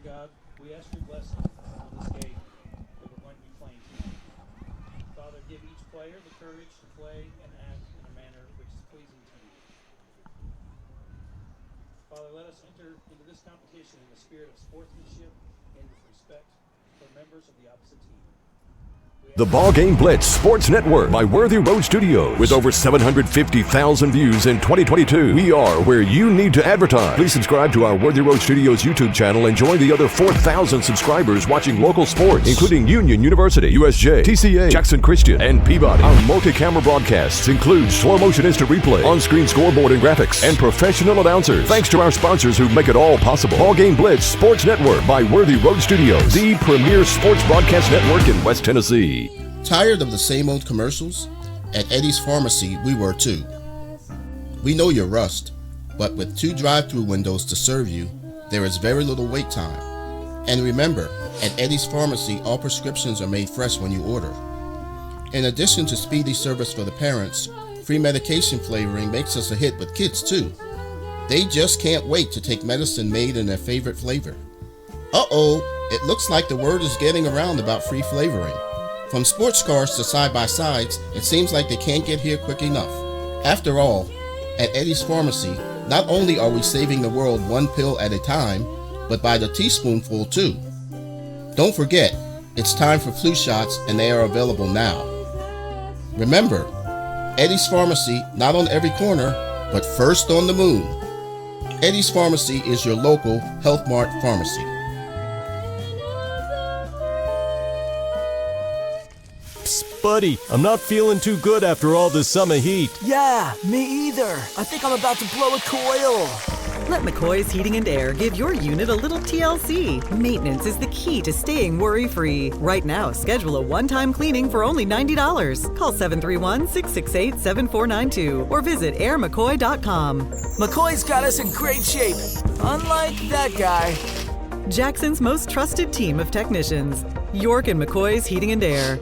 Dear God, we ask your blessing on this game that we're going to be playing tonight. Father, give each player the courage to play and act in a manner which is pleasing to you. Father, let us enter into this competition in the spirit of sportsmanship and with respect for members of the opposite team. The BallGame Blitz Sports Network by Worthy Road Studios. With over 750,000 views in 2022, we are where you need to advertise. Please subscribe to our Worthy Road Studios YouTube channel and join the other 4,000 subscribers watching local sports, including Union University, USJ, TCA, Jackson Christian, and Peabody. Our multi-camera broadcasts include slow-motion instant replay, on-screen scoreboard and graphics, and professional announcers. Thanks to our sponsors who make it all possible. BallGame Blitz Sports Network by Worthy Road Studios, the premier sports broadcast network in West Tennessee. Tired of the same old commercials? At Eddie's Pharmacy, we were too. We know you're rushed, but with 2 drive-through windows to serve you, there is very little wait time. And remember, at Eddie's Pharmacy, all prescriptions are made fresh when you order. In addition to speedy service for the parents, free medication flavoring makes us a hit with kids too. They just can't wait to take medicine made in their favorite flavor. Uh-oh, it looks like the word is getting around about free flavoring. From sports cars to side-by-sides, it seems like they can't get here quick enough. After all, at Eddie's Pharmacy, not only are we saving the world 1 pill at a time, but by the teaspoonful too. Don't forget, it's time for flu shots and they are available now. Remember, Eddie's Pharmacy, not on every corner, but first on the moon. Eddie's Pharmacy is your local Health Mart pharmacy. Buddy, I'm not feeling too good after all this summer heat. Yeah, me either. I think I'm about to blow a coil. Let McCoy's Heating and Air give your unit a little TLC. Maintenance is the key to staying worry-free. Right now, schedule a one-time cleaning for only $90. Call 731-668-7492 or visit airmccoy.com. McCoy's got us in great shape, unlike that guy. Jackson's most trusted team of technicians. York and McCoy's Heating and Air.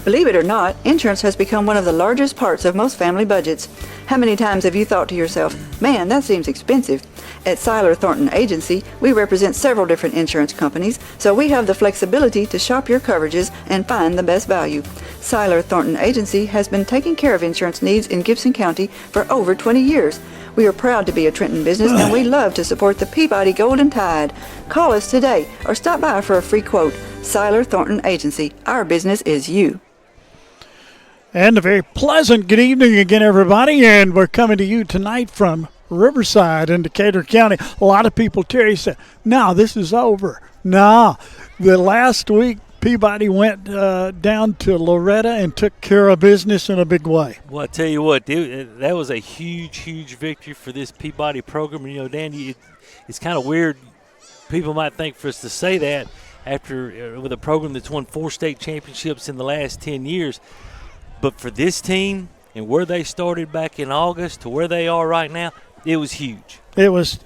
Believe it or not, insurance has become one of the largest parts of most family budgets. How many times have you thought to yourself, man, that seems expensive? At Seiler Thornton Agency, we represent several different insurance companies, so we have the flexibility to shop your coverages and find the best value. Seiler Thornton Agency has been taking care of insurance needs in Gibson County for over 20 years. We are proud to be a Trenton business, and we love to support the Peabody Golden Tide. Call us today or stop by for a free quote. Seiler Thornton Agency. Our business is you. And a very pleasant good evening again, everybody. And we're coming to you tonight from Riverside in Decatur County. A lot of people, Terry, said, no, this is over. No, the last week Peabody went down to Loretta and took care of business in a big way. Well, I tell you what, that was a huge, huge victory for this Peabody program. You know, Dan, it's kind of weird. People might think for us to say that after with a program that's won 4 state championships in the last 10 years. But for this team and where they started back in August to where they are right now, it was huge. It was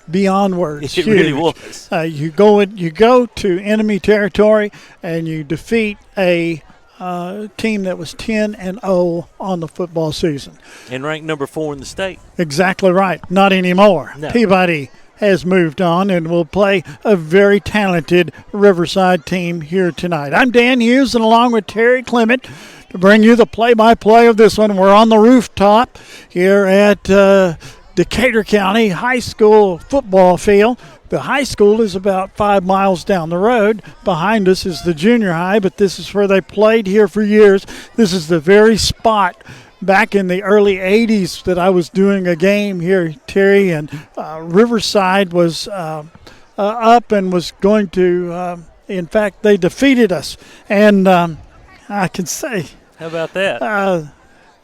beyond words. It really was. You go to enemy territory and you defeat a team that was 10-0 on the football season. And ranked number 4 in the state. Exactly right. Not anymore. No. Peabody has moved on and will play a very talented Riverside team here tonight. I'm Dan Hughes, and along with Terry Clement to bring you the play-by-play of this one. We're on the rooftop here at Decatur County High School football field. The high school is about 5 miles down the road. Behind us is the junior high, but this is where they played here for years. This is the very spot back in the early 80s that I was doing a game here, Terry, and Riverside was up and was going to, in fact, they defeated us. And I can say. How about that?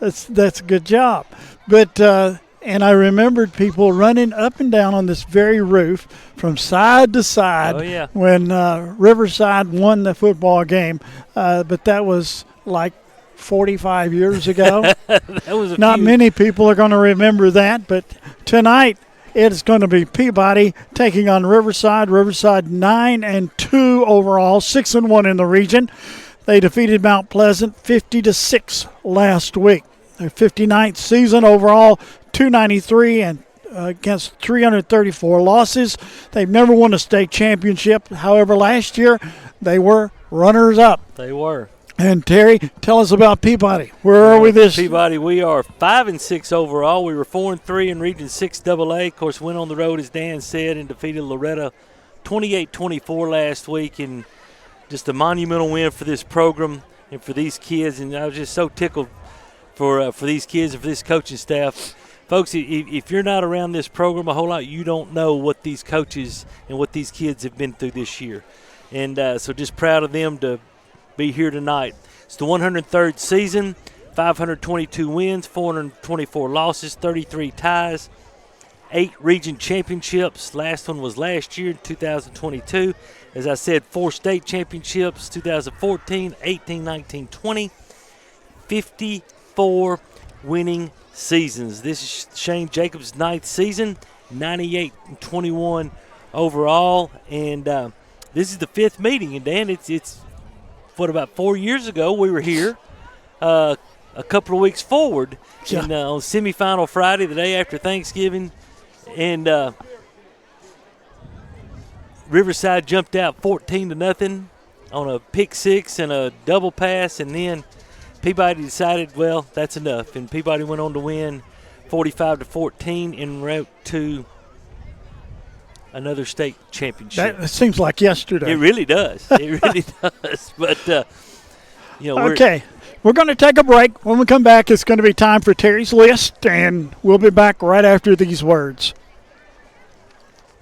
That's a good job. But and I remembered people running up and down on this very roof from side to side when Riverside won the football game. But that was like 45 years ago. That was Not many people are going to remember that, but tonight it's going to be Peabody taking on Riverside. Riverside 9-2 overall, 6-1 in the region. They defeated Mount Pleasant 50-6 last week. Their 59th season overall, 293 and against 334 losses. They've never won a state championship. However, last year they were runners-up. They were. And Terry, tell us about Peabody. Where are we this? Peabody, we are 5-6 overall. We were 4-3 in Region 6 AA. Of course, went on the road, as Dan said, and defeated Loretta 28-24 last week, and just a monumental win for this program and for these kids. And I was just so tickled for these kids and for this coaching staff. Folks, if you're not around this program a whole lot, you don't know what these coaches and what these kids have been through this year. And so just proud of them to be here tonight. It's the 103rd season, 522 wins, 424 losses, 33 ties, 8 region championships. Last one was last year, 2022. As I said, 4 state championships, 2014, 18, 19, 20. 54 winning seasons. This is Shane Jacobs' 9th season, 98-21 overall. And this is the 5th meeting. And, Dan, it's what, about 4 years ago we were here a couple of weeks forward on semifinal Friday, the day after Thanksgiving. And Riverside jumped out 14-0 on a pick six and a double pass, and then Peabody decided, well, that's enough. And Peabody went on to win 45-14 en route to another state championship. That seems like yesterday. It really does. It really does. But, okay. We're going to take a break. When we come back, it's going to be time for Terry's List, and we'll be back right after these words.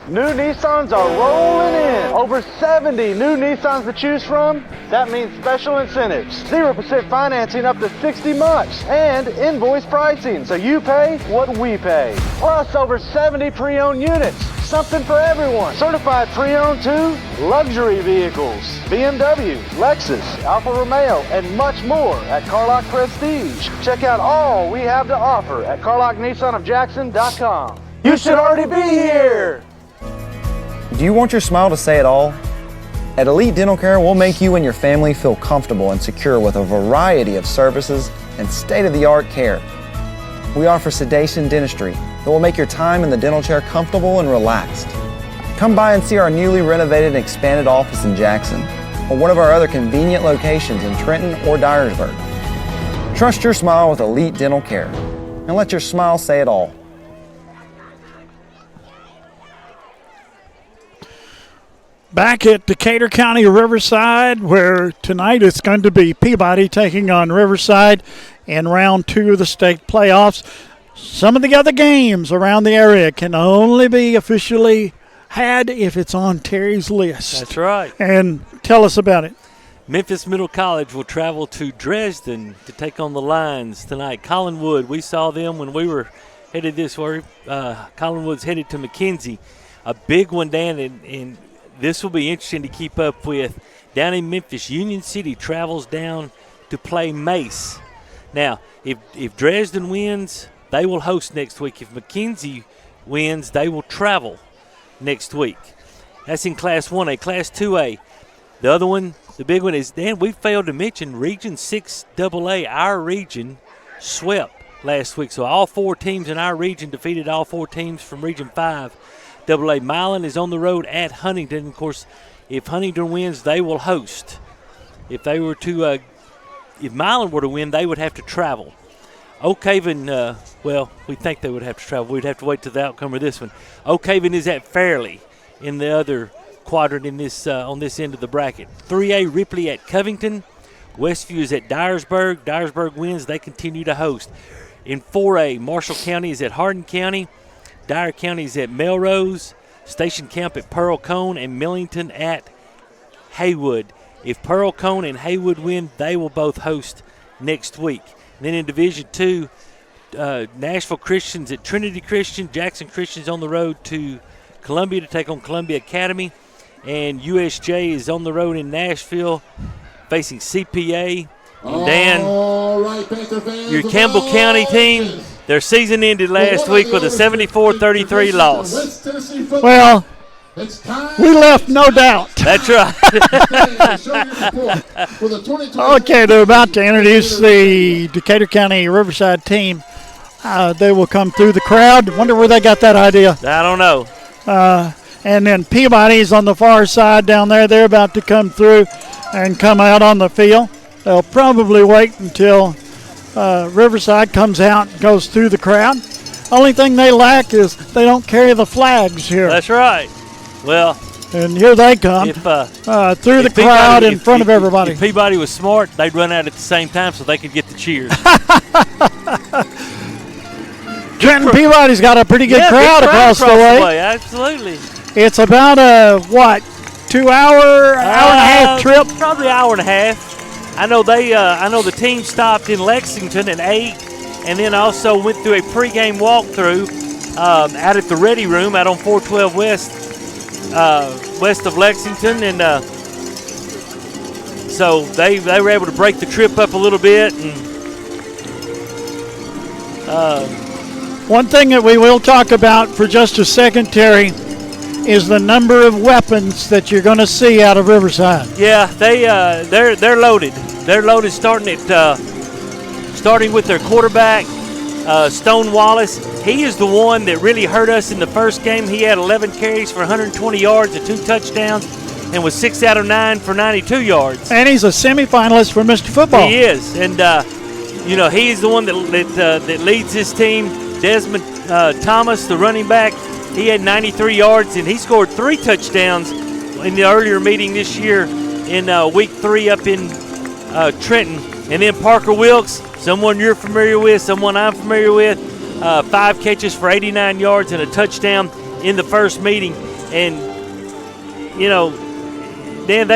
New Nissans are rolling in. Over 70 new Nissans to choose from. That means special incentives. 0% financing up to 60 months. And invoice pricing, so you pay what we pay. Plus over 70 pre-owned units. Something for everyone. Certified pre-owned too. Luxury vehicles. BMW, Lexus, Alfa Romeo, and much more at Carlock Prestige. Check out all we have to offer at CarlockNissanofJackson.com. You should already be here. Do you want your smile to say it all? At Elite Dental Care, we'll make you and your family feel comfortable and secure with a variety of services and state-of-the-art care. We offer sedation dentistry that will make your time in the dental chair comfortable and relaxed. Come by and see our newly renovated and expanded office in Jackson or one of our other convenient locations in Trenton or Dyersburg. Trust your smile with Elite Dental Care and let your smile say it all. Back at Decatur County, Riverside, where tonight it's going to be Peabody taking on Riverside in round 2 of the state playoffs. Some of the other games around the area can only be officially had if it's on Terry's List. That's right. And tell us about it. Memphis Middle College will travel to Dresden to take on the Lions tonight. Collinwood, we saw them when we were headed this way. Collinwood's headed to McKenzie. A big one, Dan, and this will be interesting to keep up with. Down in Memphis, Union City travels down to play Mace. Now, if Dresden wins, they will host next week. If McKenzie wins, they will travel next week. That's in Class 1A. Class 2A, the other one, the big one is, Dan, we failed to mention Region 6 AA. Our region swept last week. So all 4 teams in our region defeated all 4 teams from Region 5 AA. Milan is on the road at Huntington. Of course, if Huntington wins, they will host. If Milan were to win, they would have to travel. Oak Haven, we think they would have to travel. We'd have to wait till the outcome of this one. Oak Haven is at Fairleigh in the other quadrant in this on this end of the bracket. 3A, Ripley at Covington. Westview is at Dyersburg. Dyersburg wins, they continue to host. In 4A, Marshall County is at Hardin County. Dyer County is at Melrose, Station Camp at Pearl Cone, and Millington at Haywood. If Pearl Cone and Haywood win, they will both host next week. And then in Division 2, Nashville Christians at Trinity Christian, Jackson Christians on the road to Columbia to take on Columbia Academy, and USJ is on the road in Nashville facing CPA. And Dan, your Campbell County team, their season ended last week with a 74-33 loss. Well, we left no doubt. That's right. Okay, they're about to introduce the Decatur County Riverside team They will come through the crowd. Wonder where they got that idea. I don't know. And then Peabody's on the far side down there. They're about to come through and come out on the field. They'll probably wait until Riverside comes out and goes through the crowd. Only thing they lack is they don't carry the flags here. That's right. Well, and here they come through the crowd in front of everybody. If Peabody was smart, they'd run out at the same time so they could get the cheers. Trenton Peabody's got a pretty good crowd across the way. Absolutely. It's about a 2 hour and a half trip? Probably an hour and a half. I know the team stopped in Lexington at 8, and then also went through a pregame walkthrough out at the Ready Room out on 412 west of Lexington, and so they were able to break the trip up a little bit. And one thing that we will talk about for just a second, Terry, is the number of weapons that you're going to see out of Riverside. Yeah, they're loaded. They're loaded starting with their quarterback, Stone Wallace. He is the one that really hurt us in the first game. He had 11 carries for 120 yards and 2 touchdowns, and was 6 out of 9 for 92 yards. And he's a semifinalist for Mr. Football. He is, and he's the one that leads this team. Desmond Thomas, the running back, he had 93 yards, and he scored 3 touchdowns in the earlier meeting this year in week 3 up in Trenton. And then Parker Wilkes, someone you're familiar with, someone I'm familiar with, 5 catches for 89 yards and a touchdown in the first meeting. And, Dan,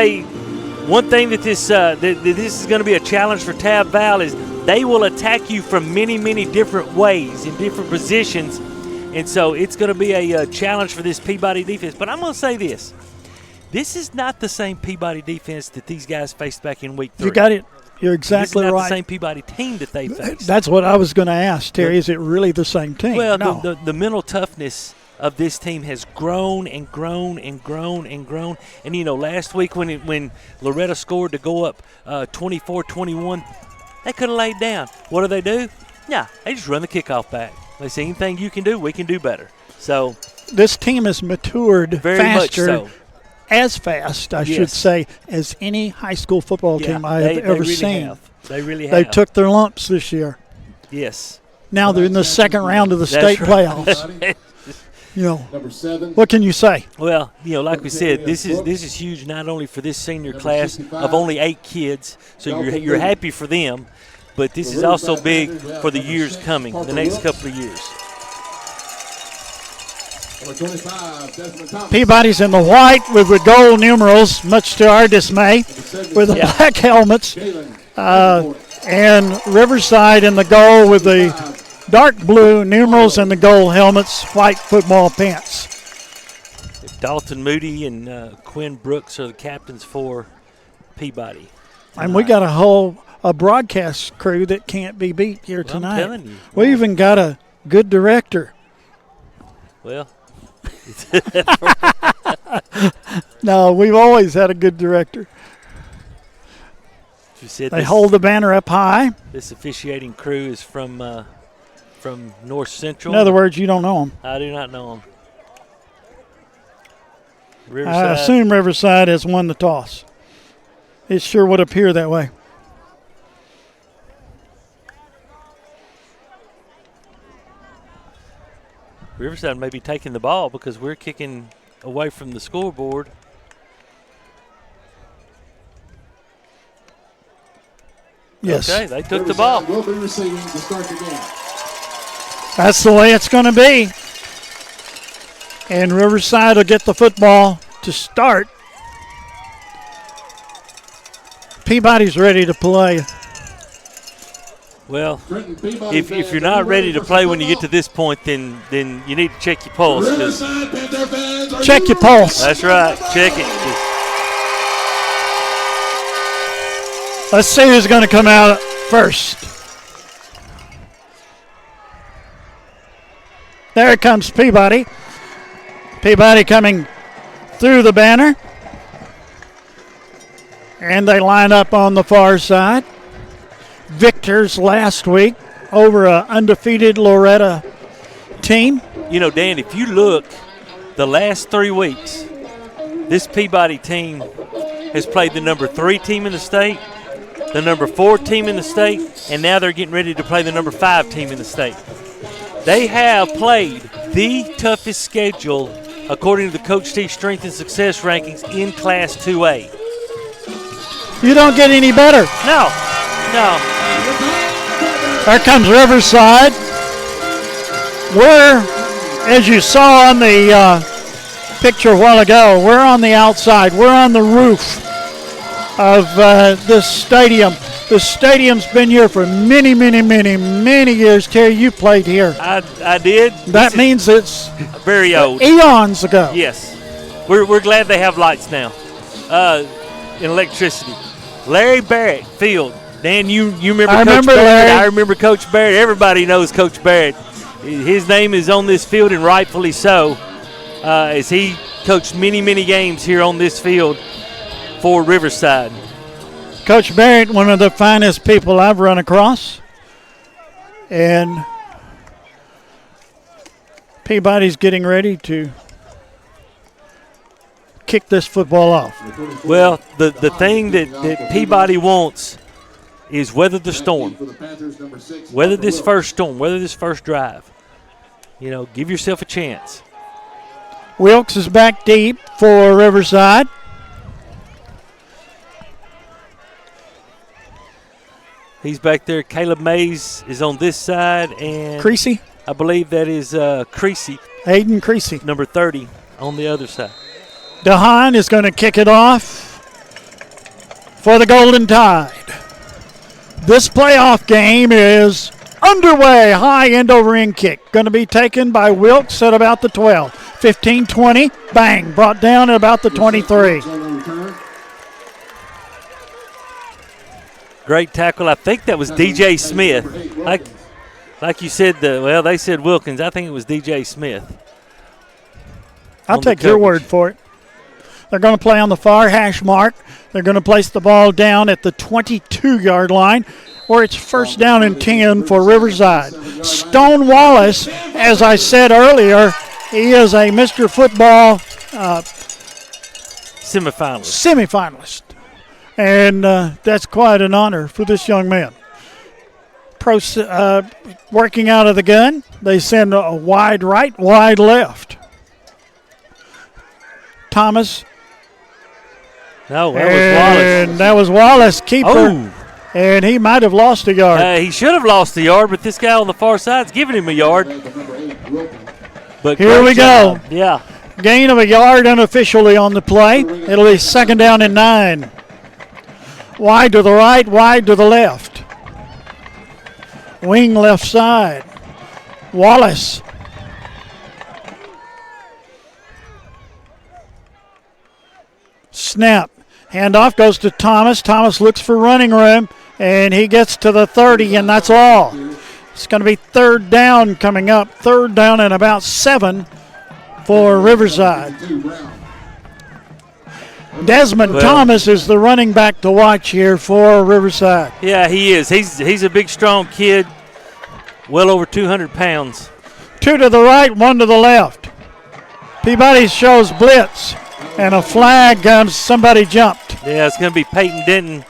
one thing that this is going to be a challenge for Tab Val is they will attack you from many, many different ways in different positions. And so it's going to be a challenge for this Peabody defense. But I'm going to say this. This is not the same Peabody defense that these guys faced back in week 3. You got it. You're exactly right. This is not the same Peabody team that they faced. That's what I was going to ask, Terry. Is it really the same team? Well, no. the mental toughness of this team has grown and grown and grown and grown. And, last week when Loretta scored to go up 24-21, they could have laid down. What do? Yeah, they just run the kickoff back. They say, anything you can do, we can do better. So this team has matured very faster, much so. as fast, I should say, as any high school football team I have ever really seen. They really have. They took their lumps this year. Yes. Now they're in the second round of the state playoffs. Number 7. What can you say? Well, like we said, this is huge not only for this senior class of only 8 kids, so you're happy for them, but this is also big for the years coming, the next couple of years. Peabody's in the white with the gold numerals, much to our dismay, with the black helmets. And Riverside in the gold with the dark blue numerals and the gold helmets, white football pants. Dalton Moody and Quinn Brooks are the captains for Peabody. And we got a broadcast crew that can't be beat here tonight. I'm telling you. We even got a good director. Well, no, we've always had a good director. They hold the banner up high. This officiating crew is from North Central. In other words, you don't know them. I do not know them. I assume Riverside has won the toss. It sure would appear that way. Riverside may be taking the ball because we're kicking away from the scoreboard. Yes. Okay, they took the ball. Will be receiving to start the game. That's the way it's going to be. And Riverside will get the football to start. Peabody's ready to play. Well, if you're not ready to play when you get to this point, then you need to check your pulse. Check your pulse. That's right. Check it. Let's see who's going to come out first. There comes Peabody. Peabody coming through the banner. And they line up on the far side. Victors last week over an undefeated Loretta team. You know, Dan, if you look the last 3 weeks, this Peabody team has played the number 3 team in the state, the number 4 team in the state, and now they're getting ready to play the number 5 team in the state. They have played the toughest schedule according to the Coach T Strength and Success rankings in Class 2A. You don't get any better. No. There comes Riverside. We're, as you saw on the picture a while ago, we're on the outside. We're on the roof of this stadium. The stadium's been here for many, many, many, many years. Terry, you played here. I did. That means it's very old. Eons ago. Yes. We're glad they have lights now and electricity. Larry Barrett Field. Dan, you remember Coach Barrett? Larry. I remember Coach Barrett. Everybody knows Coach Barrett. His name is on this field, and rightfully so, as he coached many, many games here on this field for Riverside. Coach Barrett, one of the finest people I've run across. And Peabody's getting ready to kick this football off. Well, the thing that Peabody wants is weather the storm. Weather this first storm, weather this first drive. You know, give yourself a chance. Wilkes is back deep for Riverside. He's back there. Caleb Mays is on this side. And Creasy? I believe that is Creasy. Hayden Creasy. Number 30 on the other side. DeHaan is going to kick it off for the Golden Tide. This playoff game is underway. High end over end kick. Going to be taken by Wilkes at about the 12. 15-20. Bang. Brought down at about the 23. Great tackle. I think that was DJ Smith. Like you said, they said Wilkins. I think it was DJ Smith. I'll take your word for it. They're going to play on the far hash mark. They're going to place the ball down at the 22-yard line, where it's first down and 10 for Riverside. Stone Wallace, as I said earlier, he is a Mr. Football semifinalist. And that's quite an honor for this young man. Working out of the gun, they send a wide right, wide left. Thomas. No, that was Wallace. And that was Wallace, keeper. Oh. And he might have lost a yard. He should have lost a yard, but this guy on the far side's giving him a yard. But here we go. Yeah. Gain of a yard unofficially on the play. It'll be second down and 9. Wide to the right, wide to the left. Wing left side. Wallace. Snap. Handoff goes to Thomas. Thomas looks for running room, and he gets to the 30, and that's all. It's going to be third down coming up. Third down and about 7 for Riverside. Desmond Thomas is the running back to watch here for Riverside. Yeah, he is. He's a big, strong kid, well over 200 pounds. 2 to the right, 1 to the left. Peabody shows blitz, and a flag comes. Somebody jumped. Yeah, it's going to be Peyton Denton.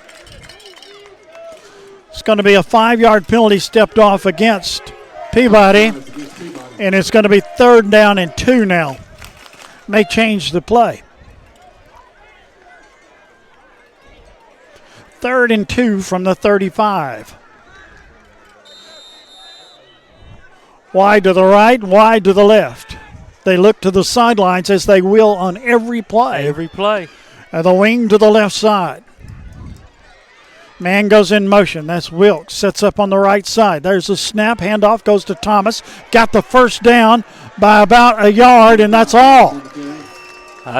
It's going to be a 5-yard penalty stepped off against Peabody, and it's going to be third down and 2 now. May change the play. 3rd and 2 from the 35. Wide to the right, wide to the left. They look to the sidelines as they will on every play. Every play. The wing to the left side. Man goes in motion. That's Wilkes. Sets up on the right side. There's a snap. Handoff goes to Thomas. Got the first down by about a yard, and that's all.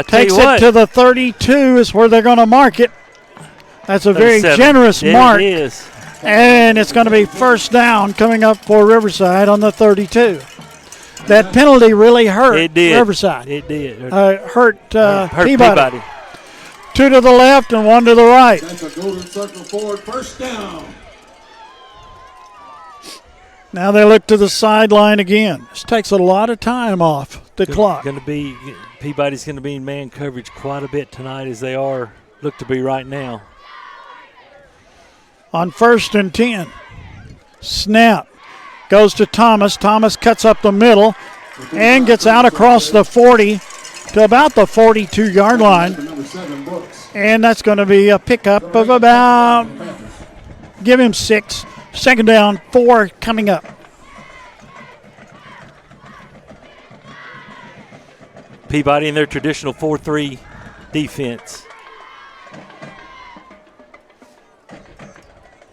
Takes it to the 32 is where they're going to mark it. That's a very generous mark. It is. And it's going to be first down coming up for Riverside on the 32. That penalty really hurt Riverside. It did. Hurt Peabody. 2 to the left and 1 to the right. That's a golden circle forward, first down. Now they look to the sideline again. This takes a lot of time off the clock. Peabody's going to be in man coverage quite a bit tonight, as they look to be right now. On 1st and 10, snap goes to Thomas. Thomas cuts up the middle and gets out across the 40 to about the 42-yard line. And that's going to be a pickup of about, give him 6. Second down, 4 coming up. Peabody in their traditional 4-3 defense.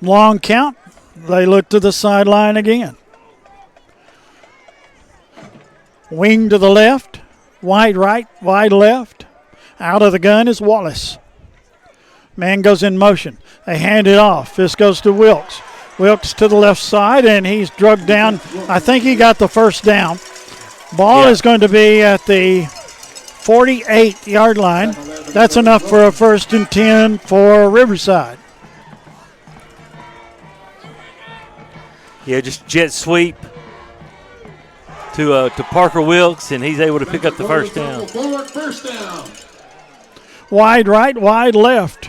Long count. They look to the sideline again. Wing to the left, wide right, wide left. Out of the gun is Wallace. Man goes in motion. They hand it off. This goes to Wilkes. Wilkes to the left side, and he's drugged down. I think he got the first down. Ball is going to be at the 48-yard line. That's enough for a 1st and 10 for Riverside. Yeah, just jet sweep to Parker Wilkes, and he's able to pick up the first down. Wide right, wide left.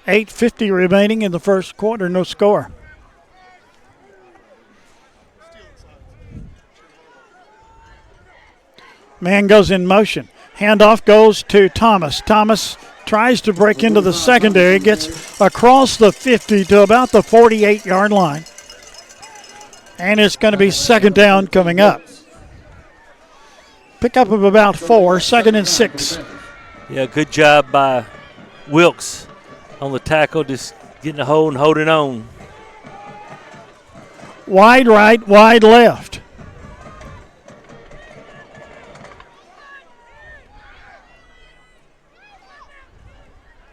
$8:50 remaining in the first quarter, no score. Man goes in motion. Handoff goes to Thomas. Thomas tries to break into the secondary, gets across the 50 to about the 48-yard line. And it's going to be second down coming up. Pickup of about 4, 2nd and 6. Yeah, good job by Wilkes on the tackle, just getting a hold and holding on. Wide right, wide left.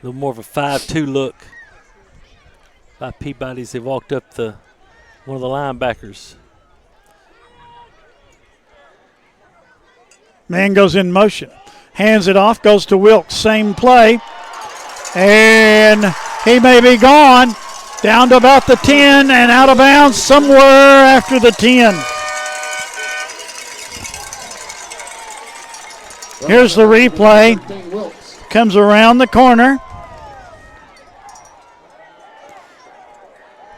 A little more of a 5-2 look by Peabody as they walked up one of the linebackers. Man goes in motion. Hands it off, goes to Wilkes. Same play. And he may be gone. Down to about the 10 and out of bounds somewhere after the 10. Here's the replay. Comes around the corner.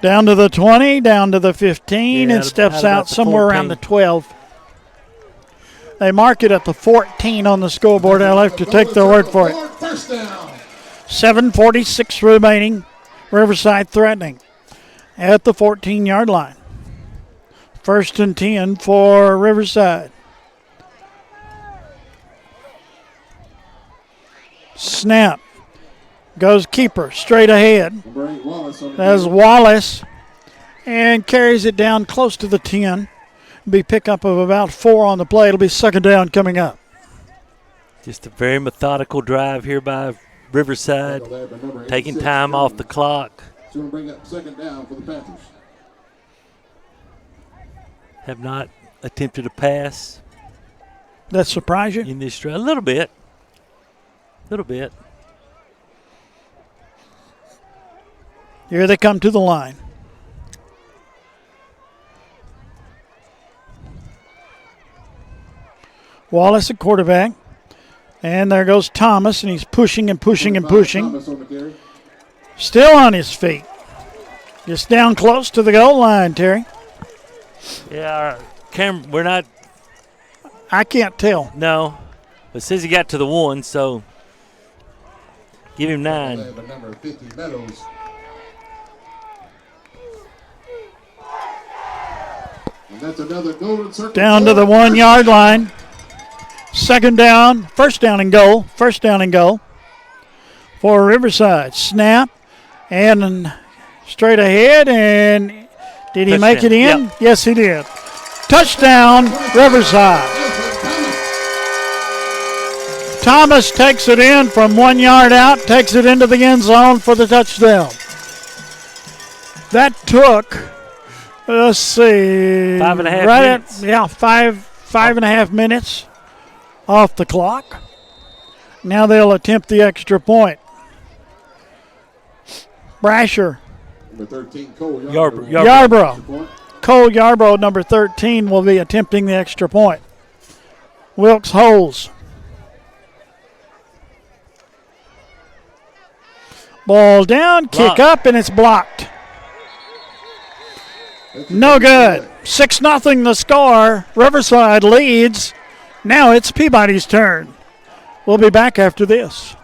Down to the 20, down to the 15, and steps out somewhere around the 12. They mark it at the 14 on the scoreboard. I'll have to take their word for it. 7:46 remaining. Riverside threatening at the 14-yard line. 1st and 10 for Riverside. Snap. Goes keeper straight ahead. That's Wallace. And carries it down close to the 10. Be pickup of about 4 on the play. It'll be second down coming up. Just a very methodical drive here by Riverside, taking time off the clock. So we'll bring up second down for the Panthers. Have not attempted a pass. That surprise you? In this drive, a little bit. Here they come to the line. Wallace at quarterback. And there goes Thomas, and he's pushing and pushing and pushing. Still on his feet. Just down close to the goal line, Terry. Yeah, we're not. I can't tell. No. But it says he got to the 1, so give him 9. Number 50, Meadows. And that's another golden circle. Down to the 1-yard line. Second down, first down and goal for Riverside. Snap and straight ahead, and did he Touchdown. make it in? Yep. Yes, he did. Touchdown, Riverside. Thomas takes it in from 1 yard out, takes it into the end zone for the touchdown. That took, let's see. 5.5 minutes. Five and a half minutes off the clock. Now they'll attempt the extra point. Brasher. Number 13, Cole Yarbrough. Cole Yarbrough, number 13, will be attempting the extra point. Wilkes holds. Ball down, kick up, and it's blocked. No good. 6-0 the score. Riverside leads. Now it's Peabody's turn. We'll be back after this.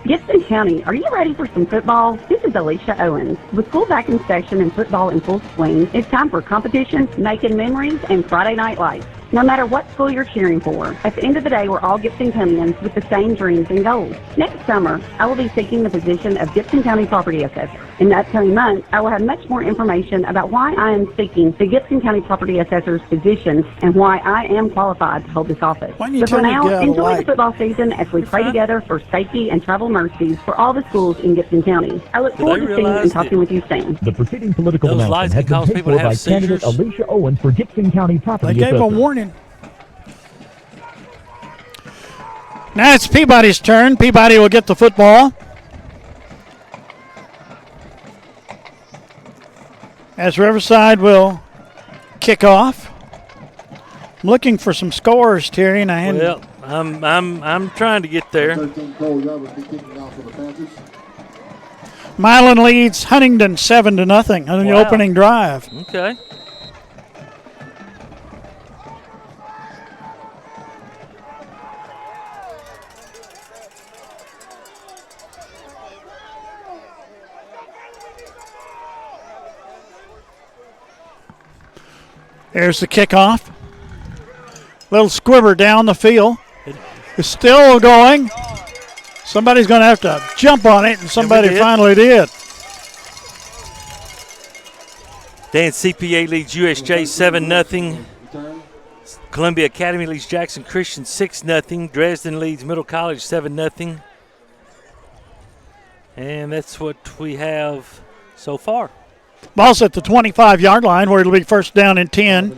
Gibson County, are you ready for some football? This is Alicia Owens. With school back in session and football in full swing, it's time for competition, making memories, and Friday night lights. No matter what school you're cheering for, at the end of the day, we're all Gibson Countyans with the same dreams and goals. Next summer, I will be seeking the position of Gibson County Property Assessor. In the upcoming months, I will have much more information about why I am seeking the Gibson County Property Assessor's position and why I am qualified to hold this office. So for now, enjoy the football season as we pray together for safety and travel mercies for all the schools in Gibson County. I look forward to seeing and talking with you soon. The preceding political announcement has been paid for by candidate Alicia Owens for Gibson County Property Assessor. They gave a warning. Now it's Peabody's turn. Peabody will get the football. As Riverside will kick off. I'm looking for some scores, Terry, and I'm trying to get there. Milan leads Huntington 7-0 on the opening drive. Okay. There's the kickoff. Little squibber down the field. It's still going. Somebody's going to have to jump on it, and somebody finally did. Dan CPA leads USJ 7-0. Columbia Academy leads Jackson Christian 6-0. Dresden leads Middle College 7-0. And that's what we have so far. Ball's at the 25-yard line where it'll be first down and 10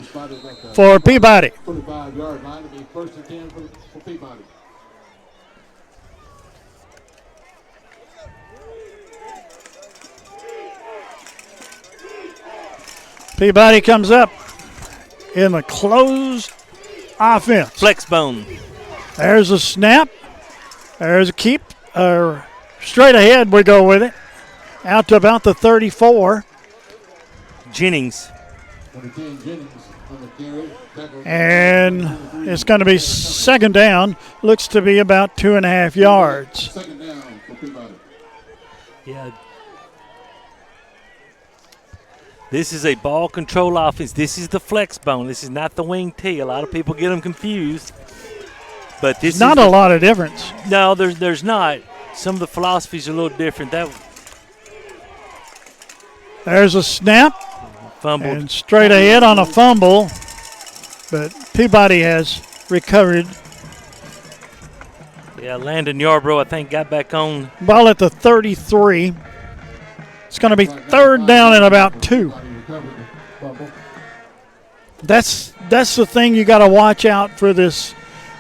for Peabody. 25-yard line to be first and 10 for Peabody. Peabody comes up in the closed offense. Flex bone. There's a snap. There's a keep. Straight ahead we go with it. Out to about the 34. Jennings. And it's going to be second down. Looks to be about 2.5 yards. Second down for Peabody. Yeah. This is a ball control offense. This is the flex bone. This is not the wing T. A lot of people get them confused. But this not a lot of difference. No, there's not. Some of the philosophies are a little different. There's a snap. Fumbled. And straight ahead on a fumble. But Peabody has recovered. Yeah, Landon Yarbrough, I think, got back on. Ball at the 33. It's going to be third down and about 2. That's the thing you got to watch out for this.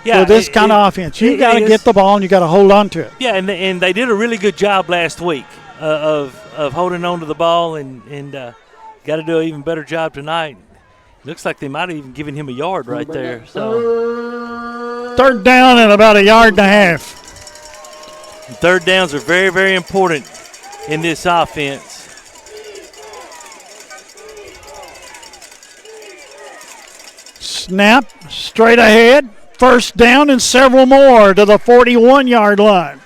Yeah, for this kind of offense. You got to get the ball and you got to hold on to it. Yeah, and they did a really good job last week of holding on to the ball and got to do an even better job tonight. Looks like they might have even given him a yard right there. So third down and about 1.5 yards. Third downs are very, very important in this offense. Snap straight ahead. First down and several more to the 41-yard line.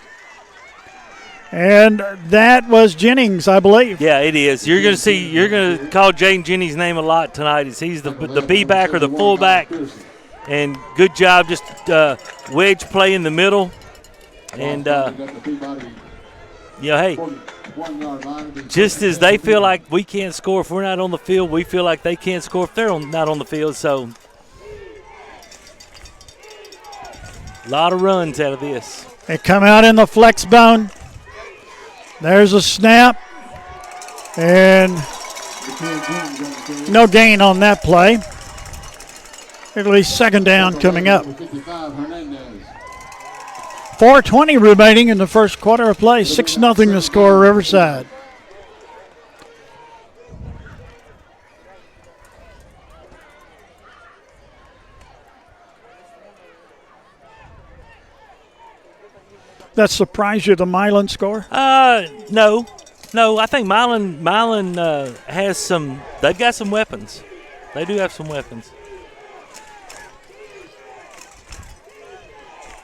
And that was Jennings, I believe. Yeah, it is. You're going to call Jaden Jennings' name a lot tonight. He's the B-back or the fullback. And good job, just wedge play in the middle. And, hey, just as they feel like we can't score if we're not on the field, we feel like they can't score if they're not on the field. So, a lot of runs out of this. They come out in the flex bone. There's a snap. And no gain on that play. At least second down coming up. 55, Hernandez. 4:20 remaining in the first quarter of play. 6-0 the score, Riverside. That surprised you, the Milan score? No. I think Milan has some. They've got some weapons. They do have some weapons.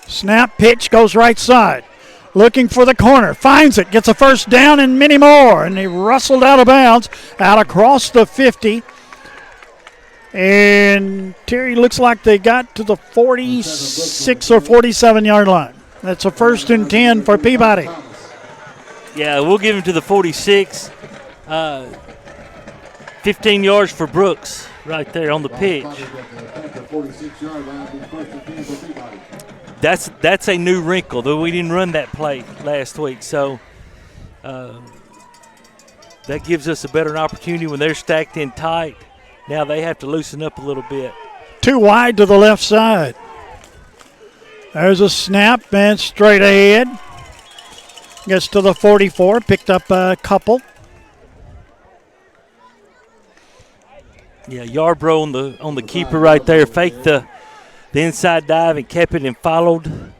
Snap, pitch, goes right side. Looking for the corner, finds it, gets a first down and many more. And he rustled out of bounds, out across the 50. And Terry, looks like they got to the 46 or 47-yard line. That's a 1st and 10 for Peabody. Yeah, we'll give him to the 46. 15 yards for Brooks right there on the pitch. That's a new wrinkle, though we didn't run that play last week. So that gives us a better opportunity when they're stacked in tight. Now they have to loosen up a little bit. Too wide to the left side. There's a snap, and straight ahead. Gets to the 44, picked up a couple. Yeah, Yarbrough on the keeper right there. Faked the inside dive and kept it and followed. And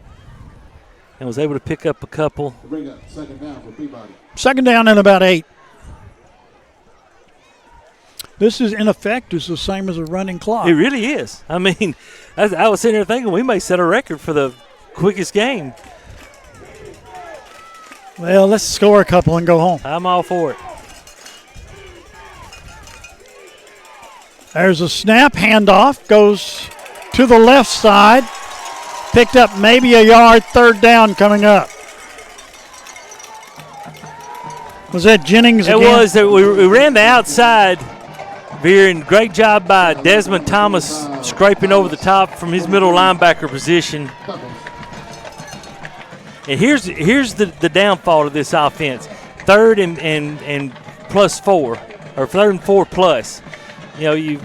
was able to pick up a couple. Bring up second down for Peabody. Second down and about 8. This is, in effect, is the same as a running clock. It really is. I mean, I was sitting there thinking we may set a record for the quickest game. Well, let's score a couple and go home. I'm all for it. There's a snap, handoff, goes to the left side. Picked up maybe a yard, third down coming up. Was that Jennings again? It was. We ran the outside. And great job by Desmond Thomas scraping over the top from his middle linebacker position. And here's the downfall of this offense. 3rd and +4, or 3rd and 4 plus. You know, you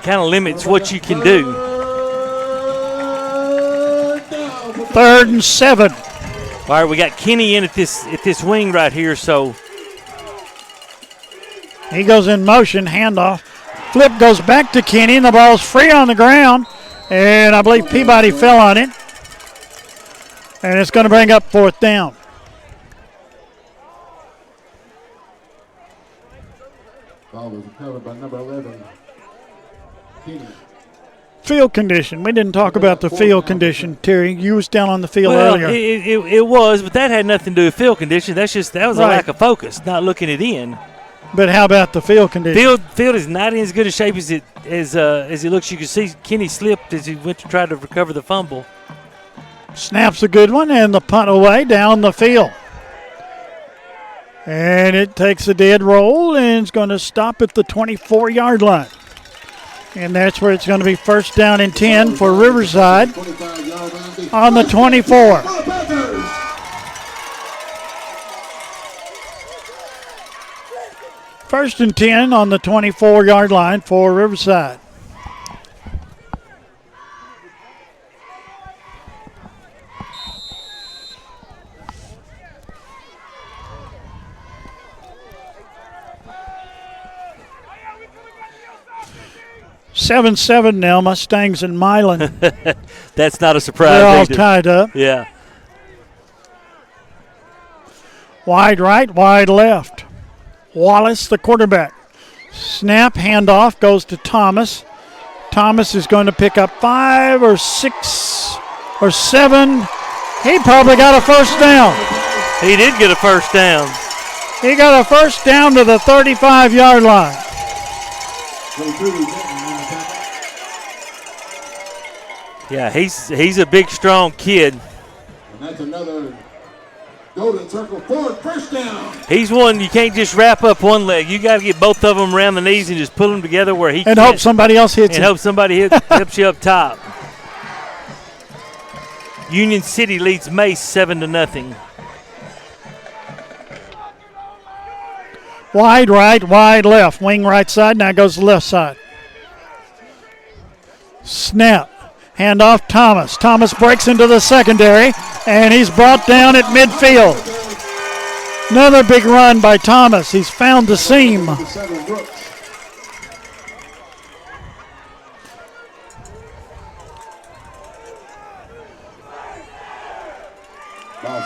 kind of limits what you can do. 3rd and 7. All right, we got Kenny in at this wing right here, so. He goes in motion, handoff. Flip goes back to Kenny, and the ball's free on the ground. And I believe Peabody fell on it. And it's going to bring up 4th down. Ball was recovered by number 11, Kenny. Field condition. We didn't talk about the field condition, Terry. You was down on the field earlier. It was, but that had nothing to do with field condition. That was a lack of focus, not looking it in. But how about the field condition? Field is not in as good a shape as it looks. You can see Kenny slipped as he went to try to recover the fumble. Snaps a good one, and the punt away down the field. And it takes a dead roll, and it's going to stop at the 24-yard line. And that's where it's going to be 1st down and 10 for Riverside on the 24. First and 10 on the 24-yard line for Riverside. Seven now, Mustangs and Milan. That's not a surprise. They're all either. tied up. Yeah. Wide right, wide left. Wallace, the quarterback. Snap, handoff, goes to Thomas. Thomas is going to pick up 5 or 6 or 7. He probably got a first down. He did get a first down. He got a first down to the 35-yard line. Yeah, he's a big, strong kid. And that's another golden circle forward, first down. He's one you can't just wrap up one leg. You got to get both of them around the knees and just pull them together where he and hope somebody else hits and him. hope somebody helps you up top. Union City leads Mace 7-0. Wide right, wide left. Wing right side, now goes the left side. Snap. Handoff Thomas. Thomas breaks into the secondary, and he's brought down at midfield. Another big run by Thomas. He's found the seam. Ball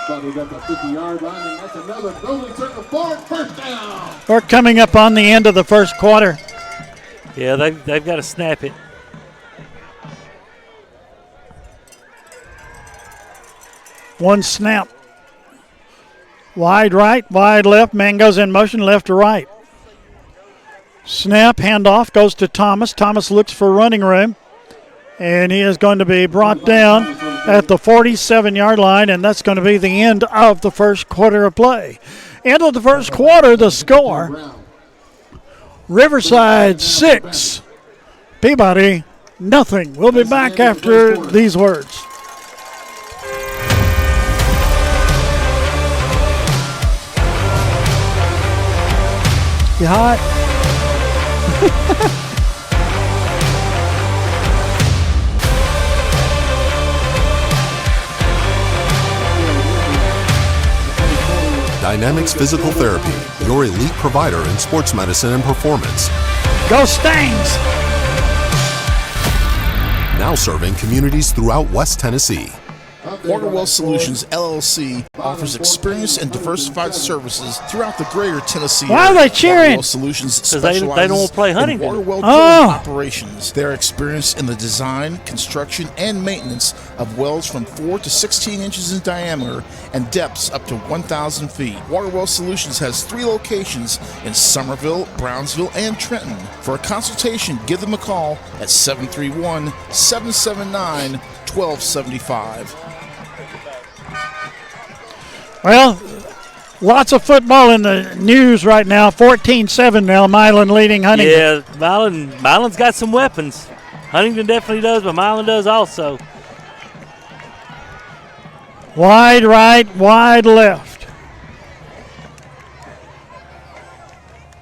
spotted at the 50-yard line, and that's another golden circle forward, first down. We're coming up on the end of the first quarter. Yeah, they've got to snap it. One snap. Wide right, wide left. Man goes in motion, left to right. Snap, handoff, goes to Thomas. Thomas looks for running room. And he is going to be brought down at the 47-yard line, and that's going to be the end of the first quarter of play. End of the first quarter, the score. Riverside 6, Peabody nothing. We'll be back after these words. You hot? Dynamics Physical Therapy, your elite provider in sports medicine and performance. Go Stangs! Now serving communities throughout West Tennessee. Waterwell Solutions, LLC, offers experienced and diversified services throughout the greater Tennessee area. Why are they cheering? Waterwell Solutions Because they don't want to play Huntington. Waterwell drilling operations. They're experienced in the design, construction, and maintenance of wells from 4 to 16 inches in diameter and depths up to 1,000 feet. Waterwell Solutions has 3 locations in Summerville, Brownsville, and Trenton. For a consultation, give them a call at 731-779-1275. Well, lots of football in the news right now. 14-7 now, Milan leading Huntington. Yeah, Milan's got some weapons. Huntington definitely does, but Milan does also. Wide right, wide left.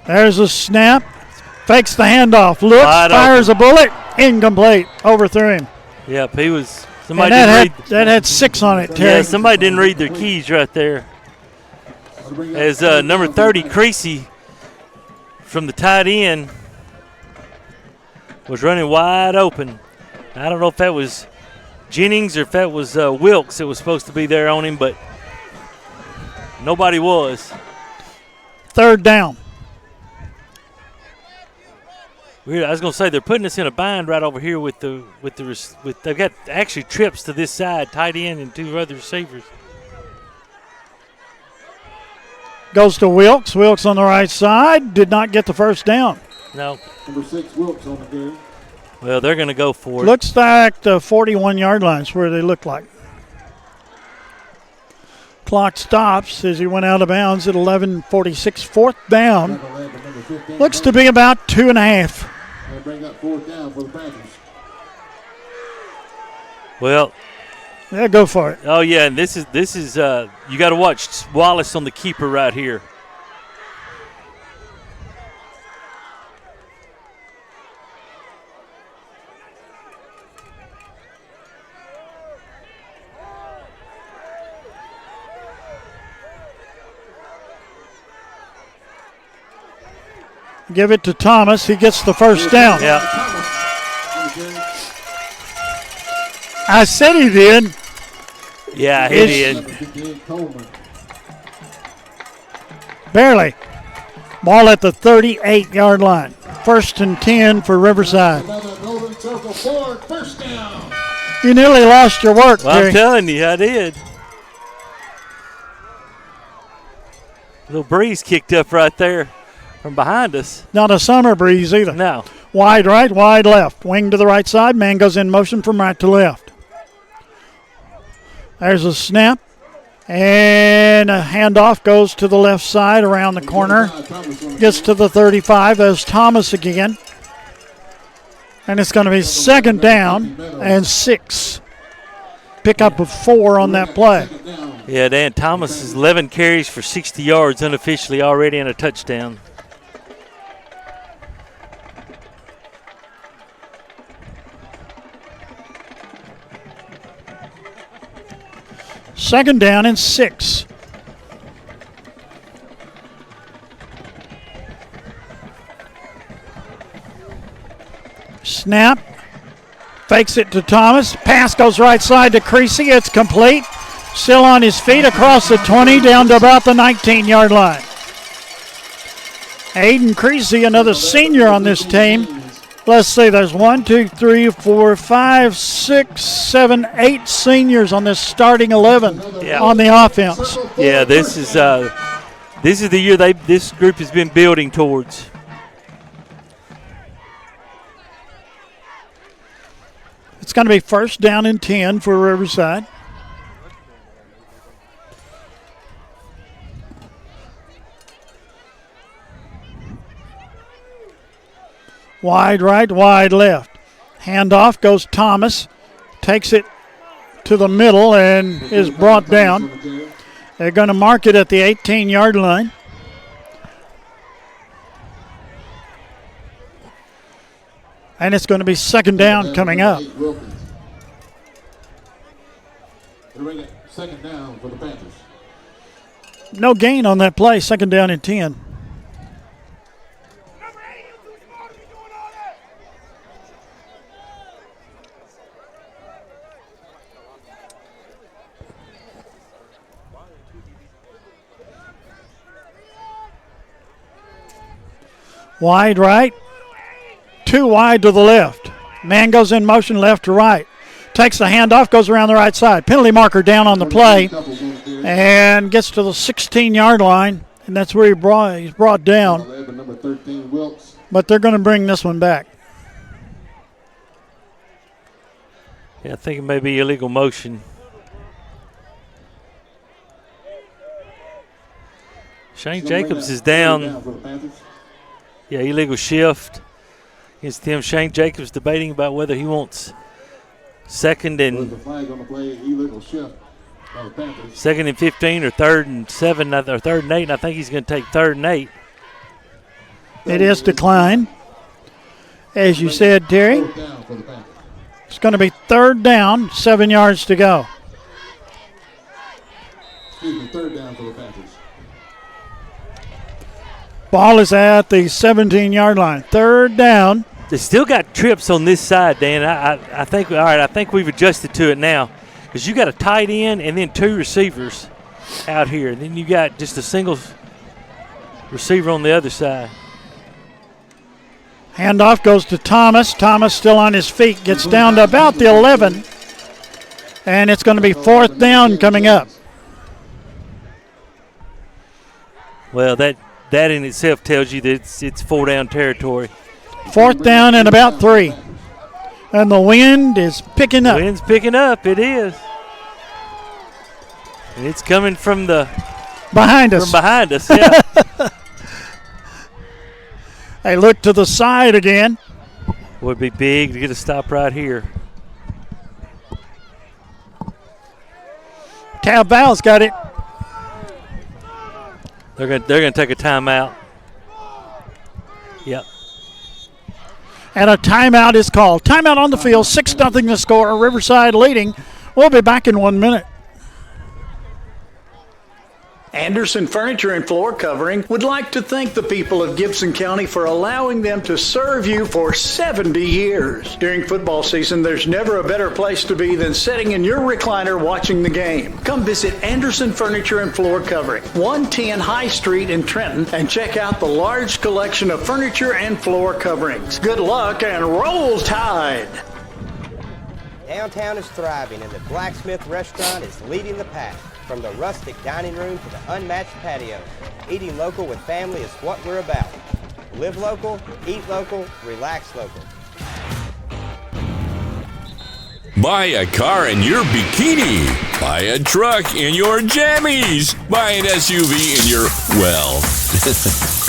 There's a snap. Fakes the handoff. Looks, Wide fires open. a bullet. Incomplete. Overthrew him. Yep, he was. And that had 6 on it, Terry. Yeah, somebody didn't read their keys right there. As number 30, Creasy, from the tight end, was running wide open. I don't know if that was Jennings or if that was Wilkes that was supposed to be there on him, but nobody was. 3rd down. Weird. I was gonna say they're putting us in a bind right over here with they've got actually trips to this side, tight end and 2 other receivers. Goes to Wilkes. Wilkes on the right side. Did not get the first down. No. Number 6, Wilkes on the game. Well, they're gonna go for it. Looks like the 41-yard line's where they look like. Clock stops as he went out of bounds at 11:46. 4th down. Looks to be about 2.5. And bring up 4th down for the Panthers. Well, yeah, go for it. Oh yeah, and this is you got to watch Wallace on the keeper right here. Give it to Thomas. He gets the first down. Yeah. I said he did. Yeah, he did. Barely. Ball at the 38-yard line. 1st and 10 for Riverside. You nearly lost your work, Well, Terry. I'm telling you, I did. Little breeze kicked up right there from behind us. Not a summer breeze either. No. Wide right, wide left. Wing to the right side. Man goes in motion from right to left. There's a snap. And a handoff goes to the left side around the corner. Gets to the 35. There's Thomas again. And it's going to be 2nd down and 6. Pickup of 4 on that play. Yeah, Dan Thomas is 11 carries for 60 yards unofficially already and a touchdown. Second down and 6. Snap. Fakes it to Thomas. Pass goes right side to Creasy. It's complete. Still on his feet across the 20 down to about the 19-yard line. Aiden Creasy, another senior on this team. Let's see, there's 1, 2, 3, 4, 5, 6, 7, 8 seniors on this starting 11 on the offense. Yeah, this is the year this group has been building towards. It's going to be first down and 10 for Riverside. Wide right, wide left. Handoff goes Thomas. Takes it to the middle and is brought down. They're going to mark it at the 18-yard line. And it's going to be second down coming up. Second down for the Panthers. No gain on that play, second down and 10. Wide right, 2 wide to the left. Man goes in motion left to right. Takes the handoff, goes around the right side. Penalty marker down on the play and gets to the 16-yard line, and that's where he's brought down. But they're going to bring this one back. Yeah, I think it may be illegal motion. Shane Jacobs is down. Yeah, illegal shift against him. Shane Jacobs debating about whether he wants second and 15 or third and 7 or third and 8. And I think he's going to take third and 8. It is declined, as you said, Terry. It's going to be third down, 7 yards to go. Third down for the Panthers. Ball is at the 17-yard line. Third down. They still got trips on this side, Dan. I think, all right, I think we've adjusted to it now because you got a tight end and then 2 receivers out here. And then you got just a single receiver on the other side. Handoff goes to Thomas. Thomas still on his feet. Gets down to about the 11. And it's going to be fourth down coming up. Well, that in itself tells you that it's 4 down territory. Fourth down and about 3. And the wind is picking up. The wind's picking up. It is. And it's coming from behind us. From behind us, yeah. They look to the side again. Would be big to get a stop right here. Tab Val's got it. They're gonna take a timeout. Yep. And a timeout is called. Timeout on the field. 6-0 the score. Riverside leading. We'll be back in 1 minute. Anderson Furniture and Floor Covering would like to thank the people of Gibson County for allowing them to serve you for 70 years. During football season, there's never a better place to be than sitting in your recliner watching the game. Come visit Anderson Furniture and Floor Covering, 110 High Street in Trenton, and check out the large collection of furniture and floor coverings. Good luck and roll Tide! Downtown is thriving and the Blacksmith Restaurant is leading the pack. From the rustic dining room to the unmatched patio, eating local with family is what we're about. Live local, eat local, relax local. Buy a car in your bikini. Buy a truck in your jammies. Buy an SUV in your, well,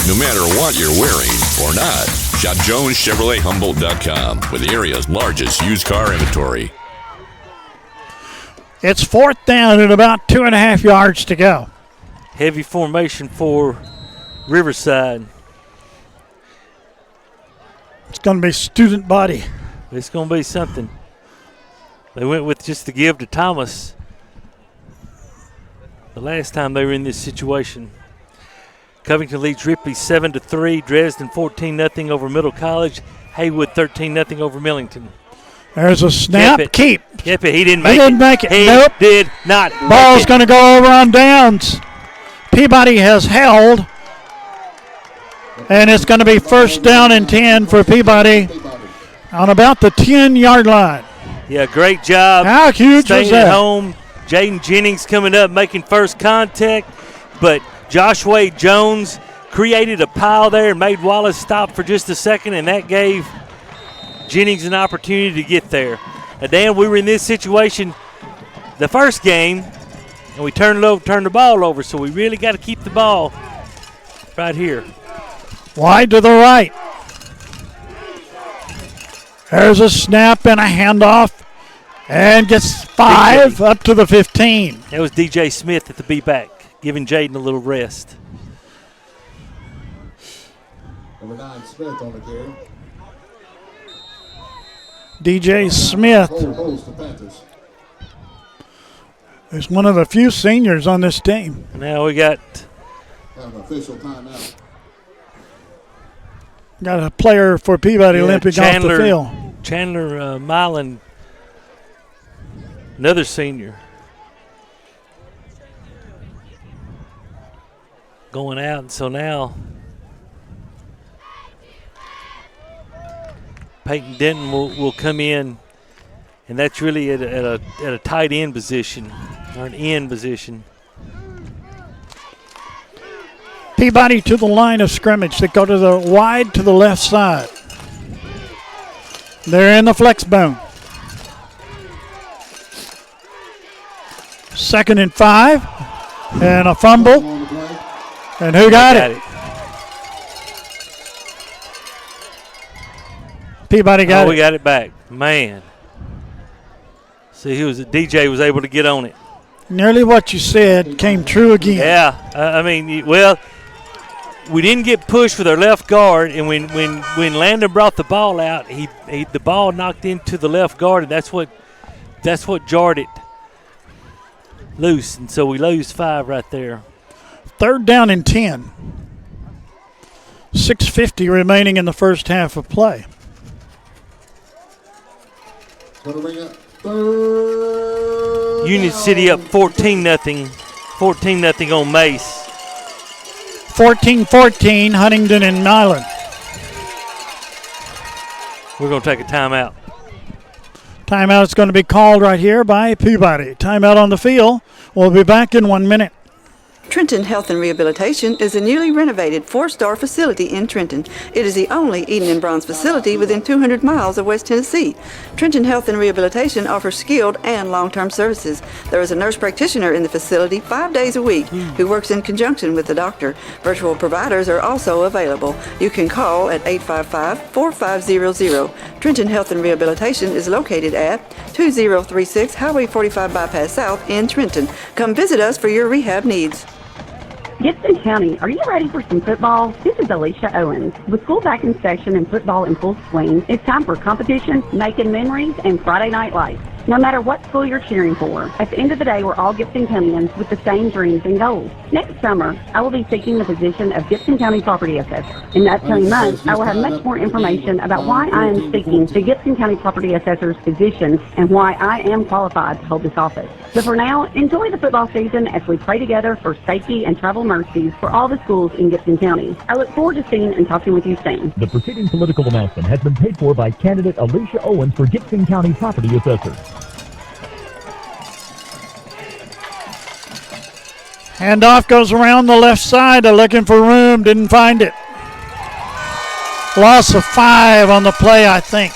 no matter what you're wearing or not. Shop JonesChevroletHumboldt.com with the area's largest used car inventory. It's fourth down and about 2.5 yards to go. Heavy formation for Riverside. It's going to be student body. It's going to be something. They went with just the give to Thomas. the last time they were in this situation. Covington leads Ripley 7-3. Dresden 14-0 over Middle College. Haywood 13-0 over Millington. There's a snap. Keep. Yep, he didn't make it. He didn't make it. He Nope. did not. Ball's going to go over on downs. Peabody has held. And it's going to be first down and 10 for Peabody on about the 10-yard line. Yeah, great job. How huge was staying that? At home. Jaden Jennings coming up, making first contact. But Joshua Jones created a pile there and made Wallace stop for just a second, and that gave Jennings an opportunity to get there. Now, Dan, we were in this situation the first game, and we turned the ball over, so we really got to keep the ball right here. Wide to the right. There's a snap and a handoff, and gets 5 up to the 15. That was DJ Smith at the B-back, giving Jaden a little rest. Number 9, Smith on the carry. DJ Smith is one of the few seniors on this team. Now we got an official timeout. Got a player for Peabody limping off the field. Chandler Milan, another senior, going out, and so now Peyton Denton will come in, and that's really at a tight end position, or an end position. Peabody to the line of scrimmage. They go to the wide to the left side. They're in the flex bone. 2nd and 5, and a fumble. And who got it? Peabody got it. We got it back. Man. See, DJ was able to get on it. Nearly what you said came true again. Yeah, I mean, well, we didn't get pushed with our left guard, and when Landon brought the ball out, the ball knocked into the left guard, and that's what jarred it loose, and so we lose 5 right there. 3rd down and 10. 6:50 remaining in the first half of play. Union City up 14-0. 14-0 on Mace. 14-14, Huntington and Milan. We're going to take a timeout. Timeout is going to be called right here by Peabody. Timeout on the field. We'll be back in 1 minute. Trenton Health and Rehabilitation is a newly renovated 4-star facility in Trenton. It is the only Eden and Bronze facility within 200 miles of West Tennessee. Trenton Health and Rehabilitation offers skilled and long-term services. There is a nurse practitioner in the facility 5 days a week who works in conjunction with the doctor. Virtual providers are also available. You can call at 855-4500. Trenton Health and Rehabilitation is located at 2036 Highway 45 Bypass South in Trenton. Come visit us for your rehab needs. Gibson County, are you ready for some football? This is Alicia Owens. With school back in session and football in full swing, it's time for competition, making memories, and Friday night lights. No matter what school you're cheering for, at the end of the day, we're all Gibson Countyans with the same dreams and goals. Next summer, I will be seeking the position of Gibson County Property Assessor. In the upcoming months, I will have much more information about why I am seeking the Gibson County Property Assessor's position and why I am qualified to hold this office. But for now, enjoy the football season as we pray together for safety and travel mercies for all the schools in Gibson County. I look forward to seeing and talking with you soon. The preceding political announcement has been paid for by candidate Alicia Owens for Gibson County Property Assessor. Handoff goes around the left side. They're looking for room. Didn't find it. Loss of 5 on the play, I think.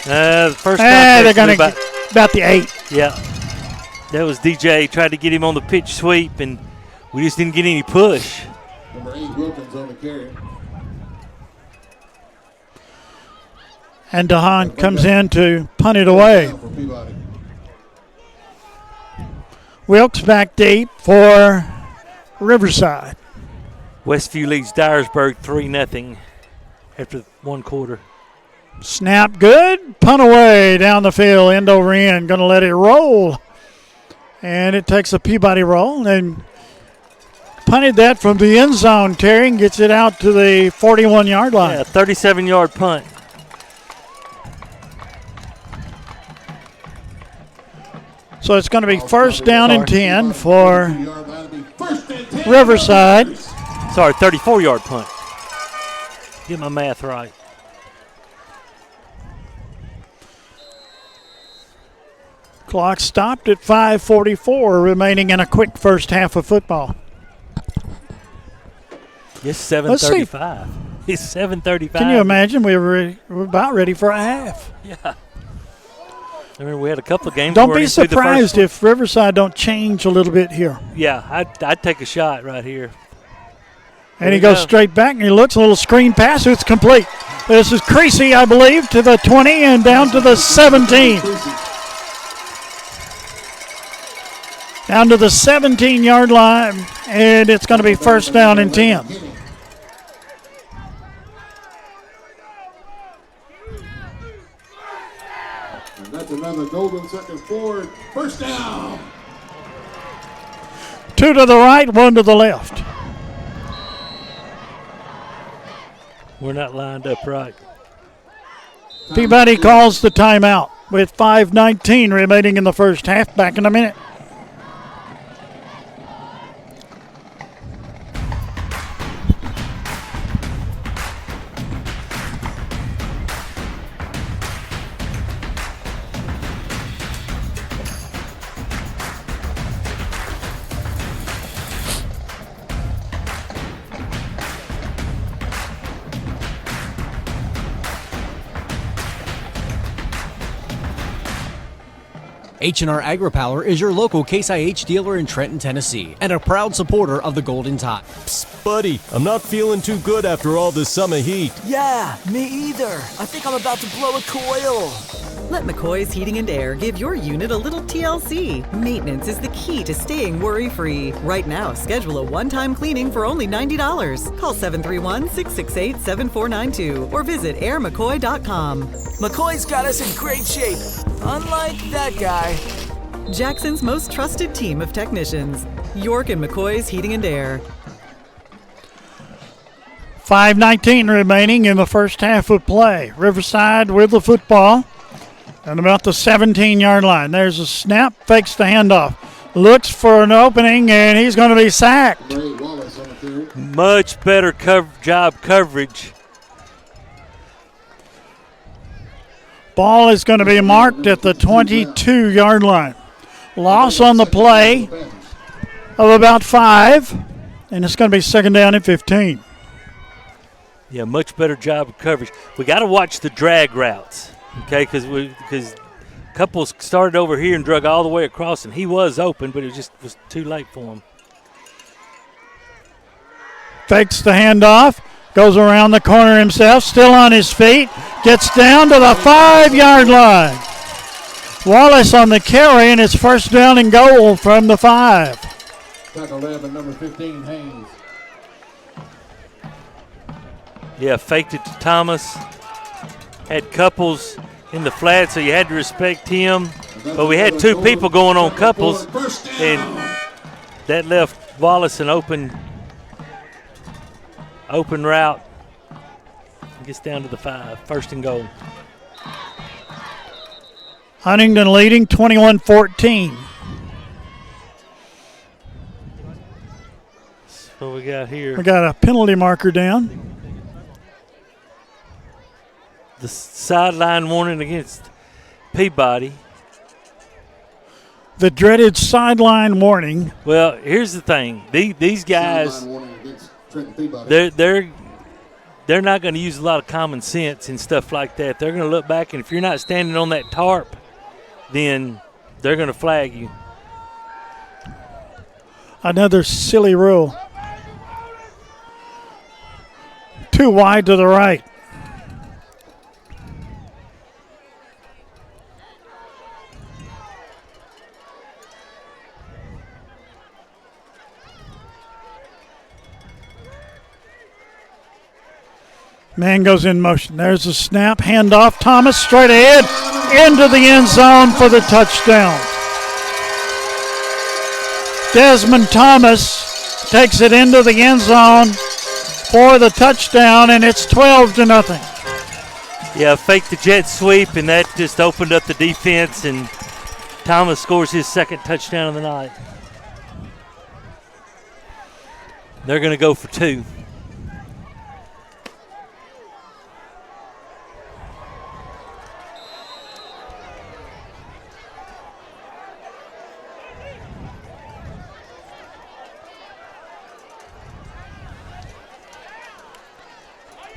The first they're going to get about the 8. Yeah. That was DJ. Tried to get him on the pitch sweep, and we just didn't get any push. Number 8, Wilkins on the carry. And DeHaan comes in to punt it away. Wilkes back deep for Riverside. Westview leads Dyersburg 3-0 after 1 quarter. Snap good. Punt away down the field. End over end. Going to let it roll. And it takes a Peabody roll and punted that from the end zone, Terry, and gets it out to the 41-yard line. Yeah, 37-yard punt. So it's going to be first down and 10 for Riverside. Sorry, 34-yard punt. Get my math right. Clock stopped at 5:44 remaining in a quick first half of football. It's 7:35. It's 7:35. Can you imagine? We're about ready for a half. Yeah. I remember we had a couple of games. Don't be surprised if Riverside don't change a little bit here. Yeah, I'd take a shot right here. And he goes straight back, and he looks a little screen pass. It's complete. This is Creasy, I believe, to the 20 and down to the 17. Down to the 17-yard line, and it's going to be first down and 10. And that's another golden second forward. First down. 2 to the right, 1 to the left. We're not lined up right. Peabody calls the timeout with 5:19 remaining in the first half. Back in a minute. H&R AgriPower is your local Case IH dealer in Trenton, Tennessee, and a proud supporter of the Golden Tide. Psst, buddy, I'm not feeling too good after all this summer heat. Yeah, me either. I think I'm about to blow a coil. Let McCoy's Heating and Air give your unit a little TLC. Maintenance is the key to staying worry-free. Right now, schedule a one-time cleaning for only $90. Call 731-668-7492 or visit airmccoy.com. McCoy's got us in great shape, unlike that guy. Jackson's most trusted team of technicians. York and McCoy's Heating and Air. 5:19 remaining in the first half of play. Riverside with the football. And about the 17-yard line. There's a snap, fakes the handoff. Looks for an opening, and he's going to be sacked. Much better job coverage. Ball is going to be marked at the 22-yard line. Loss on the play of about 5, and it's going to be second down and 15. Yeah, much better job of coverage. We got to watch the drag routes. Okay, because couples started over here and drug all the way across, and he was open, but it just was too late for him. Fakes the handoff, goes around the corner himself, still on his feet, gets down to the 5-yard line. Wallace on the carry, and it's first down and goal from the 5. Tackle 11, number 15, Haynes. Yeah, faked it to Thomas. Had couples in the flat, so you had to respect him. But we had 2 people going on couples, and that left Wallace an open route. Gets down to the 5, first and goal. Huntington leading 21-14. What we got here? We got a penalty marker down. The sideline warning against Peabody. The dreaded sideline warning. Well, here's the thing. These guys, they're not going to use a lot of common sense and stuff like that. They're going to look back, and if you're not standing on that tarp, then they're going to flag you. Another silly rule. Too wide to the right. Man goes in motion. There's a snap, handoff. Thomas straight ahead into the end zone for the touchdown. Desmond Thomas takes it into the end zone for the touchdown, and it's 12-0. Yeah, fake the jet sweep, and that just opened up the defense, and Thomas scores his second touchdown of the night. They're going to go for 2.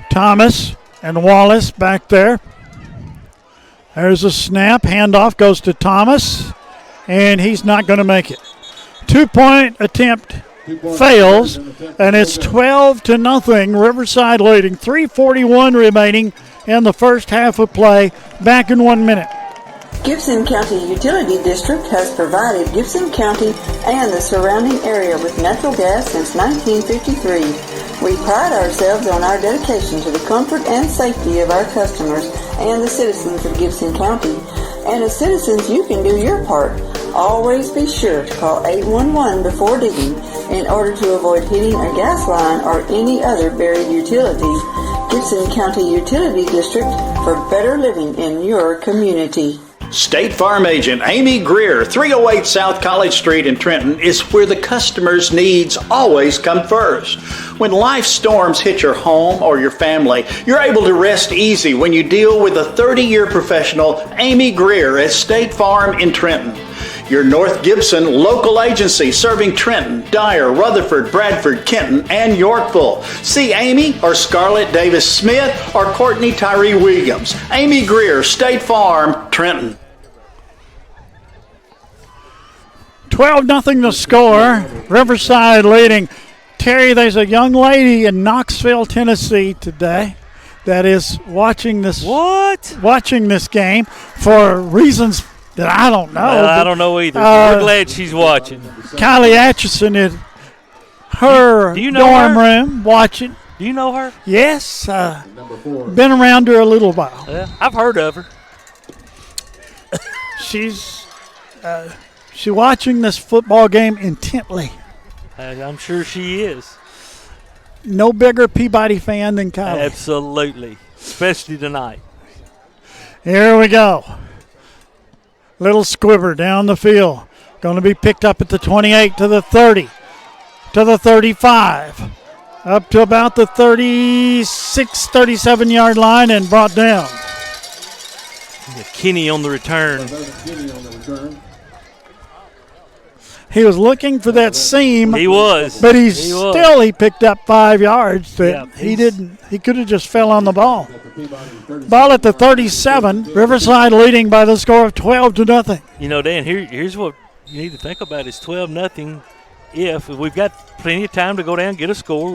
Thomas and Wallace back there. There's a snap. Handoff goes to Thomas, and he's not going to make it. 2-point attempt fails, and it's 12-0. Riverside leading. 3:41 remaining in the first half of play. Back in 1 minute. Gibson County Utility District has provided Gibson County and the surrounding area with natural gas since 1953. We pride ourselves on our dedication to the comfort and safety of our customers and the citizens of Gibson County. And as citizens, you can do your part. Always be sure to call 811 before digging in order to avoid hitting a gas line or any other buried utilities. Gibson County Utility District for better living in your community. State Farm Agent Amy Greer, 308 South College Street in Trenton, is where the customer's needs always come first. When life storms hit your home or your family, you're able to rest easy when you deal with a 30-year professional, Amy Greer at State Farm in Trenton. Your North Gibson local agency serving Trenton, Dyer, Rutherford, Bradford, Kenton, and Yorkville. See Amy or Scarlett Davis Smith or Courtney Tyree Williams. Amy Greer, State Farm, Trenton. 12-0 the score. Riverside leading. Terry, there's a young lady in Knoxville, Tennessee today that is watching this game for reasons that I don't know. I don't know either. We're glad she's watching. Kylie Atchison in her dorm room watching. Do you know her? Yes. Been around her a little while. Yeah, I've heard of her. She's watching this football game intently. I'm sure she is. No bigger Peabody fan than Kylie. Absolutely. Especially tonight. Here we go. Little squibber down the field. Going to be picked up at the 28 to the 30 to the 35. Up to about the 36, 37-yard line and brought down. Kenny on the return. He was looking for that seam. He was. But he picked up 5 yards that he didn't. He could have just fell on the ball. Ball at the 37. Riverside leading by the score of 12-0. You know, Dan, here's what you need to think about is 12-0. If we've got plenty of time to go down, get a score,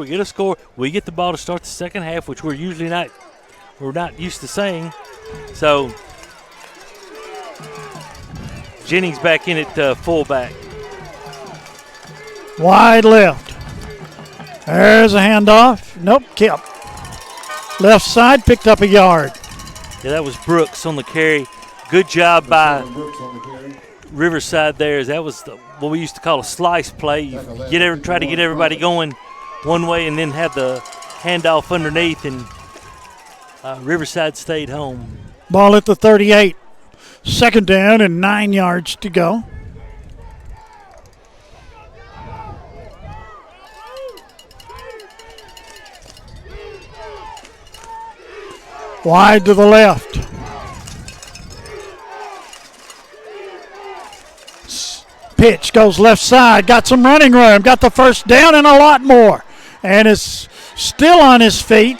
we get the ball to start the second half, which we're not used to saying. So Jennings back in at fullback. Wide left. There's a handoff. Nope, kept. Left side picked up a yard. Yeah, that was Brooks on the carry. Good job by Riverside there. That was what we used to call a slice play. You try to get everybody going one way and then have the handoff underneath, and Riverside stayed home. Ball at the 38. Second down and 9 yards to go. Wide to the left. Pitch goes left side. Got some running room. Got the first down and a lot more. And is still on his feet.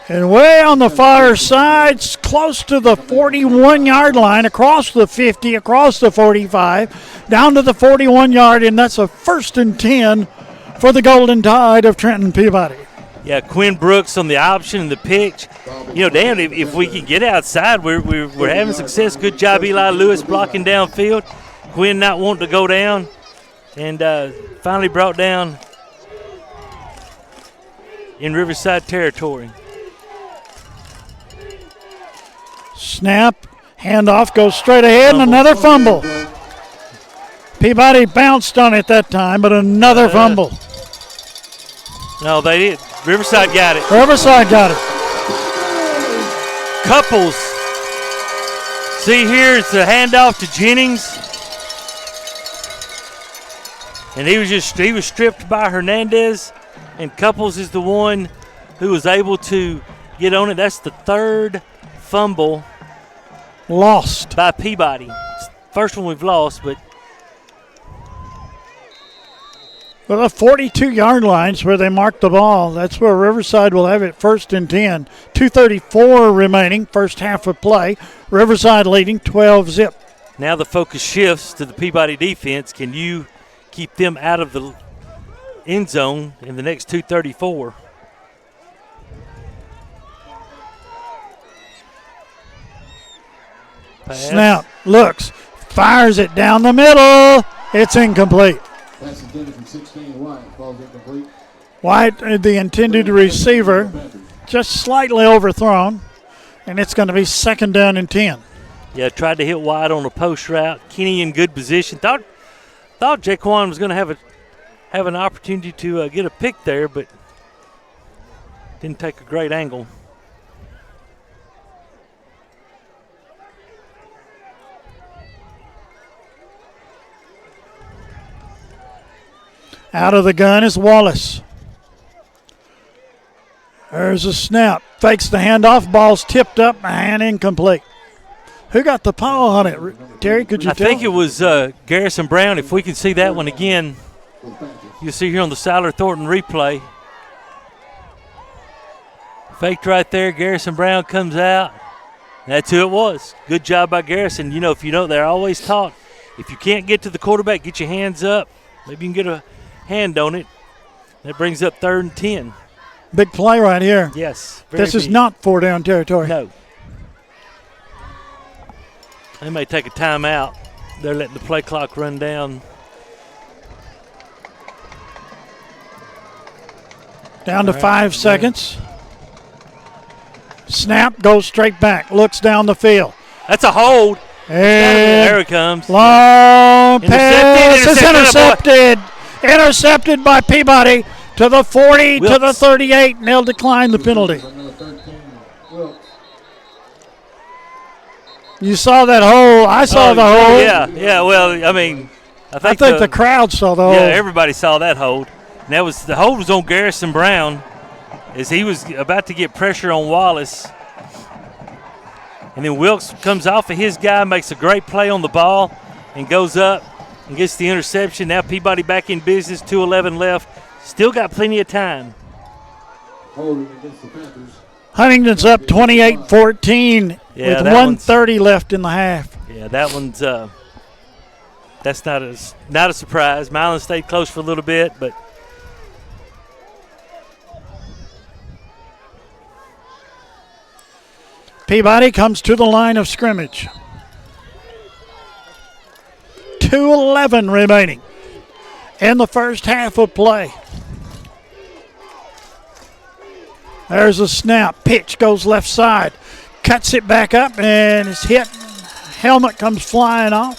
And way on the far side, close to the 41-yard line, across the 50, across the 45, down to the 41-yard, and that's a 1st and 10 for the Golden Tide of Trenton Peabody. Yeah, Quinn Brooks on the option and the pitch. You know, Dan, if we can get outside, we're having success. Good job, Eli Lewis, blocking downfield. Quinn not wanting to go down, and finally brought down in Riverside territory. Snap, handoff, goes straight ahead, and another fumble. Peabody bounced on it that time, but another fumble. No, they did. Riverside got it. Riverside got it. Couples. See here, it's a handoff to Jennings. And he was stripped by Hernandez. And Couples is the one who was able to get on it. That's the third fumble. Lost. By Peabody. First one we've lost, but. Well, the 42-yard line's where they marked the ball. That's where Riverside will have it 1st and 10. 2:34 remaining, first half of play. Riverside leading 12-zip. Now the focus shifts to the Peabody defense. Can you keep them out of the end zone in the next 2:34? Pass. Snap, looks, fires it down the middle. It's incomplete. That's intended from 16 White. Ball's incomplete. White, the intended receiver, just slightly overthrown, and it's going to be 2nd down and 10. Yeah, tried to hit White on a post route. Kenny in good position. Thought Jaquan was going to have an opportunity to get a pick there, but didn't take a great angle. Out of the gun is Wallace. There's a snap. Fakes the handoff. Ball's tipped up and incomplete. Who got the paw on it? Terry, could you tell? I think it was Garrison Brown. If we can see that one again, you'll see here on the Siler Thornton replay. Faked right there. Garrison Brown comes out. That's who it was. Good job by Garrison. You know, if you know, they're always taught, if you can't get to the quarterback, get your hands up. Maybe you can get a hand on it. That brings up 3rd and 10. Big play right here. Yes. This is not 4-down territory. No. They may take a timeout. They're letting the play clock run down. Down to 5 seconds. Snap, goes straight back. Looks down the field. That's a hold. And there it comes. Long pass is intercepted. Intercepted by Peabody to the 40, to the 38, and they'll decline the penalty. You saw that hole. I saw the hole. Yeah. Well, I mean, I think the crowd saw the hole. Yeah, everybody saw that hold. And the hold was on Garrison Brown as he was about to get pressure on Wallace. And then Wilkes comes off of his guy, makes a great play on the ball, and goes up and gets the interception. Now Peabody back in business, 2:11 left. Still got plenty of time. Huntington's up 28-14 with 1:30 left in the half. Yeah, that one's that's not a surprise. Milan stayed close for a little bit, but Peabody comes to the line of scrimmage. 2:11 remaining in the first half of play. There's a snap. Pitch goes left side. Cuts it back up and is hit. Helmet comes flying off.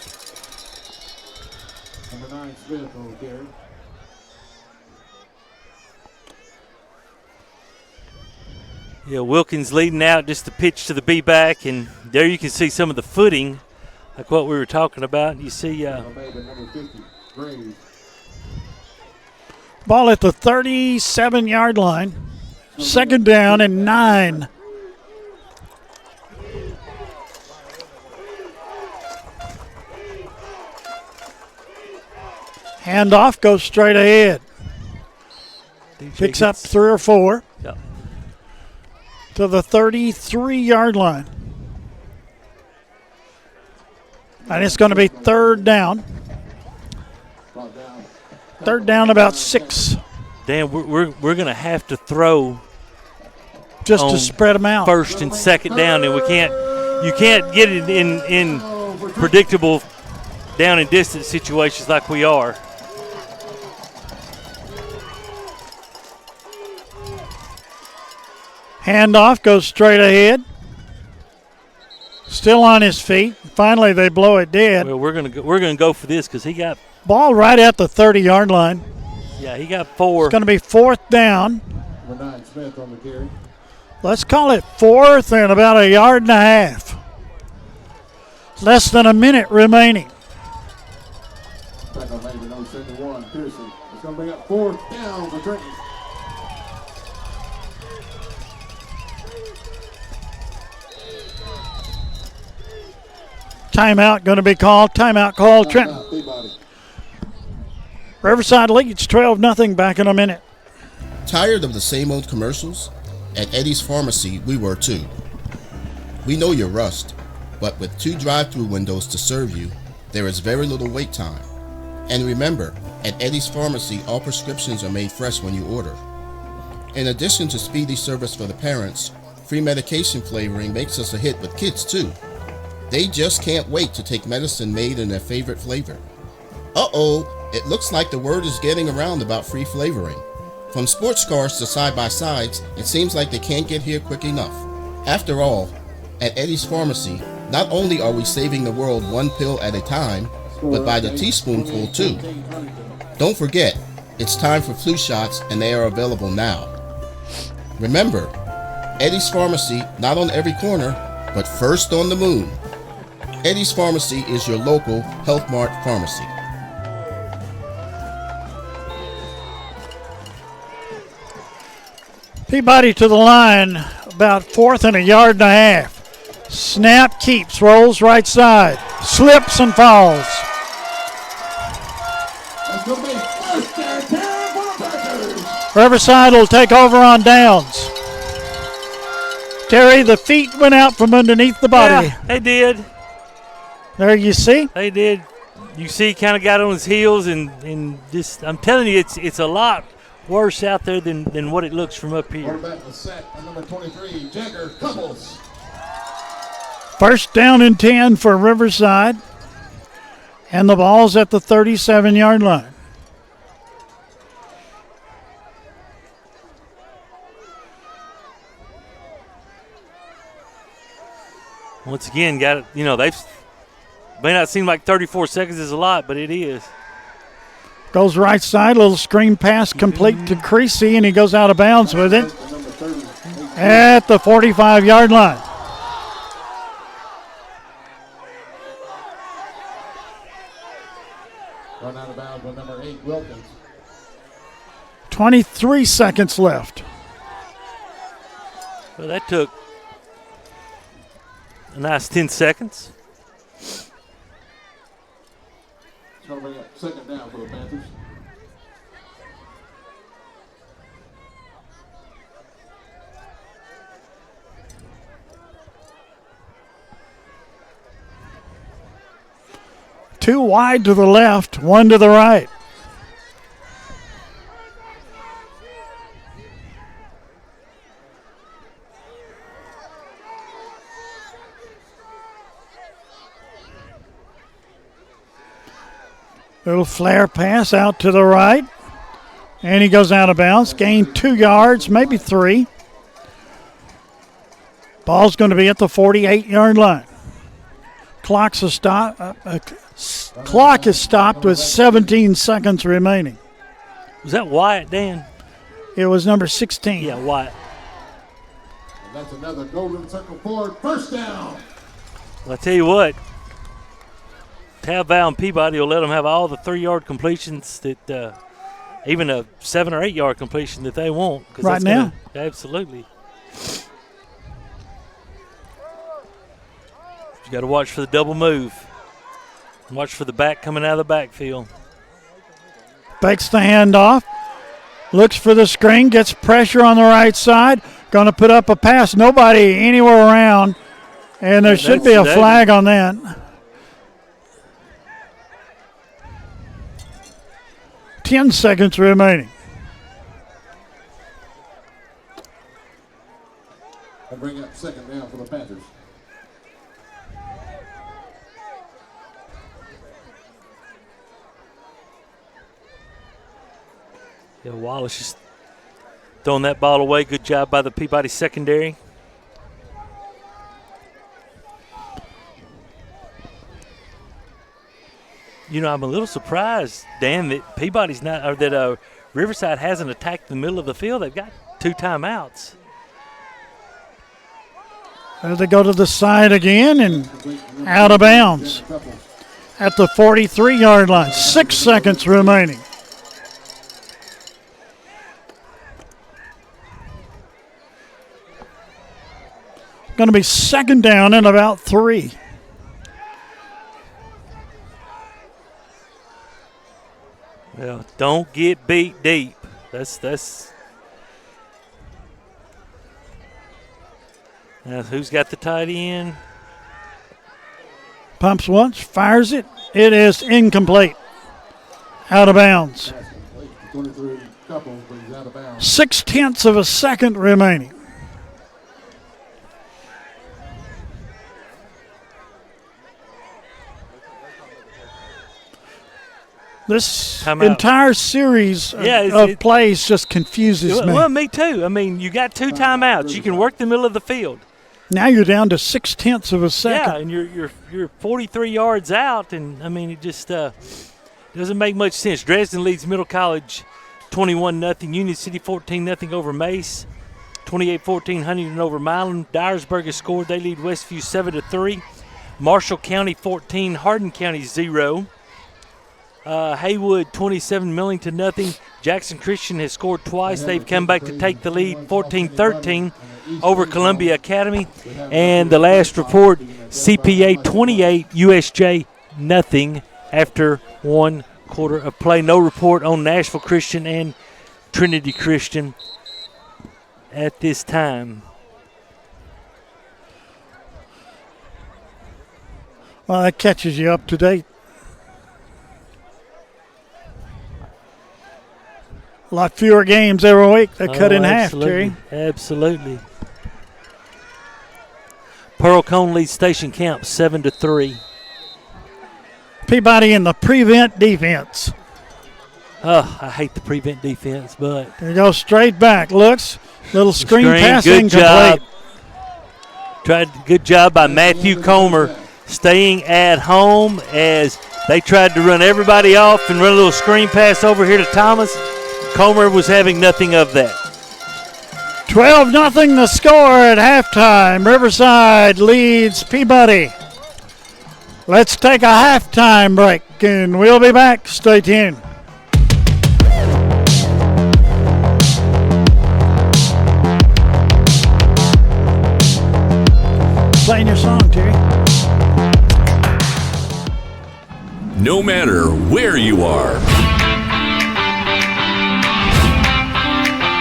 Number 9, Smith over there. Yeah, Wilkins leading out, just the pitch to the B-back, and there you can see some of the footing, like what we were talking about. You see ball at the 37-yard line. 2nd down and 9. Handoff goes straight ahead. Picks up 3 or 4. Yep. To the 33-yard line. And it's going to be 3rd down. 3rd down, about 6. Dan, we're going to have to throw just to spread them out. 1st and 2nd down, and you can't get it in predictable down and distance situations like we are. Handoff goes straight ahead. Still on his feet. Finally, they blow it dead. Well, we're gonna go for this because he got ball right at the 30-yard line. Yeah, he got 4. It's going to be 4th down. Number 9, Smith on the carry. Let's call it 4th and about 1.5 yards. Less than a minute remaining. Back on maybe number 71, Pearson. It's going to bring up 4th down for Trenton. Timeout going to be called. Timeout called, Trenton. Riverside leads 12-0 back in a minute. Tired of the same old commercials? At Eddie's Pharmacy, we were too. We know you're rushed, but with 2 drive-through windows to serve you, there is very little wait time. And remember, at Eddie's Pharmacy, all prescriptions are made fresh when you order. In addition to speedy service for the parents, free medication flavoring makes us a hit with kids too. They just can't wait to take medicine made in their favorite flavor. Uh-oh, it looks like the word is getting around about free flavoring. From sports cars to side-by-sides, it seems like they can't get here quick enough. After all, at Eddie's Pharmacy, not only are we saving the world 1 pill at a time, but by the teaspoonful too. Don't forget, it's time for flu shots and they are available now. Remember, Eddie's Pharmacy, not on every corner, but first on the moon. Eddie's Pharmacy is your local Health Mart pharmacy. Peabody to the line, about 4th and 1.5 yards. Snap, keeps, rolls right side, slips and falls. That's going to be 1st and 10 for the Packers. Riverside will take over on downs. Terry, the feet went out from underneath the body. Yeah, they did. There you see. They did. You see, he kind of got on his heels and just, I'm telling you, it's a lot worse out there than what it looks from up here. Quarterback was sacked by number 23, Jagger Couples. 1st down and 10 for Riverside. And the ball's at the 37-yard line. Once again, got it. They've may not seem like 34 seconds is a lot, but it is. Goes right side, little screen pass complete to Creasy, and he goes out of bounds with it at the 45-yard line. Run out of bounds by number 8, Wilkins. 23 seconds left. Well, that took a nice 10 seconds. It's going to bring up 2nd down for the Panthers. Two wide to the left, 1 to the right. Little flare pass out to the right. And he goes out of bounds. Gained 2 yards, maybe 3. Ball's going to be at the 48-yard line. Clock is stopped with 17 seconds remaining. Was that Wyatt, Dan? It was number 16. Yeah, Wyatt. And that's another golden circle forward. 1st down. Well, I tell you what. Tabval and Peabody will let them have all the 3-yard completions that even a 7 or 8 yard completion that they want. Right now? Absolutely. You got to watch for the double move. Watch for the back coming out of the backfield. Fakes the handoff. Looks for the screen. Gets pressure on the right side. Going to put up a pass. Nobody anywhere around. And there should be a flag on that. Ten seconds remaining. I'll bring up 2nd down for the Panthers. Yeah, Wallace just throwing that ball away. Good job by the Peabody secondary. I'm a little surprised, Dan, that Peabody's not, or that Riverside hasn't attacked the middle of the field. They've got 2 timeouts. As they go to the side again and out of bounds at the 43-yard line. 6 seconds remaining. Going to be second down and about 3. Well, don't get beat deep. That's. Now, who's got the tight end? Pumps once, fires it. It is incomplete. Out of bounds. 0.6 of a second remaining. This entire series of plays just confuses me. Well, me too. I mean, you got 2 timeouts. You can work the middle of the field. Now you're down to 0.6 of a second. Yeah, and you're 43 yards out, and I mean it just doesn't make much sense. Dresden leads Middle College 21-0. Union City 14-0 over Mace. 28-14 Huntington over Milan. Dyersburg has scored. They lead Westview 7-3. Marshall County 14, Hardin County 0. Haywood 27, Millington 0. Jackson Christian has scored twice. They've come back to take the lead 14-13 over Columbia Academy. And the last report, CPA 28, USJ 0 after 1 quarter of play. No report on Nashville Christian and Trinity Christian at this time. Well, that catches you up to date. A lot fewer games every week. They cut in half, Terry. Absolutely. Pearl Cone leads Station Camp 7-3. Peabody in the prevent defense. Oh, I hate the prevent defense, but there you go, straight back. Looks, little screen pass good incomplete. Good job by Matthew Comer staying at home as they tried to run everybody off and run a little screen pass over here to Thomas. Comer was having nothing of that. 12-0 the score at halftime. Riverside leads Peabody. Let's take a halftime break, and we'll be back. Stay tuned. Playing your song, Terry. No matter where you are,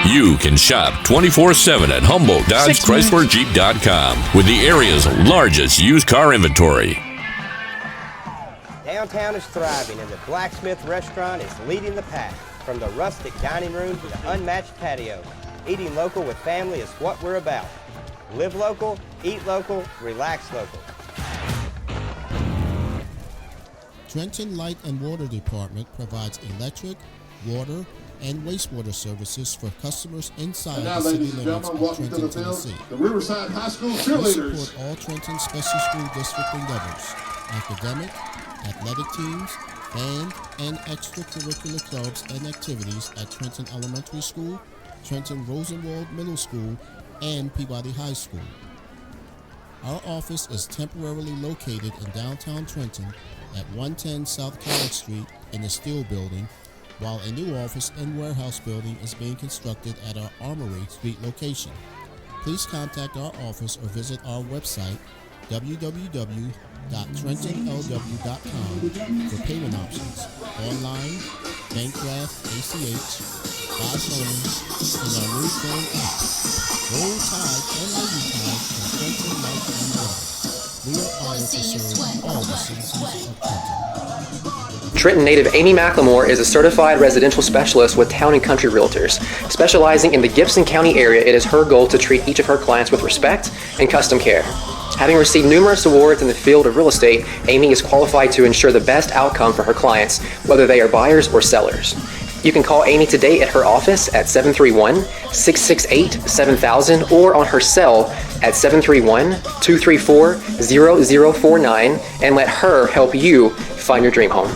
you can shop 24/7 at Humboldt Dodge Chrysler Jeep.com with the area's largest used car inventory. Downtown is thriving, and the Blacksmith Restaurant is leading the pack. From the rustic dining room to the unmatched patio, eating local with family is what we're about. Live local, eat local, relax local. Trenton Light and Water Department provides electric, water, and wastewater services for customers inside And now, the city ladies and limits gentlemen, of welcome to Trenton, the field, Tennessee. the Riverside High School We cheerleaders. support all Trenton Special School District endeavors, academic, athletic teams, band, and extracurricular clubs and activities at Trenton Elementary School, Trenton Rosenwald Middle School, and Peabody High School. Our office is temporarily located in downtown Trenton at 110 South College Street in the Steel Building, while a new office and warehouse building is being constructed at our Armory Street location. Please contact our office or visit our website, www.trentonlw.com, for payment options, online, bank draft, ACH, by phone, and our new phone app. Roll Tide and Lady Tide from Trenton Light and Water. We are honored to serve all the citizens of Trenton. Trenton native Amy McLemore is a certified residential specialist with Town & Country Realtors. Specializing in the Gibson County area, it is her goal to treat each of her clients with respect and custom care. Having received numerous awards in the field of real estate, Amy is qualified to ensure the best outcome for her clients, whether they are buyers or sellers. You can call Amy today at her office at 731-668-7000 or on her cell at 731-234-0049 and let her help you find your dream home.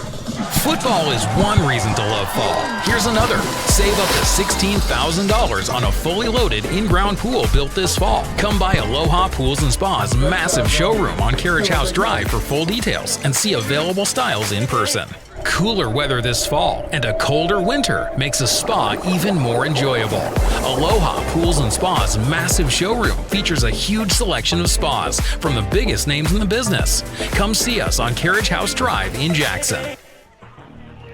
Football is one reason to love fall. Here's another. Save up to $16,000 on a fully loaded in-ground pool built this fall. Come by Aloha Pools and Spa's massive showroom on Carriage House Drive for full details and see available styles in person. Cooler weather this fall and a colder winter makes a spa even more enjoyable. Aloha Pools and Spa's massive showroom features a huge selection of spas from the biggest names in the business. Come see us on Carriage House Drive in Jackson.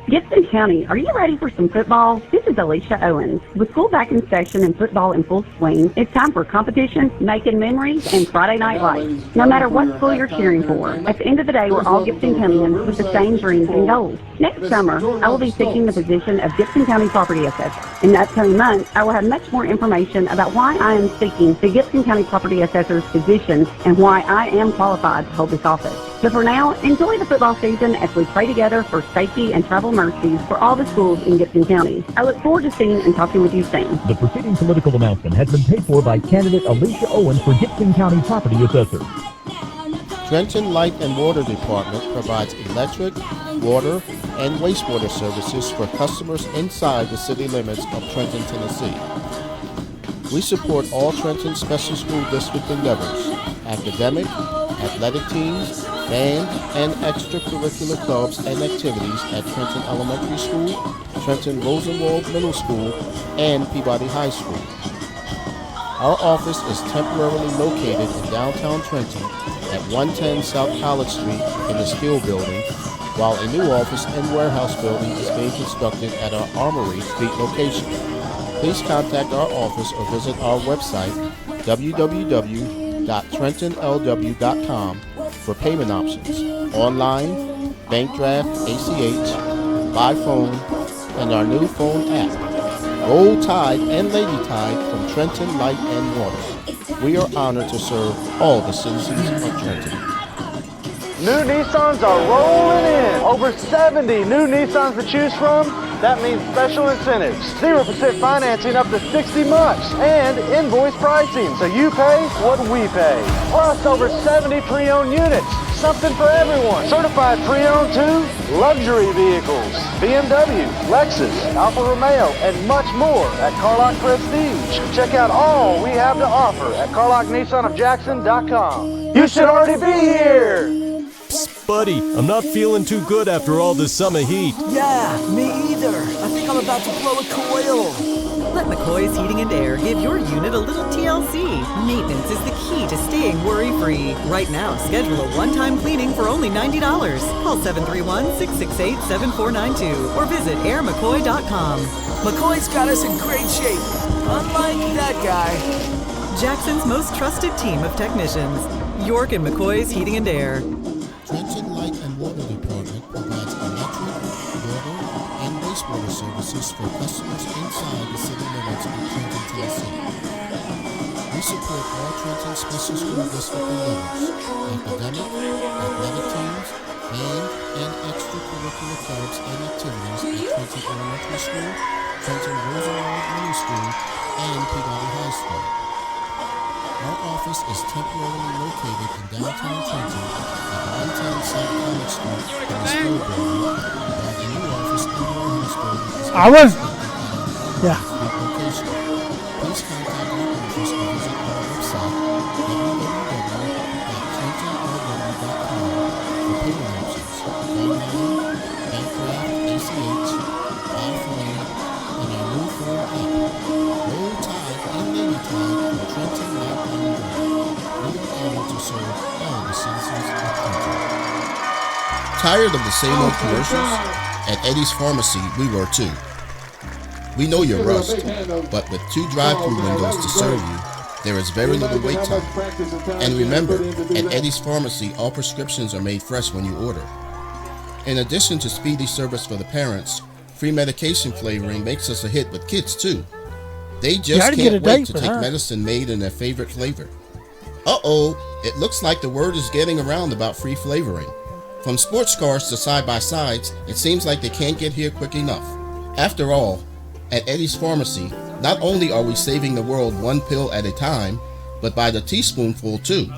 Gibson County, are you ready for some football? This is Alicia Owens. With school back in session and football in full swing, it's time for competition, making memories, and Friday night lights. No matter what school you're cheering for, at the end of the day, we're all Gibson Countyans with the same dreams and goals. Next summer, I will be seeking the position of Gibson County Property Assessor. In the upcoming months, I will have much more information about why I am seeking the Gibson County Property Assessor's position and why I am qualified to hold this office. But for now, enjoy the football season as we pray together for safety and travel mercies for all the schools in Gibson County. I look forward to seeing and talking with you soon. The preceding political announcement has been paid for by candidate Alicia Owens for Gibson County Property Assessor. Trenton Light and Water Department provides electric, water, and wastewater services for customers inside the city limits of Trenton, Tennessee. We support all Trenton Special School District endeavors, academic, athletic teams, band, and extracurricular clubs and activities at Trenton Elementary School, Trenton Rosenwald Middle School, and Peabody High School. Our office is temporarily located in downtown Trenton at 110 South College Street in the Steel Building, while a new office and warehouse building is being constructed at our Armory Street location. Please contact our office or visit our website, www.trentonlw.com, for payment options, online, bank draft, ACH, by phone, and our new phone app. Roll Tide and Lady Tide from Trenton Light and Water. We are honored to serve all the citizens of Trenton. New Nissans are rolling in. Over 70 new Nissans to choose from. That means special incentives. 0% financing up to 60 months. And invoice pricing, so you pay what we pay. Plus over 70 pre-owned units. Something for everyone. Certified pre-owned too. Luxury vehicles. BMW, Lexus, Alfa Romeo, and much more at Carlock Prestige. Check out all we have to offer at CarlockNissanofJackson.com. You should already be here. Psst, buddy, I'm not feeling too good after all this summer heat. Yeah, me either. I think I'm about to blow a coil. Let McCoy's Heating and Air give your unit a little TLC. Maintenance is the key to staying worry-free. Right now, schedule a one-time cleaning for only $90. Call 731-668-7492 or visit airmccoy.com. McCoy's got us in great shape. Unlike that guy. Jackson's most trusted team of technicians. York and McCoy's Heating and Air. Trenton Light and Water Department provides electric, water, and wastewater services for customers inside the city limits of Trenton, Tennessee. We support all Trenton Special School District endeavors, academic, athletic teams, band, and extracurricular clubs and activities at Trenton Elementary School, Trenton Rosenwald Middle School, and Peabody High School. Our office is temporarily located in downtown Trenton at 110 South College Street in the Steel Building, while the new office and warehouse building is location. Please contact our office or visit our website, www.trentonlw.com, for payment options, online, bank draft, ACH, by phone, and our new phone app. Roll Tide and Lady Tide from Trenton Light and Water. We are honored to serve all the citizens of Trenton. Tired of the same old commercials? At Eddie's Pharmacy, we were too. We know you're rushed, but with 2 drive-thru windows to serve you, there is very little wait time. And remember, at Eddie's Pharmacy, all prescriptions are made fresh when you order. In addition to speedy service for the parents, free medication flavoring makes us a hit with kids too. They just can't wait to take medicine made in their favorite flavor. Uh-oh, it looks like the word is getting around about free flavoring. From sports cars to side-by-sides, it seems like they can't get here quick enough. After all, at Eddie's Pharmacy, not only are we saving the world one pill at a time, but by the teaspoonful too.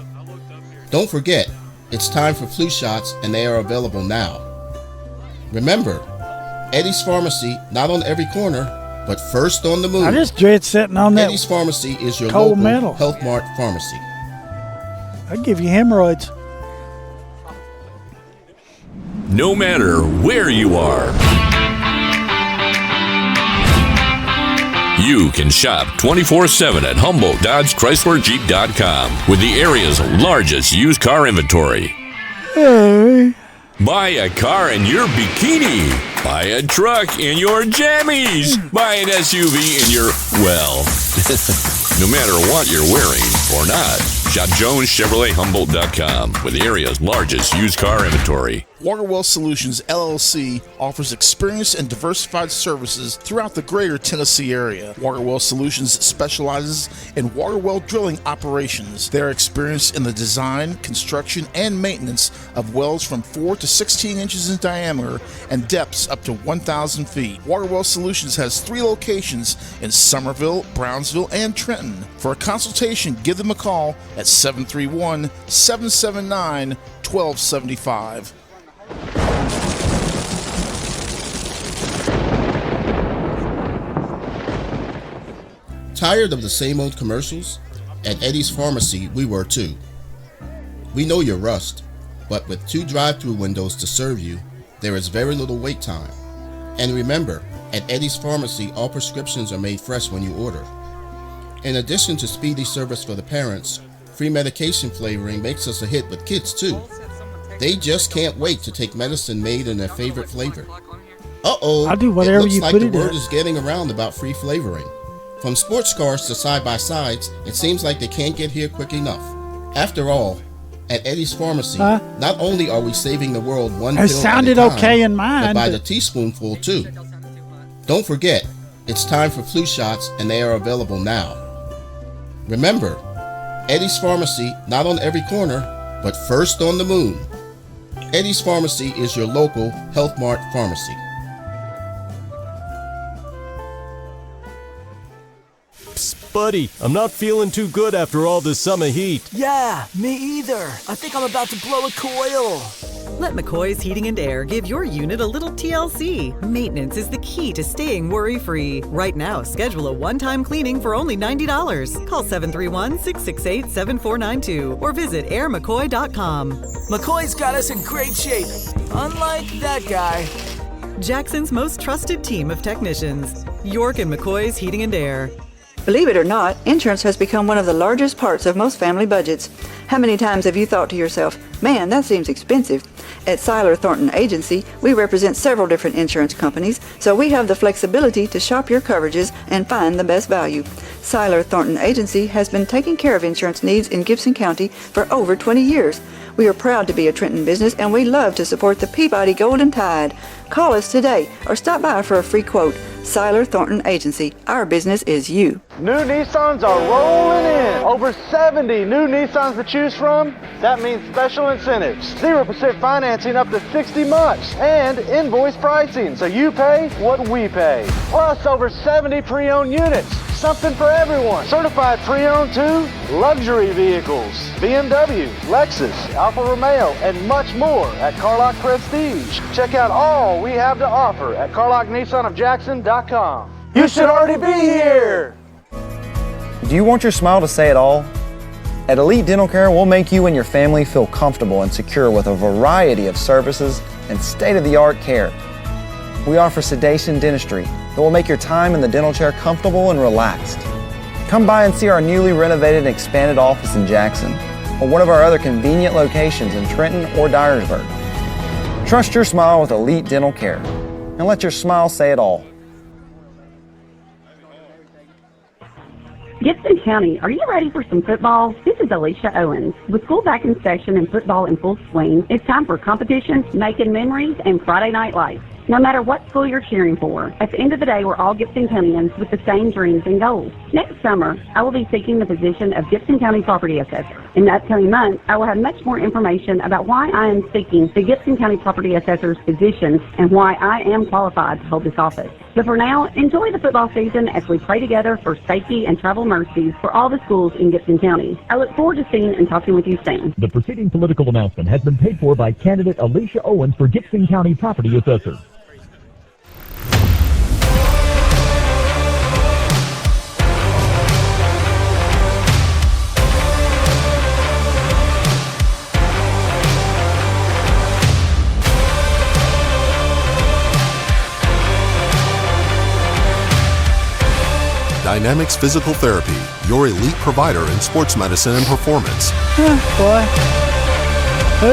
Don't forget, it's time for flu shots and they are available now. Remember, Eddie's Pharmacy, not on every corner, but first on the move. I just dread sitting on that Eddie's Pharmacy is your cold local metal. Health Mart pharmacy. I'd give you hemorrhoids. No matter where you are, you can shop 24/7 at HumboldtDodgeChryslerJeep.com with the area's largest used car inventory. Hey. Buy a car in your bikini. Buy a truck in your jammies. Buy an SUV in your, well, no matter what you're wearing or not. Shop JonesChevroletHumboldt.com with the area's largest used car inventory. Waterwell Solutions, LLC offers experienced and diversified services throughout the greater Tennessee area. Waterwell Solutions specializes in water well drilling operations. They are experienced in the design, construction, and maintenance of wells from 4 to 16 inches in diameter and depths up to 1,000 feet. Waterwell Solutions has 3 locations in Summerville, Brownsville, and Trenton. For a consultation, give them a call at 731-779-1275. Tired of the same old commercials? At Eddie's Pharmacy, we were too. We know your rust, but with 2 drive-through windows to serve you, there is very little wait time. And remember, at Eddie's Pharmacy, all prescriptions are made fresh when you order. In addition to speedy service for the parents, free medication flavoring makes us a hit with kids too. They just can't wait to take medicine made in their favorite flavor. Uh-oh, I'll do whatever it looks you like put the it word in. is getting around about free flavoring. From sports cars to side-by-sides, it seems like they can't get here quick enough. After all, at Eddie's Pharmacy, not only are we saving the world one pill It sounded at a time, okay in mine, but by but- the teaspoonful too. Don't forget, it's time for flu shots and they are available now. Remember, Eddie's Pharmacy, not on every corner, but first on the moon. Eddie's Pharmacy is your local Health Mart pharmacy. Buddy, I'm not feeling too good after all this summer heat. Yeah, me either. I think I'm about to blow a coil. Let McCoy's Heating and Air give your unit a little TLC. Maintenance is the key to staying worry-free. Right now, schedule a one-time cleaning for only $90. Call 731-668-7492 or visit airmccoy.com. McCoy's got us in great shape. Unlike that guy. Jackson's most trusted team of technicians. York and McCoy's Heating and Air. Believe it or not, insurance has become one of the largest parts of most family budgets. How many times have you thought to yourself, man, that seems expensive? At Seiler Thornton Agency, we represent several different insurance companies, so we have the flexibility to shop your coverages and find the best value. Seiler Thornton Agency has been taking care of insurance needs in Gibson County for over 20 years. We are proud to be a Trenton business, and we love to support the Peabody Golden Tide. Call us today or stop by for a free quote. Seiler Thornton Agency. Our business is you. New Nissans are rolling in. Over 70 new Nissans to choose from. That means special incentives. 0% financing up to 60 months. And invoice pricing, so you pay what we pay. Plus over 70 pre-owned units. Something for everyone. Certified pre-owned too. Luxury vehicles. BMW, Lexus, Alfa Romeo, and much more at Carlock Prestige. Check out all we have to offer at CarlockNissanofJackson.com. You should already be here. Do you want your smile to say it all? At Elite Dental Care, we'll make you and your family feel comfortable and secure with a variety of services and state-of-the-art care. We offer sedation dentistry that will make your time in the dental chair comfortable and relaxed. Come by and see our newly renovated and expanded office in Jackson or one of our other convenient locations in Trenton or Dyersburg. Trust your smile with Elite Dental Care and let your smile say it all. Gibson County, are you ready for some football? This is Alicia Owens. With school back in session and football in full swing, it's time for competition, making memories, and Friday night lights. No matter what school you're cheering for, at the end of the day, we're all Gibson Countyans with the same dreams and goals. Next summer, I will be seeking the position of Gibson County Property Assessor. In the upcoming months, I will have much more information about why I am seeking the Gibson County Property Assessor's position and why I am qualified to hold this office. But for now, enjoy the football season as we pray together for safety and travel mercies for all the schools in Gibson County. I look forward to seeing and talking with you soon. The preceding political announcement has been paid for by candidate Alicia Owens for Gibson County Property Assessor. Dynamics Physical Therapy, your elite provider in sports medicine and performance. Boy. Who?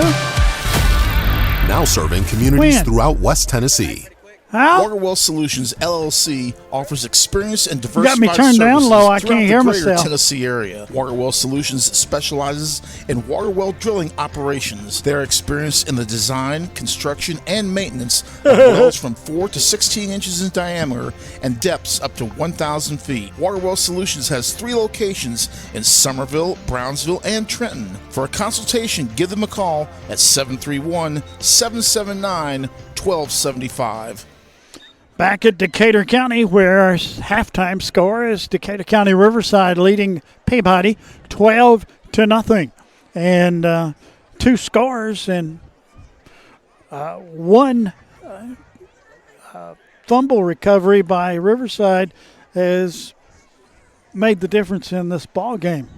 Now serving communities throughout West Tennessee. How? Waterwell Solutions LLC offers experienced and You got diversified me turned down services low. I throughout can't the hear greater myself. Tennessee area. Waterwell Solutions specializes in water well drilling operations. They're experienced in the design, construction, and maintenance of wells from 4 to 16 inches in diameter and depths up to 1,000 feet. Waterwell Solutions has 3 locations in Somerville, Brownsville, and Trenton. For a consultation, give them a call at 731-779-1275. Back at Decatur County, where our halftime score is Decatur County Riverside leading Peabody 12-0. And 2 scores and one fumble recovery by Riverside has made the difference in this ball game.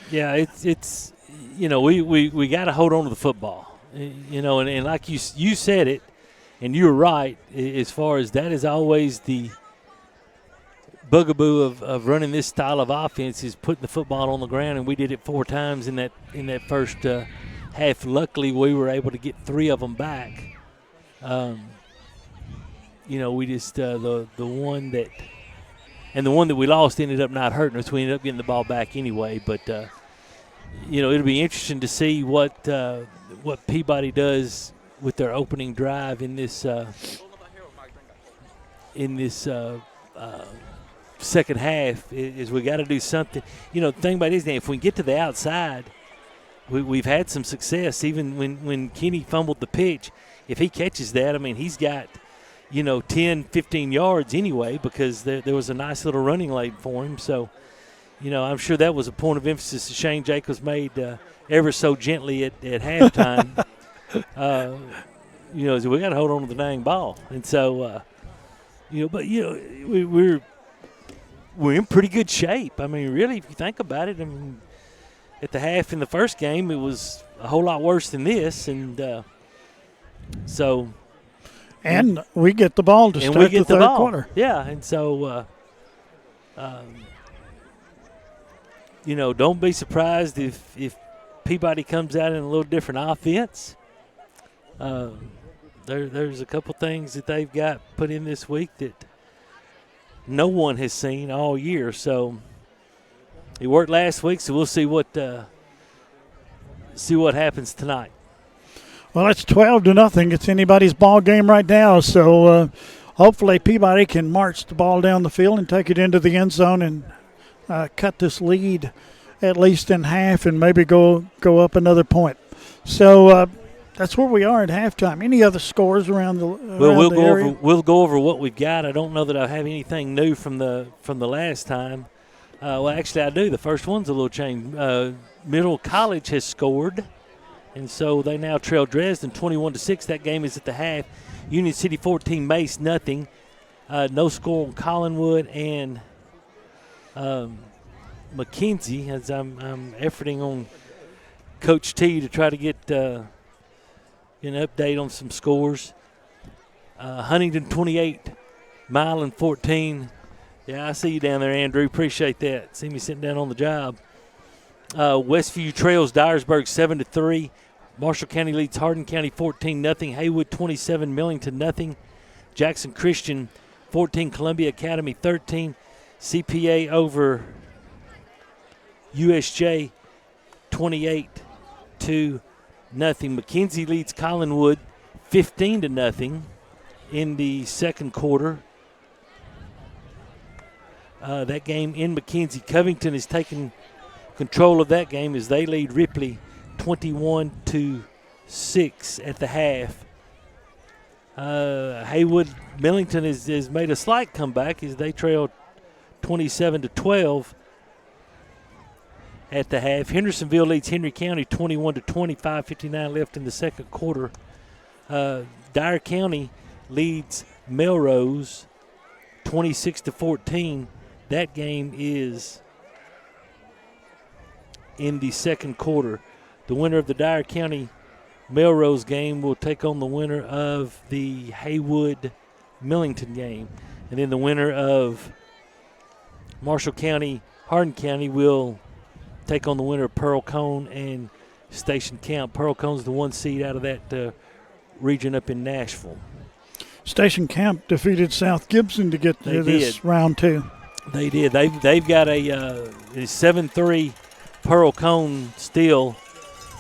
Yeah, it's we got to hold on to the football. And like you said it, and you're right, as far as that is always the bugaboo of running this style of offense is putting the football on the ground, and we did it 4 times in that first half. Luckily, we were able to get 3 of them back. We just the one that we lost ended up not hurting us. We ended up getting the ball back anyway. But it'll be interesting to see what Peabody does with their opening drive in this second half. Is we got to do something. The thing about it is, if we get to the outside, we've had some success. Even when Kenny fumbled the pitch, if he catches that, I mean, he's got 10, 15 yards anyway, because there was a nice little running lane for him. So, I'm sure that was a point of emphasis that Shane Jacobs made ever so gently at halftime. So we got to hold on to the dang ball, and so we're in pretty good shape. I mean, really, if you think about it, I mean, at the half in the first game, it was a whole lot worse than this, and so. And we get the ball to start the third quarter. Yeah, and so don't be surprised if Peabody comes out in a little different offense. There's a couple things that they've got put in this week that no one has seen all year. So it worked last week, so we'll see what happens tonight. Well, it's 12-0. It's anybody's ball game right now. So hopefully Peabody can march the ball down the field and take it into the end zone and cut this lead at least in half and maybe go up another point. So that's where we are at halftime. Any other scores around the area? We'll go over what we've got. I don't know that I have anything new from the last time. Well, actually, I do. The first one's a little change. Middle College has scored, and so they now trail Dresden 21-6. That game is at the half. Union City 14, Mace nothing. No score on Collinwood and McKenzie, as I'm efforting on Coach T to try to get an update on some scores. Huntington 28, Milan 14. Yeah, I see you down there, Andrew. Appreciate that. See me sitting down on the job. Westview trails Dyersburg 7-3. Marshall County leads Hardin County 14-0. Haywood 27, Millington 0. Jackson Christian 14, Columbia Academy 13. CPA over USJ 28-0. McKenzie leads Collinwood 15-0 in the second quarter. That game in McKenzie. Covington is taking control of that game as they lead Ripley 21-6 at the half. Haywood Millington has made a slight comeback as they trailed 27-12 at the half. Hendersonville leads Henry County 21-20, 5:59 left in the second quarter. Dyer County leads Melrose 26-14. That game is in the second quarter. The winner of the Dyer County Melrose game will take on the winner of the Haywood Millington game. And then the winner of Marshall County Hardin County will take on the winner of Pearl Cone and Station Camp. Pearl Cone's the 1 seed out of that region up in Nashville. Station Camp defeated South Gibson to get to this round 2. They did. They've got a 7-3 Pearl Cone still,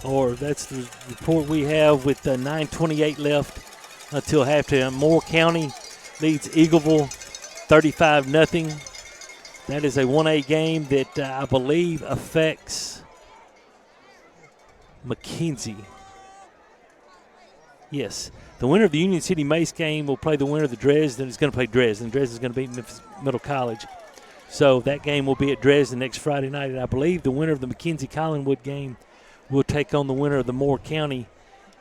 or that's the report we have with 9:28 left until halftime. Moore County leads Eagleville 35-0. That is a 1A game that I believe affects McKenzie. Yes. The winner of the Union City Mace game will play the winner of the Dresden. It's going to play Dresden. Dresden's going to beat Memphis Middle College. So that game will be at Dresden next Friday night. And I believe the winner of the McKenzie-Collinwood game will take on the winner of the Moore County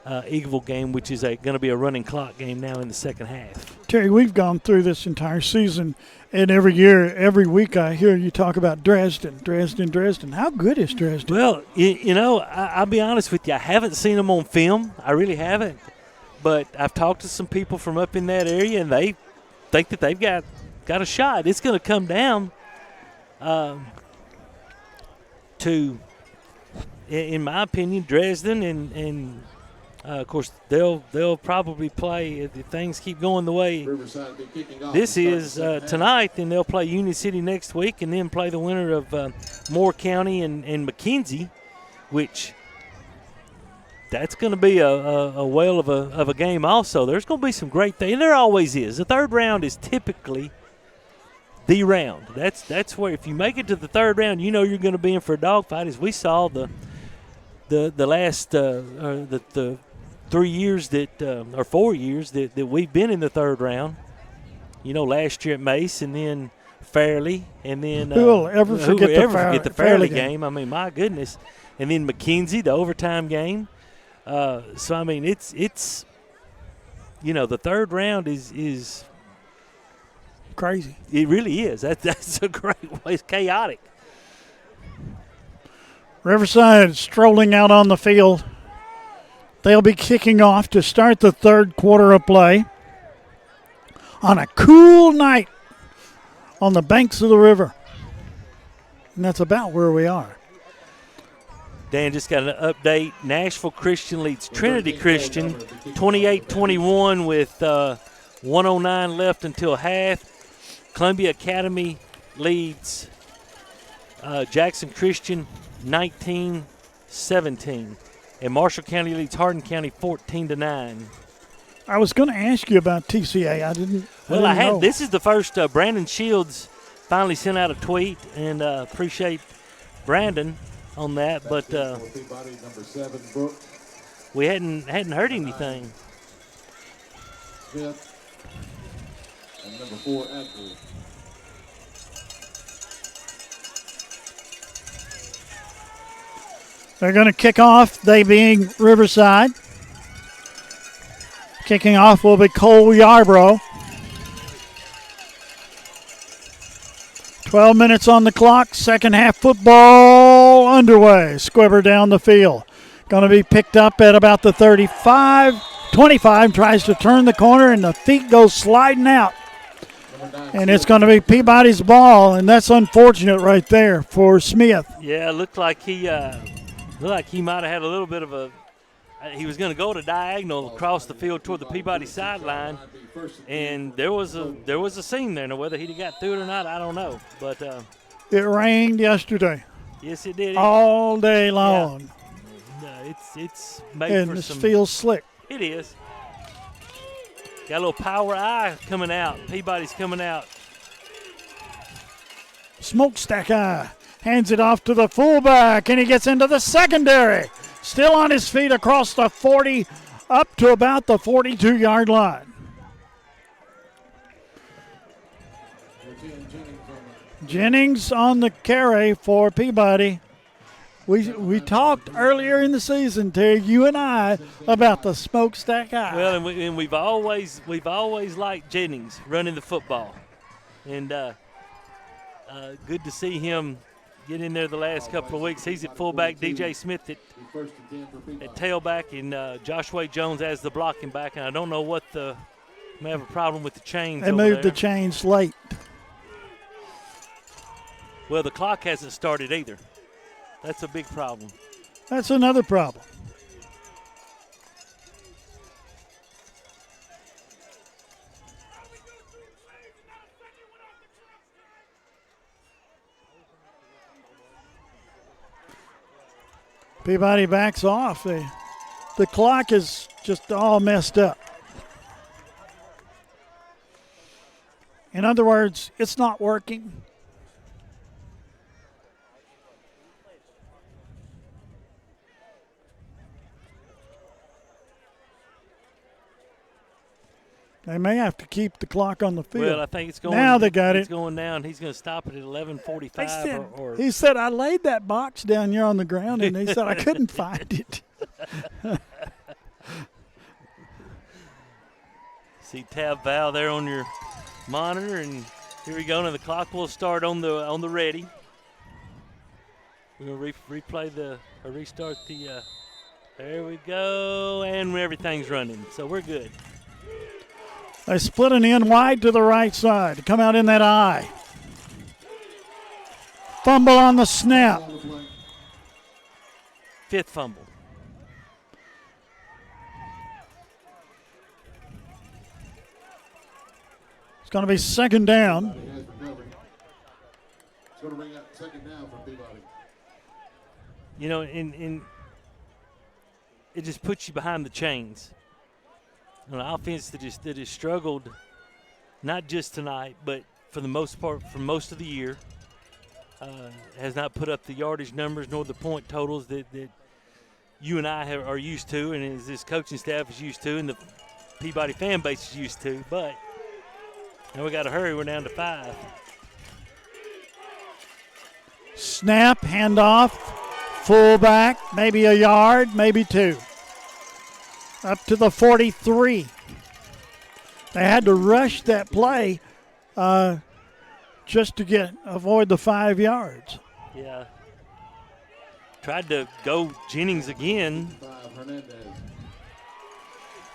Eagleville game, which is going to be a running clock game now in the second half. Terry, we've gone through this entire season, and every year, every week I hear you talk about Dresden. How good is Dresden? Well, I'll be honest with you. I haven't seen them on film. I really haven't. But I've talked to some people from up in that area, and they think that they've got a shot. It's going to come down to, in my opinion, Dresden, and of course they'll probably play if things keep going the way this is tonight. Then they'll play Union City next week, and then play the winner of Moore County and McKenzie, which. That's going to be a whale of a game also. There's going to be some great things. There always is. The third round is typically the round. That's where if you make it to the third round, you know you're going to be in for a dogfight. As we saw the last the 3 years or 4 years that we've been in the third round. Last year at Mace and then Fairleigh and then who will ever forget the Fairleigh game? I mean, my goodness. And then McKenzie, the overtime game. So I mean, it's the third round is crazy. It really is. That's a great way. It's chaotic. Riverside strolling out on the field. They'll be kicking off to start the third quarter of play on a cool night on the banks of the river, and that's about where we are. Dan just got an update. Nashville Christian leads Trinity Christian 28-21 with 1:09 left until half. Columbia Academy leads Jackson Christian 19-17. And Marshall County leads Hardin County 14-9. I was going to ask you about TCA. I didn't know. This is the first. Brandon Shields finally sent out a tweet, and appreciate Brandon on that, but we hadn't heard anything. And number 4, Andrew. They're going to kick off, they being Riverside. Kicking off will be Cole Yarbrough. 12 minutes on the clock, second half football underway. Squibber down the field. Going to be picked up at about the 35. 25 tries to turn the corner, and the feet go sliding out. And it's going to be Peabody's ball, and that's unfortunate right there for Smith. Yeah, it looked like he might have had a little bit of a he was going to go to diagonal across the field toward the Peabody sideline, and there was a scene there. Now, whether he got through it or not, I don't know. But it rained yesterday. Yes, it did. All day long. Yeah. No, it's made and for this some. feels slick. It is. Got a little power eye coming out. Peabody's coming out. Smokestack Eye hands it off to the fullback, and he gets into the secondary. Still on his feet across the 40, up to about the 42-yard line. Jennings on the carry for Peabody. We talked earlier in the season, Terry, you and I, about the smokestack eye. Well, and we've always liked Jennings running the football, and good to see him get in there the last couple of weeks. He's at fullback, DJ Smith at tailback, and Joshua Jones as the blocking back. And I don't know what may have a problem with the chains. They moved the chains late. Well, the clock hasn't started either. That's a big problem. That's another problem. Peabody backs off. The clock is just all messed up. In other words, it's not working. They may have to keep the clock on the field. Well, I think it's going. Now they got it's it. Going down. He's going to stop it at 11:45. He said, I laid that box down here on the ground, and he said, I couldn't find it. See tab Val there on your monitor, and here we go. And the clock will start on the ready. We're going to restart the. There we go, and everything's running, so we're good. They split an in wide to the right side to come out in that eye. Fumble on the snap. Fifth fumble. It's going to be second down. It's going to bring up second down for Peabody. You know, and it just puts you behind the chains. An offense that has struggled, not just tonight, but for the most part, for most of the year, has not put up the yardage numbers nor the point totals that you and I are used to, and as this coaching staff is used to, and the Peabody fan base is used to. But now we got to hurry. We're down to 5. Snap, handoff, fullback, maybe a yard, maybe 2. Up to the 43. They had to rush that play just to avoid the 5 yards. Yeah. Tried to go Jennings again.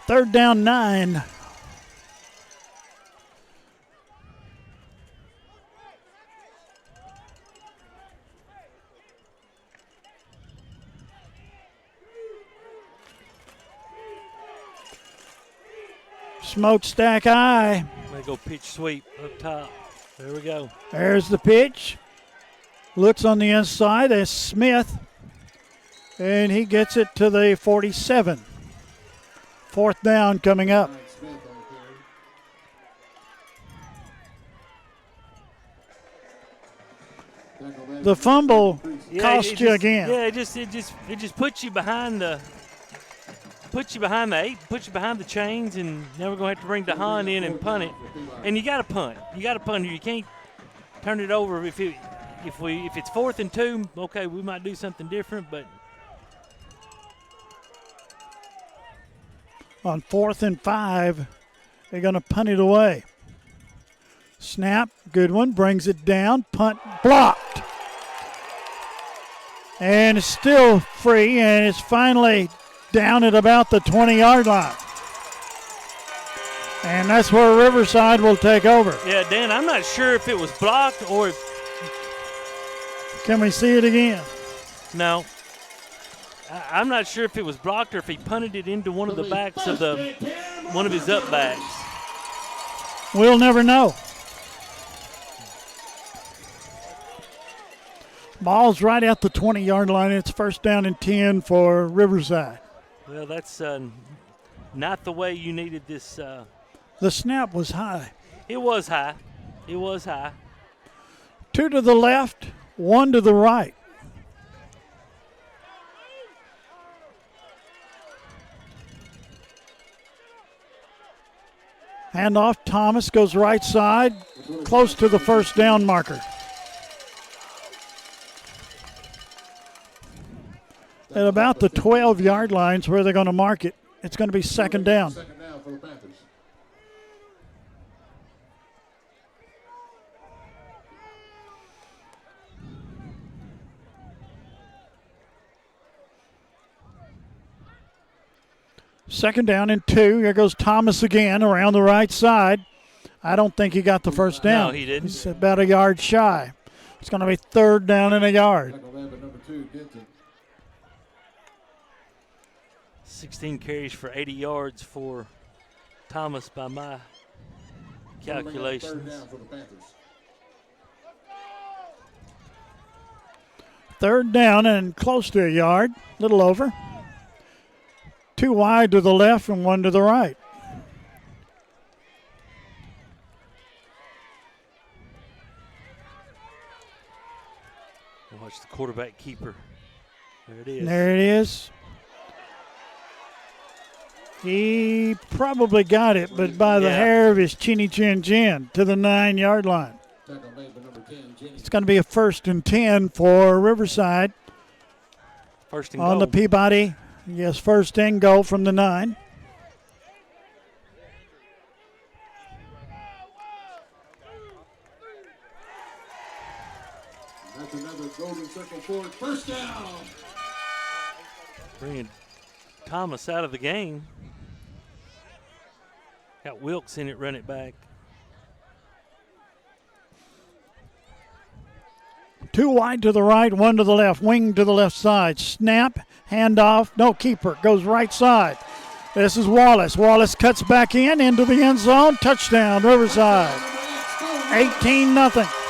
Third down 9. Smokestack Eye. They go pitch sweep up top. There we go. There's the pitch. Looks on the inside. There's Smith. And he gets it to the 47. Fourth down coming up. The fumble cost you again. Yeah, it just puts you behind the 8, puts you behind the chains, and now we're going to have to bring DeHaan in and punt it. And you got to punt. You got to punt here. You can't turn it over. If it's 4th and 2, okay, we might do something different, but on 4th and 5, they're going to punt it away. Snap, good one, brings it down, punt blocked. And it's still free, and it's finally down at about the 20-yard line. And that's where Riverside will take over. Yeah, Dan, I'm not sure if it was blocked or Can we see it again? No. I'm not sure if it was blocked or if he punted it into one of the backs of one of his up backs. We'll never know. Ball's right at the 20-yard line. It's first down and 10 for Riverside. Well, that's not the way you needed this The snap was high. It was high. It was high. 2 to the left, 1 to the right. Handoff, Thomas goes right side, close to the first down marker. At about the 12-yard lines where they're going to mark it, it's going to be second down. Second down for the Panthers. Second down and 2. Here goes Thomas again around the right side. I don't think he got the first down. No, he didn't. He's about a yard shy. It's going to be third down and a yard. Number 2, Denton. 16 carries for 80 yards for Thomas by my calculations. Third down for the Panthers. Third down and close to a yard, little over. 2 wide to the left and 1 to the right. Watch the quarterback keeper. There it is. There it is. He probably got it, but by the hair of his chinny chin chin to the 9-yard line. It's going to be a 1st and 10 for Riverside. First and on goal. the Peabody. Yes, 1st and goal from the 9. That's another golden circle forward. First down. Bringing Thomas out of the game. Got Wilkes in it, run it back. 2 wide to the right, 1 to the left, wing to the left side. Snap, handoff, no keeper, goes right side. This is Wallace. Wallace cuts back into the end zone. Touchdown, Riverside. 18-0.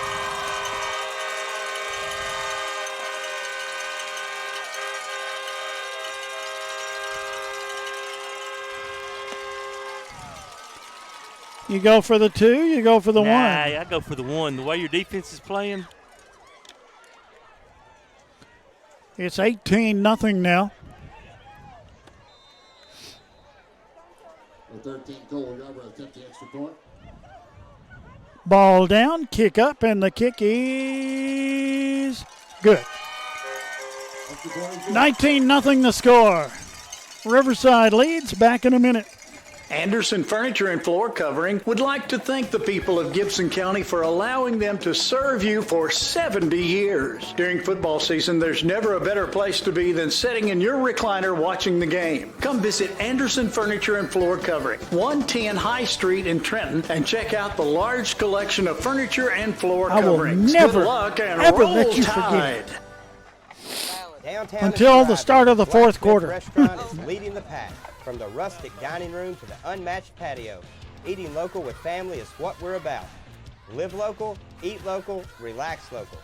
You go for the 2, you go for the 1. I go for the 1. The way your defense is playing. It's 18-0 now. The 13 goal, Yarborough attempt the extra point. Ball down, kick up, and the kick is good. 19-0 the score. Riverside leads. Back in a minute. Anderson Furniture and Floor Covering would like to thank the people of Gibson County for allowing them to serve you for 70 years. During football season, there's never a better place to be than sitting in your recliner watching the game. Come visit Anderson Furniture and Floor Covering, 110 High Street in Trenton, and check out the large collection of furniture and floor coverings. Never, Good luck and ever roll let you Tide. Until the start of the fourth quarter. Restaurant is leading the pack. From the rustic dining room to the unmatched patio, eating local with family is what we're about. Live local, eat local, relax local.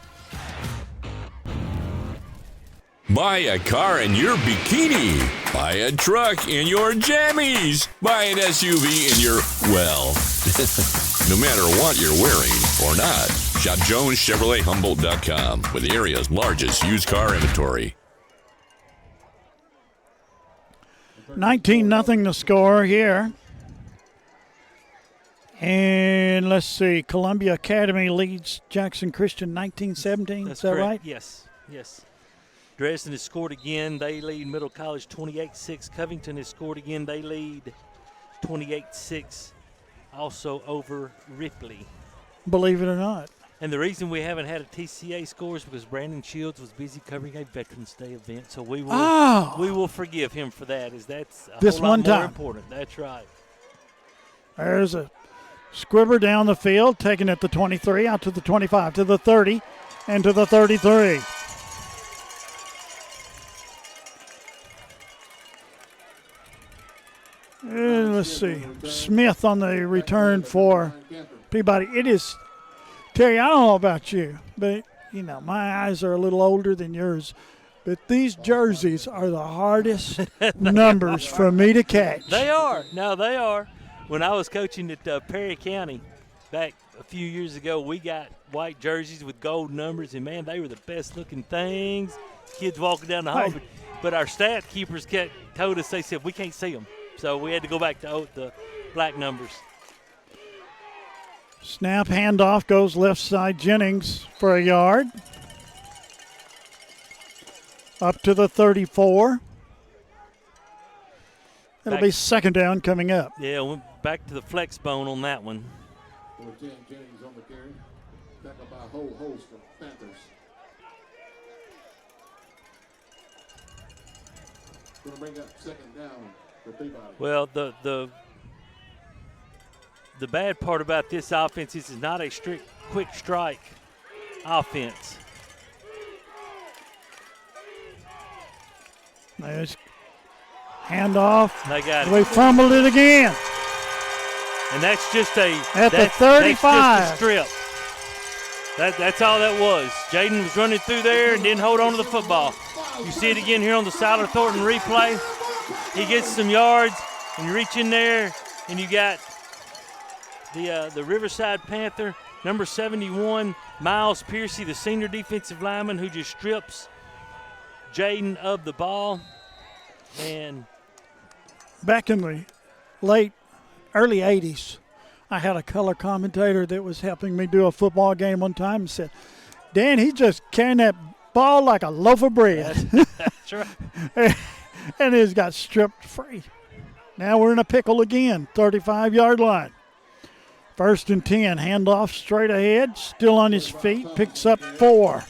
Buy a car in your bikini. Buy a truck in your jammies. Buy an SUV in your, well, no matter what you're wearing or not. Shop JonesChevroletHumboldt.com with the area's largest used car inventory. 19-0 the score here. And let's see, Columbia Academy leads Jackson Christian 19-17. Is that correct. right? Yes. Dresden has scored again. They lead Middle College 28-6. Covington has scored again. They lead 28-6 also over Ripley. Believe it or not. And the reason we haven't had a TCA score is because Brandon Shields was busy covering a Veterans Day event. So we will forgive him for that, as that's a This whole lot one more time. important. That's right. There's a squibber down the field, taking it to 23, out to the 25, to the 30, and to the 33. Let's see. Smith on the return for Peabody. It is, Terry, I don't know about you, but, you know, my eyes are a little older than yours. But these jerseys are the hardest numbers for me to catch. They are. No, they are. when I was coaching at Perry County back a few years ago, we got white jerseys with gold numbers, and, man, they were the best-looking things. Kids walking down the hall. But our stat keepers told us, they said, we can't see them. So we had to go back to the black numbers. Snap, handoff, goes left side. Jennings for a yard. Up to the 34. It'll be second down coming up. Yeah, went back to the flex bone on that one. Jennings on the carry. Back up by Holst from Panthers. Going to bring up second down for Peabody. Well, the bad part about this offense is it's not a strict quick strike offense. There's handoff. They got We fumbled it again. And that's just the 35. That's just a strip. That's all that was. Jaden was running through there and didn't hold on to the football. You see it again here on the Siler Thornton replay. He gets some yards, and you reach in there, and you got the Riverside Panther, number 71, Miles Piercy, the senior defensive lineman, who just strips Jaden of the ball. And back in the early 80s, I had a color commentator that was helping me do a football game one time and said, Dan, he's just carrying that ball like a loaf of bread. That's right. And he's got stripped free. Now we're in a pickle again, 35-yard line. 1st and 10, handoff straight ahead, still on his feet, picks up 4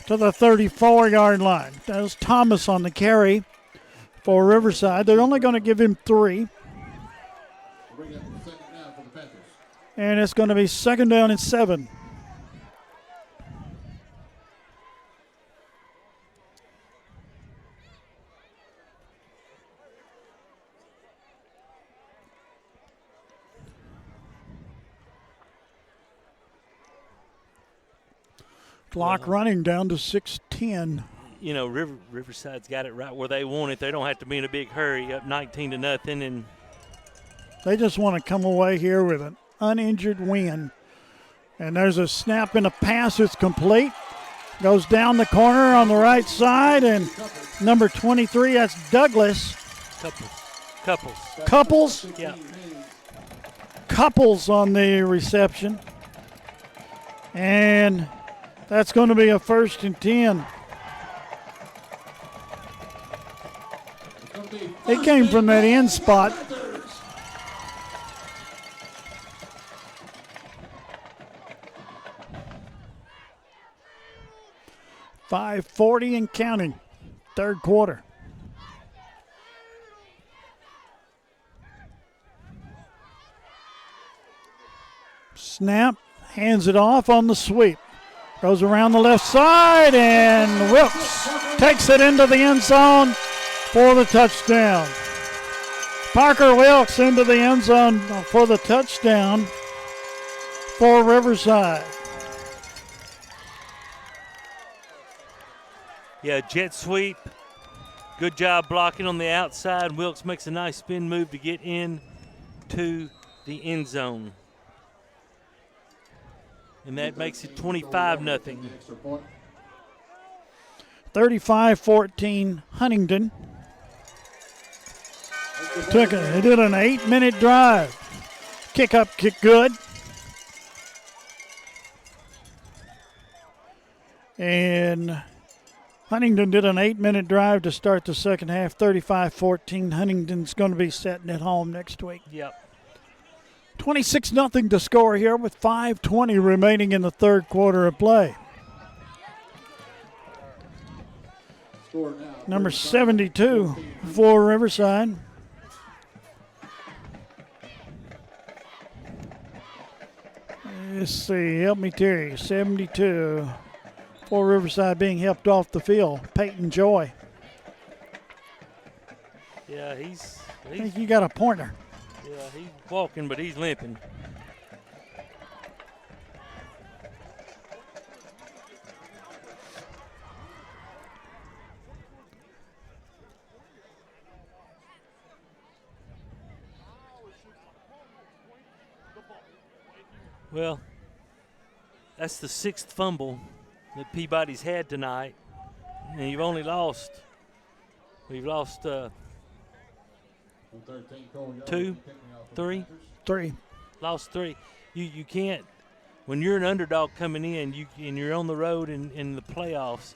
to the 34-yard line. There's Thomas on the carry for Riverside. They're only going to give him 3. And it's going to be second down and 7. Clock running down to 6:10. You know, Riverside's got it right where they want it. They don't have to be in a big hurry, up 19-0, and they just want to come away here with an uninjured win. And there's a snap and a pass. It's complete. Goes down the corner on the right side, and number 23, that's Douglas. Couples? Yeah. Couples on the reception. And that's going to be a 1st and 10. It came from that end spot. .540 and counting. Third quarter. Snap, hands it off on the sweep. Goes around the left side, and Wilkes takes it into the end zone for the touchdown. Parker Wilkes into the end zone for the touchdown for Riverside. Yeah, jet sweep. Good job blocking on the outside. Wilkes makes a nice spin move to get in to the end zone. And that makes it 25-0. 35-14 Huntington. They did an 8-minute drive. Kick up, kick good. And Huntington did an 8-minute drive to start the second half. 35-14. Huntington's going to be setting it home next week. Yep. 26-0 to score here with 5:20 remaining in the third quarter of play. Number 72 for Riverside. Let's see, help me Terry. 72 for Riverside being helped off the field. Peyton Joy. Yeah, I think you got a pointer. Yeah, he's walking, but he's limping. Well, that's the 6th fumble that Peabody's had tonight, and you've only lost. We've lost 2, 3. Lost 3. You can't. When you're an underdog coming in, and you're on the road in the playoffs,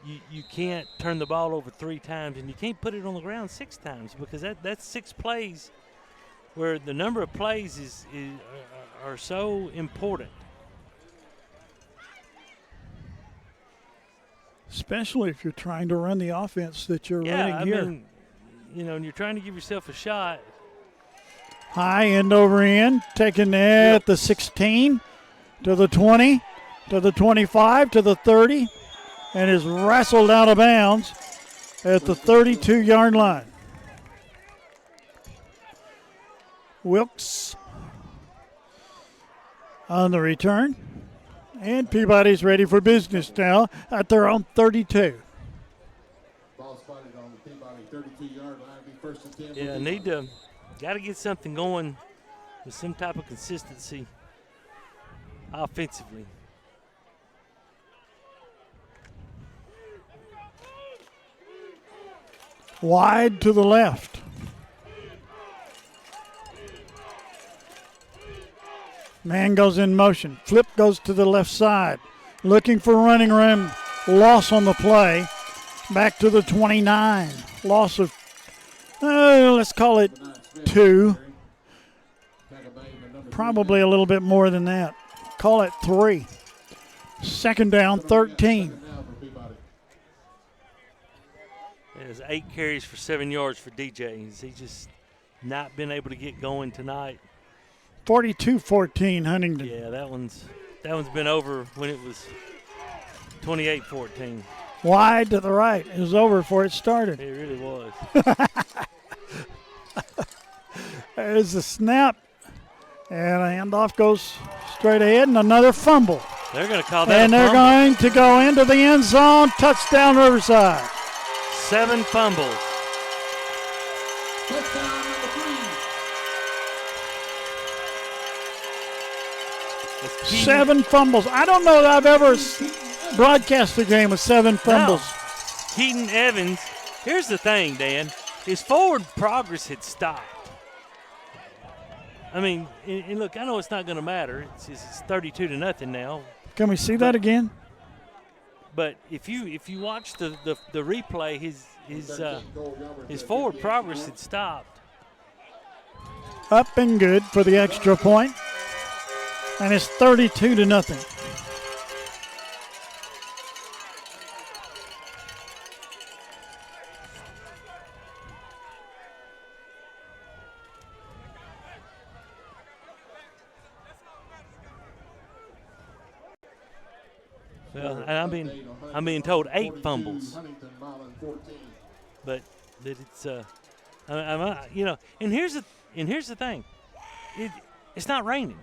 you can't turn the ball over 3 times, and you can't put it on the ground 6 times, because that's 6 plays where the number of plays are so important. Especially if you're trying to run the offense that you're running here. I mean, and you're trying to give yourself a shot. High end over end, taken at the 16, to the 20, to the 25, to the 30, and is wrestled out of bounds at the 32-yard line. Wilkes on the return. And Peabody's ready for business now at their own 32. Ball spotted on the Peabody 32-yard line. Be first and 10. Yeah, got to get something going with some type of consistency offensively. Wide to the left. Man goes in motion. Flip goes to the left side. Looking for running room. Loss on the play. Back to the 29. Loss of, let's call it 2. Probably a little bit more than that. Call it 3. Second down, 13. There's 8 carries for 7 yards for DJ. He's just not been able to get going tonight. 42-14 Huntington. Yeah, that one's been over when it was 28-14. Wide to the right. It was over before it started. It really was. There's a snap. And a handoff goes straight ahead, and another fumble. They're going to call that and they're going to go into the end zone. Touchdown, Riverside. 7 fumbles. Touchdown number 3. 7 fumbles. I don't know that I've ever broadcast a game with 7 fumbles. No. Keaton Evans, here's the thing, Dan. His forward progress had stopped. I mean, and look, I know it's not going to matter. It's 32-0 now. Can we see that again? But if you watch the replay, his forward progress had stopped. Up and good for the extra point. And it's 32-0. Well, and I'm being told 8 fumbles, but that it's and here's the thing, it's not raining.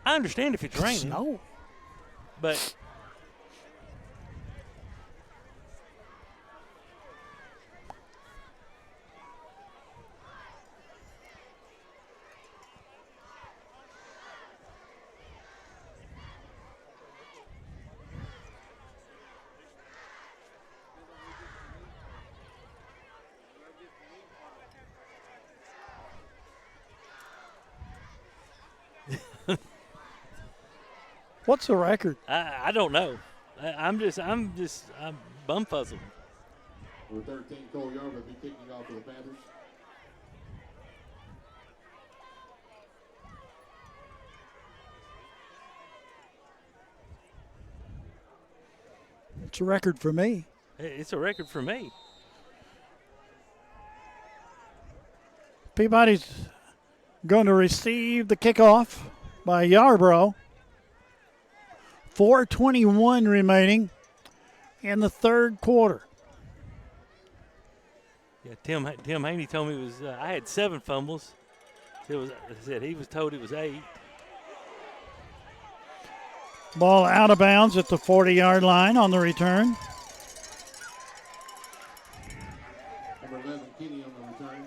I understand if it's raining, snow, but what's the record? I don't know. I'm bumfuzzled. Number 13, Cole Yarber will be kicking off for the Panthers. It's a record for me. It's a record for me. Peabody's going to receive the kickoff by Yarbrough. 4:21 remaining in the third quarter. Yeah, Tim Haney told me it was. I had 7 fumbles. He was told it was 8. Ball out of bounds at the 40-yard line on the return. Number 11, Kenny on the return.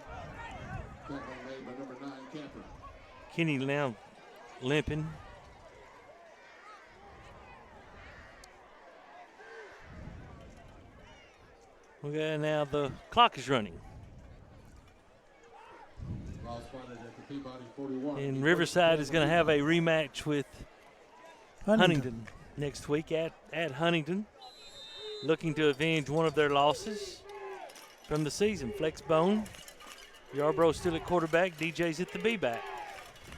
Tackle made by number 9, Camper. Kenny now limping. Okay, now the clock is running. And Riverside is going to have a rematch with Huntington next week at Huntington, looking to avenge one of their losses from the season. Flex bone. Yarbrough still at quarterback. DJ's at the B-back.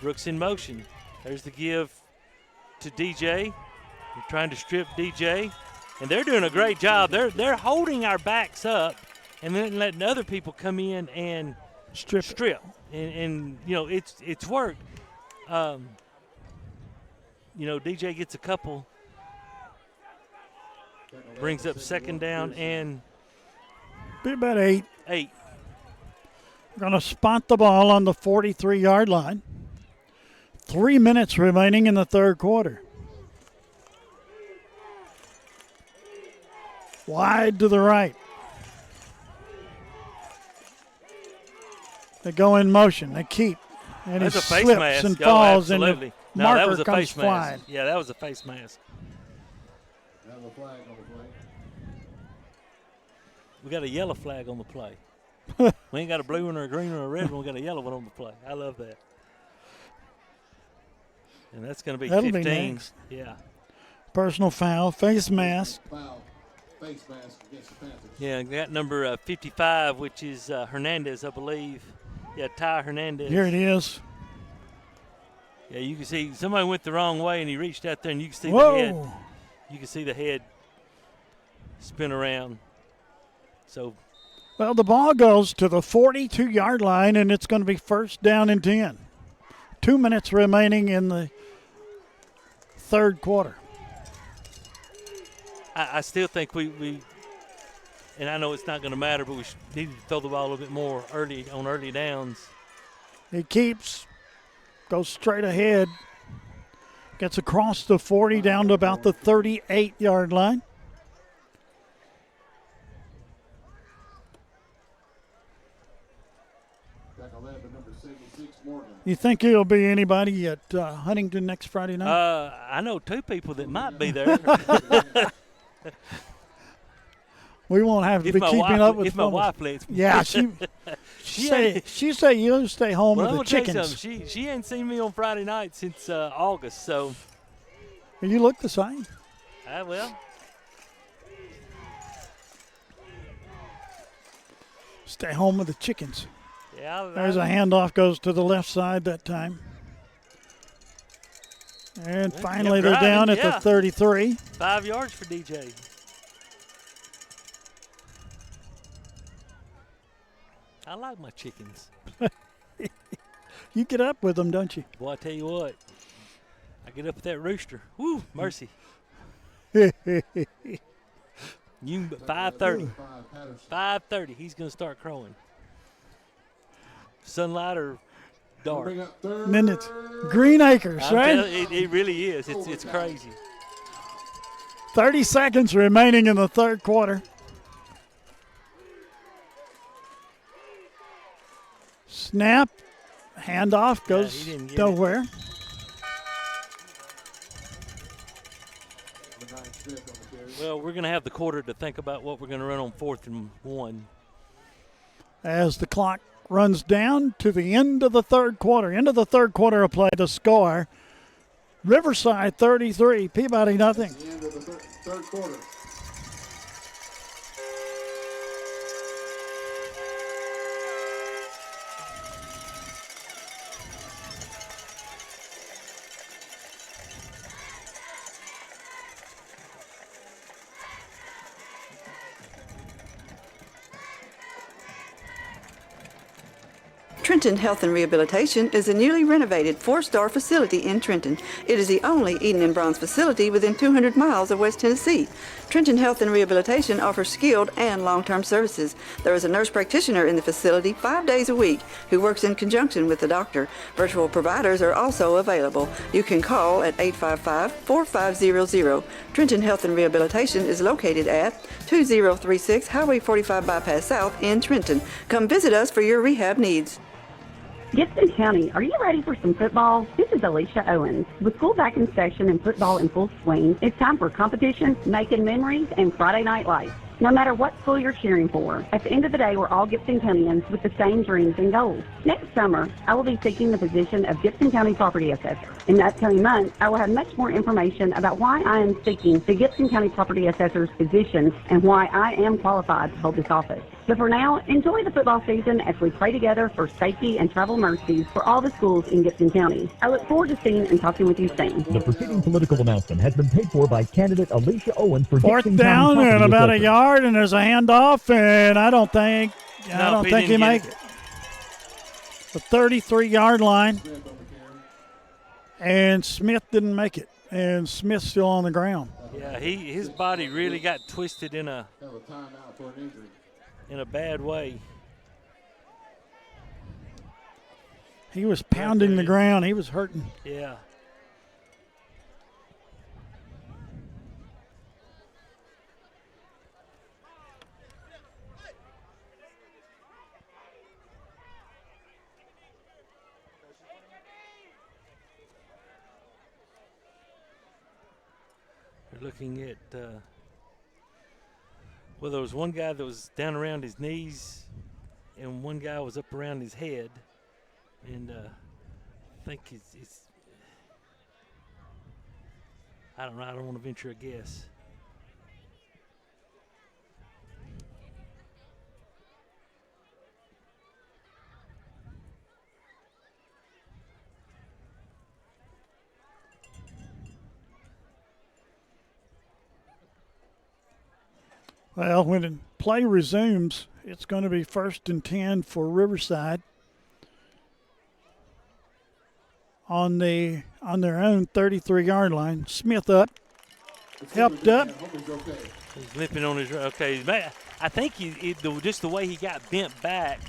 Brooks in motion. There's the give to DJ. They're trying to strip DJ, and they're doing a great job. They're holding our backs up and then letting other people come in and strip. And you know, it's worked. You know, DJ gets a couple, brings up second down and be about 8. Going to spot the ball on the 43-yard line. 3 minutes remaining in the third quarter. Wide to the right. They go in motion. They keep. And that's he a face slips mask. and falls. Absolutely. And the No, marker that was a comes face flying. mask. Yeah, that was a face mask. Have a flag on the play. We got a yellow flag on the play. We ain't got a blue one or a green or a red one. We got a yellow one on the play. I love that. And that's going to be That'll 15. Be next. Yeah. Personal foul, face mask. Foul, face mask against the Panthers. Yeah, got number 55, which is Hernandez, I believe. Yeah, Ty Hernandez. Here it is. Yeah, you can see somebody went the wrong way, and he reached out there, and you can see Whoa. the head. You can see the head spin around. So, well, the ball goes to the 42-yard line, and it's going to be first down and 10. 2 minutes remaining in the third quarter. I still think we and I know it's not going to matter, but we need to throw the ball a little bit more early on early downs. He keeps, goes straight ahead, gets across the 40 down to about the 38-yard line. You think he'll be anybody at Huntington next Friday night? I know two people that might be there. We won't have to be keeping up with. If my wife lets me. Yeah, she say you stay home with the chickens. She ain't seen me on Friday night since August, so. You look the same. Well. Stay home with the chickens. Yeah. There's a handoff, goes to the left side that time. And finally they're down at the 33. 5 yards for DJ. I like my chickens. You get up with them, don't you? Boy, I tell you what. I get up with that rooster. Woo, mercy. 5:30. 5:30. He's going to start crowing. Sunlight or dark. And then it's Green Acres, right? It really is. It's crazy. 30 seconds remaining in the third quarter. Snap, handoff, goes nowhere. Well, we're going to have the quarter to think about what we're going to run on 4th and 1. As the clock runs down to the end of the third quarter. End of the third quarter of play, the score. Riverside 33, Peabody nothing. The end of the third quarter. Trenton Health and Rehabilitation is a newly renovated 4-star facility in Trenton. It is the only Eden and Bronze facility within 200 miles of West Tennessee. Trenton Health and Rehabilitation offers skilled and long-term services. There is a nurse practitioner in the facility 5 days a week who works in conjunction with the doctor. Virtual providers are also available. You can call at 855-4500. Trenton Health and Rehabilitation is located at 2036 Highway 45 Bypass South in Trenton. Come visit us for your rehab needs. Gibson County, are you ready for some football? This is Alicia Owens. With school back in session and football in full swing, it's time for competition, making memories, and Friday night lights. No matter what school you're cheering for, at the end of the day, we're all Gibson Countyans with the same dreams and goals. Next summer, I will be seeking the position of Gibson County Property Assessor. In the upcoming months, I will have much more information about why I am seeking the Gibson County Property Assessor's position and why I am qualified to hold this office. But for now, enjoy the football season as we pray together for safety and travel mercies for all the schools in Gibson County. I look forward to seeing and talking with you soon. The preceding political announcement has been paid for by candidate Alicia Owens for Fourth Gibson down County and about a Assessor. yard, and there's a handoff, and I don't think he makes it. The 33-yard line, and Smith didn't make it, and Smith's still on the ground. Yeah, his body really got twisted in a bad way. He was pounding the ground. He was hurting. Yeah. We're looking at, well, there was one guy that was down around his knees, and one guy was up around his head. And I think it's I don't know. I don't want to venture a guess. Well, when play resumes, it's going to be 1st and 10 for Riverside on their own 33-yard line. Smith up, helped up. He's limping on his. Okay, I think just the way he got bent back,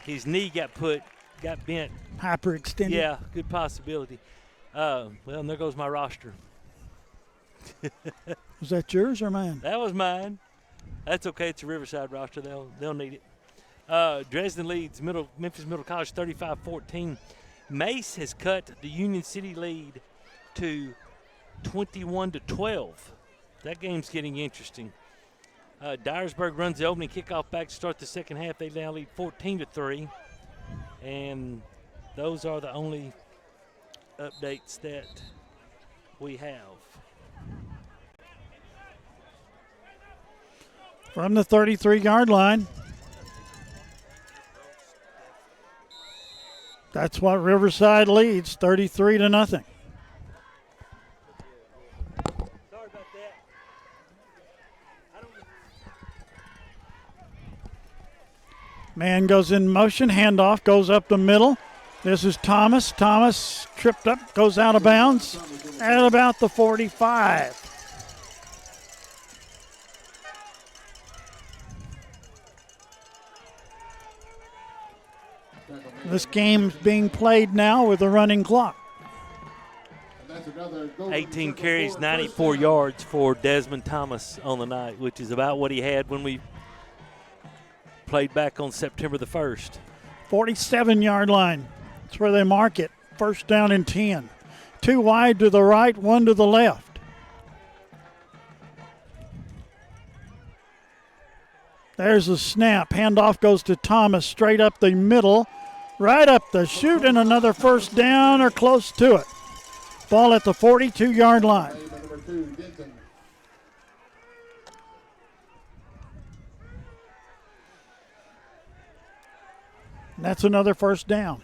his knee got bent. Hyperextended. Yeah, good possibility. Well, and there goes my roster. Was that yours or mine? That was mine. That's okay. It's a Riverside roster. They'll need it. Dresden leads Memphis Middle College 35-14. Mace has cut the Union City lead to 21-12. That game's getting interesting. Dyersburg runs the opening kickoff back to start the second half. They now lead 14-3. And those are the only updates that we have. From the 33-yard line. That's what Riverside leads, 33-0. Sorry about that. Man goes in motion, handoff, goes up the middle. This is Thomas. Thomas tripped up, goes out of bounds at about the 45. This game's being played now with a running clock. 18 carries, 94 yards for Desmond Thomas on the night, which is about what he had when we played back on September the 1st. 47-yard line. That's where they mark it. 1st down and 10. 2 wide to the right, 1 to the left. There's a snap. Handoff goes to Thomas straight up the middle. Right up the chute, and another 1st down or close to it. Ball at the 42-yard line. That's another 1st down.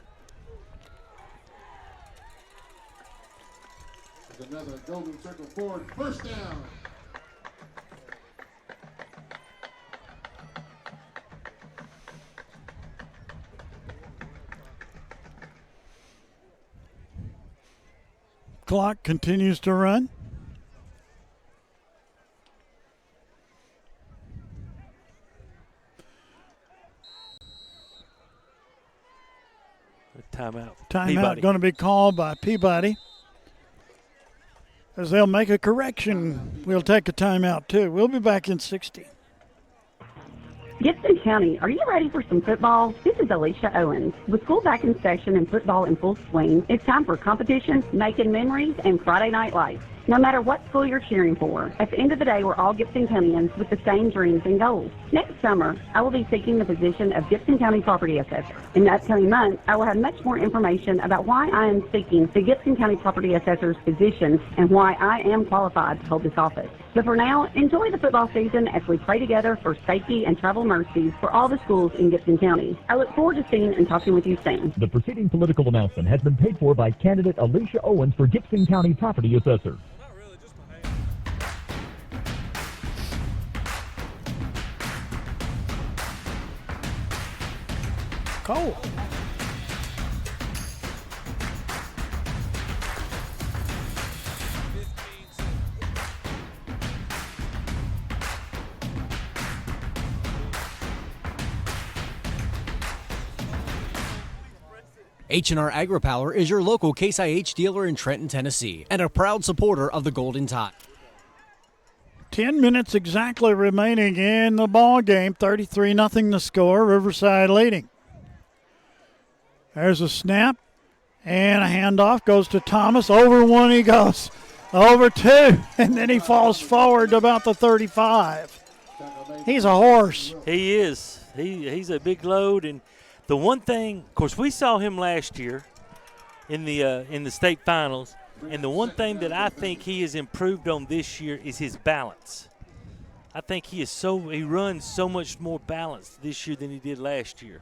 Another golden circle forward, 1st down. Clock continues to run. Timeout. Timeout going to be called by Peabody. As they'll make a correction, we'll take a timeout too. We'll be back in 60. Gibson County, are you ready for some football? This is Alicia Owens. With school back in session and football in full swing, it's time for competition, making memories, and Friday night lights. No matter what school you're cheering for, at the end of the day, we're all Gibson Countyans with the same dreams and goals. Next summer, I will be seeking the position of Gibson County Property Assessor. In the upcoming months, I will have much more information about why I am seeking the Gibson County Property Assessor's position and why I am qualified to hold this office. But for now, enjoy the football season as we pray together for safety and travel mercies for all the schools in Gibson County. I look forward to seeing and talking with you soon. The preceding political announcement has been paid for by candidate Alicia Owens for Gibson County Property Assessor. Cole. H&R AgriPower is your local Case IH dealer in Trenton, Tennessee, and a proud supporter of the Golden Tide. 10 minutes exactly remaining in the ball game. 33-0 the score. Riverside leading. There's a snap and a handoff goes to Thomas. Over one he goes. Over two, and then he falls forward to about the 35. He's a horse. He is. He's a big load, and the one thing, of course, we saw him last year in the state finals, and the one thing that I think he has improved on this year is his balance. I think he runs so much more balanced this year than he did last year.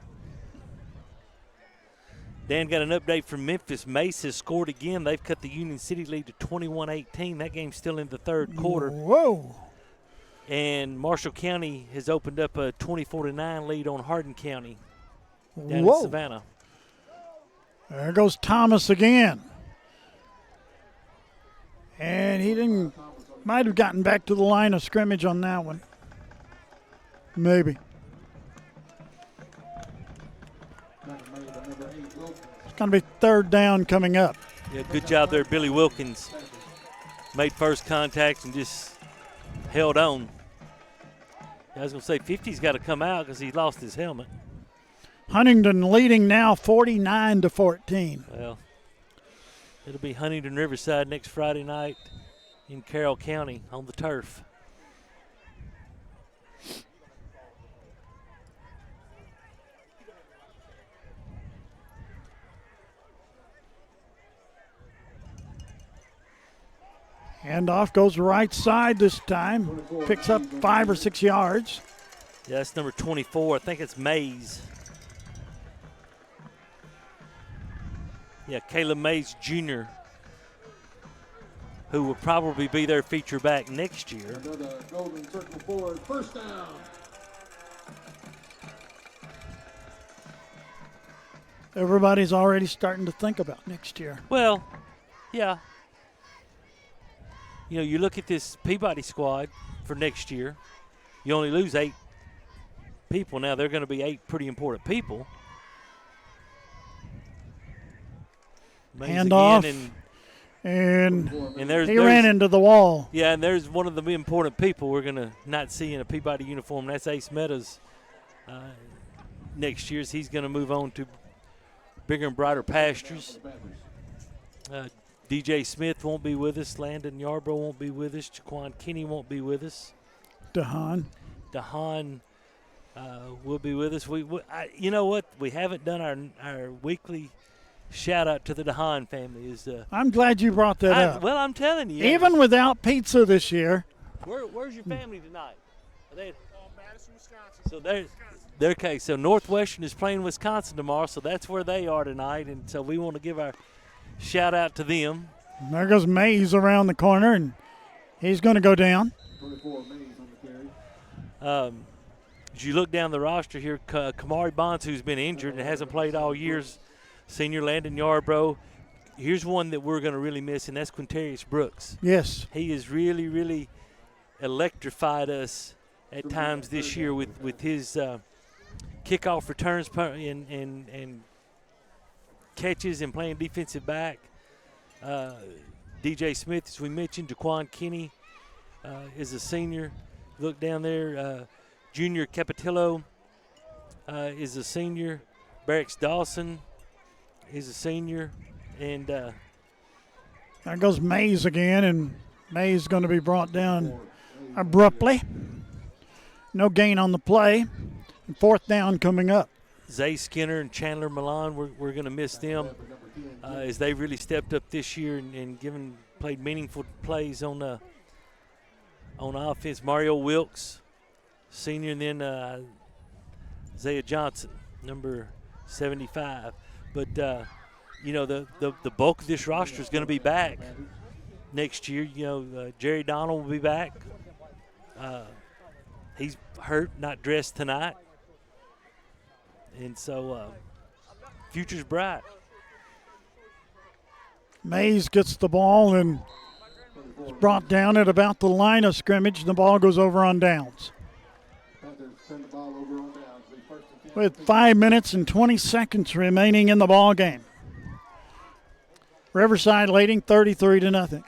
Dan got an update from Memphis. Mace has scored again. They've cut the Union City lead to 21-18. That game's still in the third quarter. Whoa. And Marshall County has opened up a 24-9 lead on Hardin County down Whoa. in Savannah. There goes Thomas again. And he might have gotten back to the line of scrimmage on that one. Maybe. It's going to be third down coming up. Yeah, good job there. Billy Wilkins made first contact and just held on. I was going to say 50's got to come out because he lost his helmet. Huntington leading now 49-14. Well, it'll be Huntington Riverside next Friday night in Carroll County on the turf. Handoff goes right side this time. Picks up 5 or 6 yards. Yeah, that's number 24. I think it's Mays. Yeah, Caleb Mays Jr., who will probably be their feature back next year. Another golden circle forward, first down. Everybody's already starting to think about next year. Well, yeah. You know, you look at this Peabody squad for next year, you only lose 8 people. Now, they're going to be 8 pretty important people. Handoff, and he ran into the wall. Yeah, and there's one of the important people we're going to not see in a Peabody uniform. That's Ace Meadows next year. He's going to move on to bigger and brighter pastures. DJ Smith won't be with us. Landon Yarbrough won't be with us. Jaquan Kinney won't be with us. DeHaan will be with us. You know what? We haven't done our weekly shout-out to the DeHaan family. I'm glad you brought that up. Well, I'm telling you. Even without pizza this year. Where's your family tonight? Are they Madison, Wisconsin. So they're okay. So Northwestern is playing Wisconsin tomorrow, so that's where they are tonight. And so we want to give our shout-out to them. There goes Mays around the corner, and he's going to go down. 24 Mays on the carry. As you look down the roster here, Kamari Bonds, who's been injured and hasn't played all years, senior Landon Yarbrough. Here's one that we're going to really miss, and that's Quintarius Brooks. Yes. He has really, really electrified us at times this year with his kickoff returns and catches and playing defensive back. DJ Smith, as we mentioned, Jaquan Kinney is a senior. Look down there. Junior Capitillo is a senior. Barracks Dawson is a senior. And there goes Mays again, and Mays going to be brought down abruptly. No gain on the play. And fourth down coming up. Zay Skinner and Chandler Milan, we're going to miss them as they really stepped up this year and played meaningful plays on offense. Mario Wilkes, senior, and then Zaya Johnson, number 75. But the bulk of this roster is going to be back next year. Jerry Donald will be back. He's hurt, not dressed tonight. And so future's bright. Mays gets the ball and is brought down at about the line of scrimmage. The ball goes over on downs. With 5 minutes and 20 seconds remaining in the ball game. Riverside leading 33-0.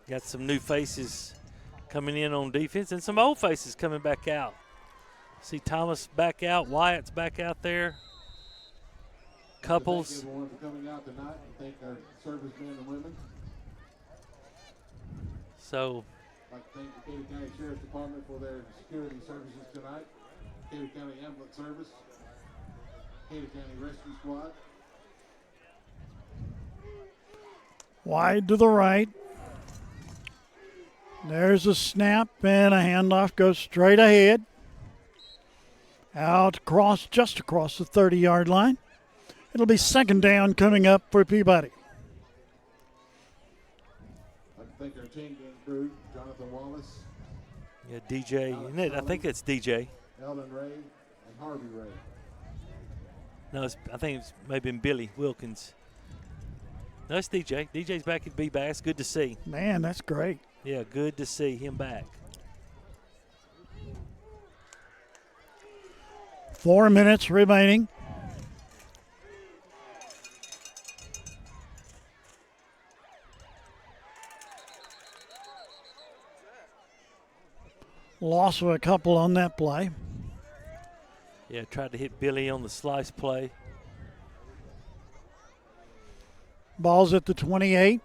Got some new faces coming in on defense and some old faces coming back out. See Thomas back out, Wyatt's back out there. Couples. Thank everyone for coming out tonight and thank our servicemen and women. So. I'd like to thank the Katy County Sheriff's Department for their security services tonight. Katy County Ambulance Service, Katy County Rescue Squad. Wide to the right. There's a snap and a handoff goes straight ahead. Out across, just across the 30-yard line. It'll be second down coming up for Peabody. I'd like to thank our chain gang crew, Jonathan Wallace. Yeah, DJ. Isn't it? I think that's DJ. Eldon Ray and Harvey Ray. No, I think it's maybe Billy Wilkins. No, it's DJ. DJ's back at B-Bass. Good to see. Man, that's great. Yeah, good to see him back. 4 minutes remaining. Loss of a couple on that play. Yeah, tried to hit Billy on the slice play. Ball's at the 28.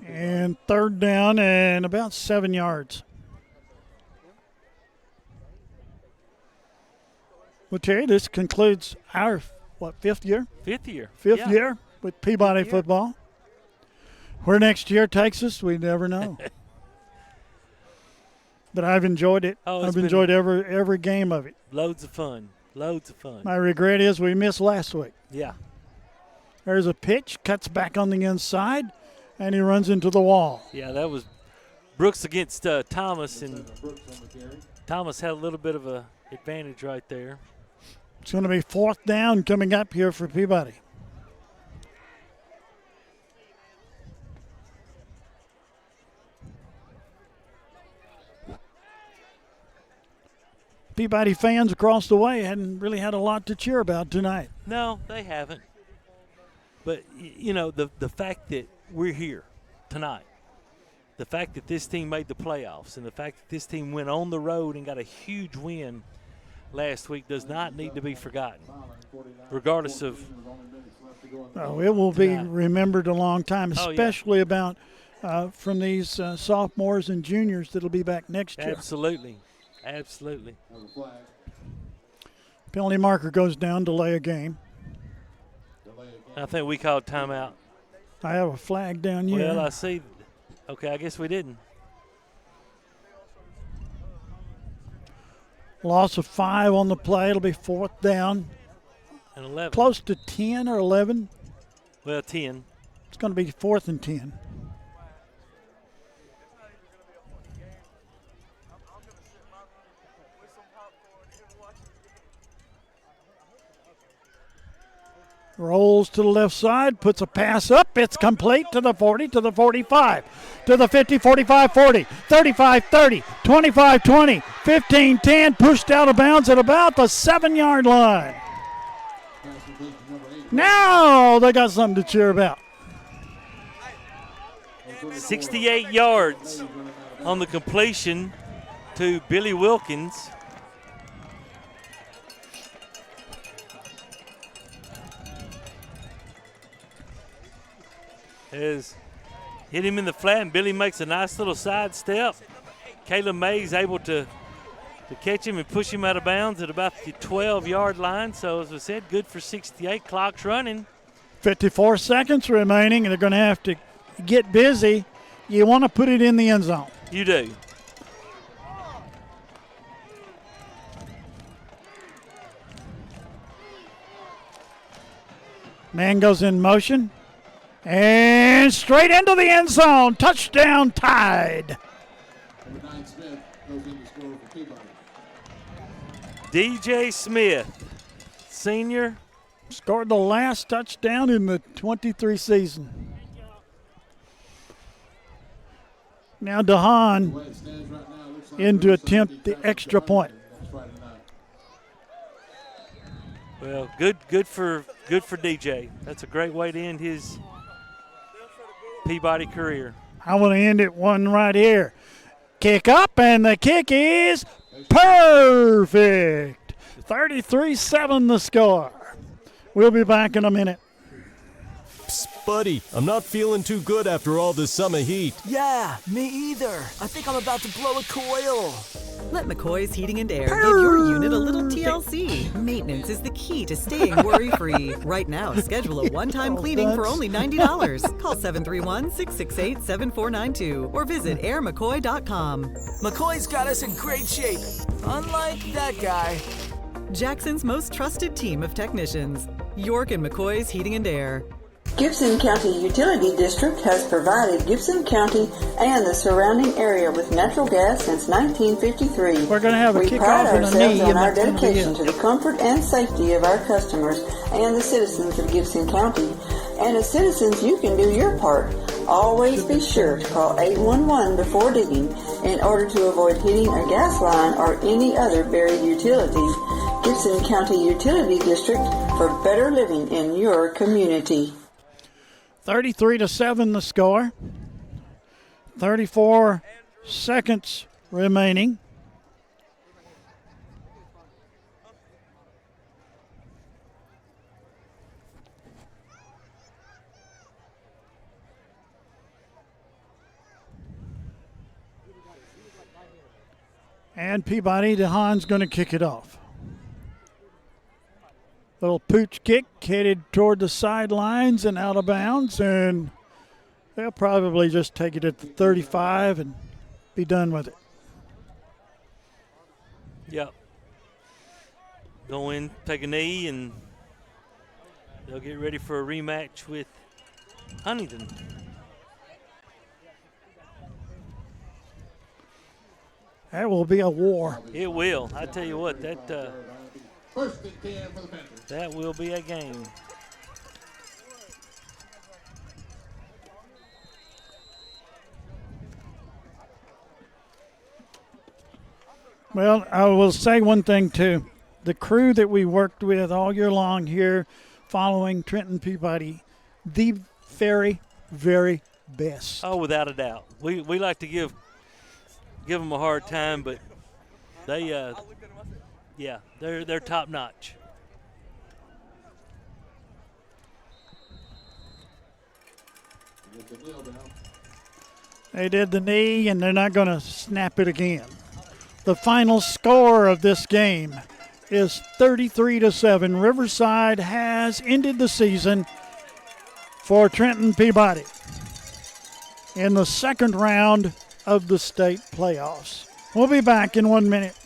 And third down and about 7 yards. Well, Terry, this concludes our, fifth year? Fifth year. Fifth year with Peabody football. Where next year takes us, we never know. But I've enjoyed it. I've enjoyed every game of it. Loads of fun. Loads of fun. My regret is we missed last week. Yeah. There's a pitch, cuts back on the inside, and he runs into the wall. Yeah, that was Brooks against Thomas, and Thomas had a little bit of an advantage right there. It's going to be fourth down coming up here for Peabody. Peabody fans across the way hadn't really had a lot to cheer about tonight. No, they haven't. But, the fact that we're here tonight, the fact that this team made the playoffs, and the fact that this team went on the road and got a huge win last week does not need to be forgotten, regardless of. Oh, it will be remembered a long time, especially about from these sophomores and juniors that will be back next year. Absolutely. Absolutely. Penalty marker goes down, delay a game. I think we called timeout. I have a flag down here. Well, I see. Okay, I guess we didn't. Loss of 5 on the play. It'll be fourth down. And 11. Close to 10 or 11. Well, 10. It's going to be 4th and 10. Rolls to the left side, puts a pass up. It's complete to the 40, to the 45, to the 50, 45, 40, 35, 30, 25, 20, 15, 10. Pushed out of bounds at about the 7-yard line. Now they got something to cheer about. 68 yards on the completion to Billy Wilkins. Has hit him in the flat, and Billy makes a nice little side step. Caleb May's able to catch him and push him out of bounds at about the 12-yard line. So, as I said, good for 68. Clock's running. 54 seconds remaining, and they're going to have to get busy. You want to put it in the end zone. You do. Man goes in motion. And straight into the end zone. Touchdown, Tide. Number 9 Smith goes in to score for Peabody. DJ Smith, senior. Scored the last touchdown in the 23 season. Now DeHaan in to attempt the extra point. Well, good for DJ. That's a great way to end his Peabody career. I want to end it one right here. Kick up, and the kick is perfect. 33-7 the score. We'll be back in a minute. Psst, buddy, I'm not feeling too good after all this summer heat. Yeah, me either. I think I'm about to blow a coil. Let McCoy's Heating and Air give your unit a little TLC. Maintenance is the key to staying worry-free. Right now, schedule a one-time cleaning for only $90. Call 731-668-7492 or visit airmccoy.com. McCoy's got us in great shape, unlike that guy. Jackson's most trusted team of technicians. York and McCoy's Heating and Air. Gibson County Utility District has provided Gibson County and the surrounding area with natural gas since 1953. We're going to have a we kickoff pride and a ourselves knee. on our dedication to the comfort and safety of our customers and the citizens of Gibson County. And as citizens, you can do your part. Always be sure to call 811 before digging in order to avoid hitting a gas line or any other buried utilities. Gibson County Utility District for better living in your community. 33-7 the score. 34 seconds remaining. And Peabody, DeHaan's going to kick it off. Little pooch kick headed toward the sidelines and out of bounds, and they'll probably just take it at the 35 and be done with it. Yep. Go in, take a knee, and they'll get ready for a rematch with Huntington. That will be a war. It will. I tell you what, that First and 10 for the Panthers. that will be a game. Well, I will say one thing, too. The crew that we worked with all year long here following Trenton Peabody, the very, very best. Oh, without a doubt. We like to give them a hard time, but they they're top notch. They did the knee, and they're not going to snap it again. The final score of this game is 33-7. Riverside has ended the season for Trenton Peabody in the second round of the state playoffs. We'll be back in 1 minute.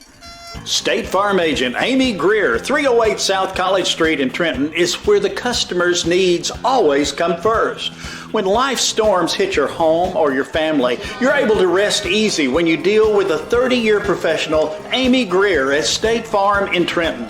State Farm agent Amy Greer, 308 South College Street in Trenton, is where the customer's needs always come first. When life storms hit your home or your family, you're able to rest easy when you deal with a 30-year professional, Amy Greer at State Farm in Trenton.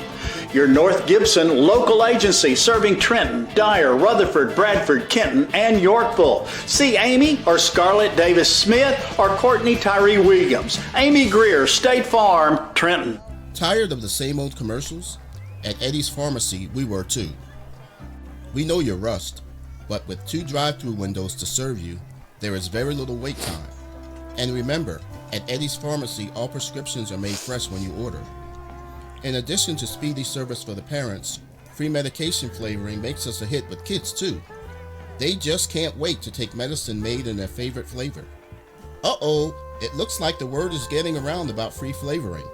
Your North Gibson local agency serving Trenton, Dyer, Rutherford, Bradford, Kenton, and Yorkville. See Amy or Scarlett Davis Smith or Courtney Tyree Williams. Amy Greer, State Farm, Trenton. Tired of the same old commercials? At Eddie's Pharmacy, we were too. We know your rust, but with 2 drive-through windows to serve you, there is very little wait time. And remember, at Eddie's Pharmacy, all prescriptions are made fresh when you order. In addition to speedy service for the parents, free medication flavoring makes us a hit with kids too. They just can't wait to take medicine made in their favorite flavor. Uh-oh, it looks like the word is getting around about free flavoring.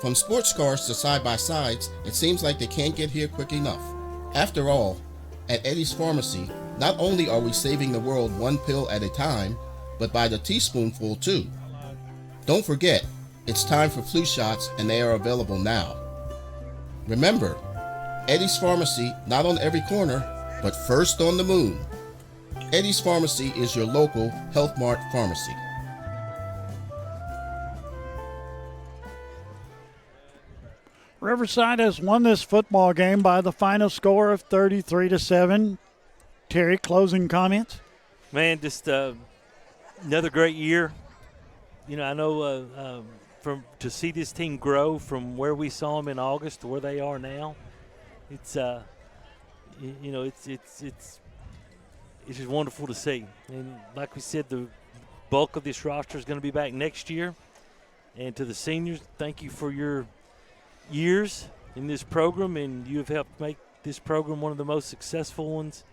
From sports cars to side-by-sides, it seems like they can't get here quick enough. After all, at Eddie's Pharmacy, not only are we saving the world one pill at a time, but by the teaspoonful too. Don't forget, it's time for flu shots and they are available now. Remember, Eddie's Pharmacy, not on every corner, but first on the moon. Eddie's Pharmacy is your local Health Mart pharmacy. Riverside has won this football game by the final score of 33-7. Terry, closing comments? Man, just another great year. You know, I know to see this team grow from where we saw them in August to where they are now, it's it's just wonderful to see. And like we said, the bulk of this roster is going to be back next year. And to the seniors, thank you for your years in this program, and you have helped make this program one of the most successful ones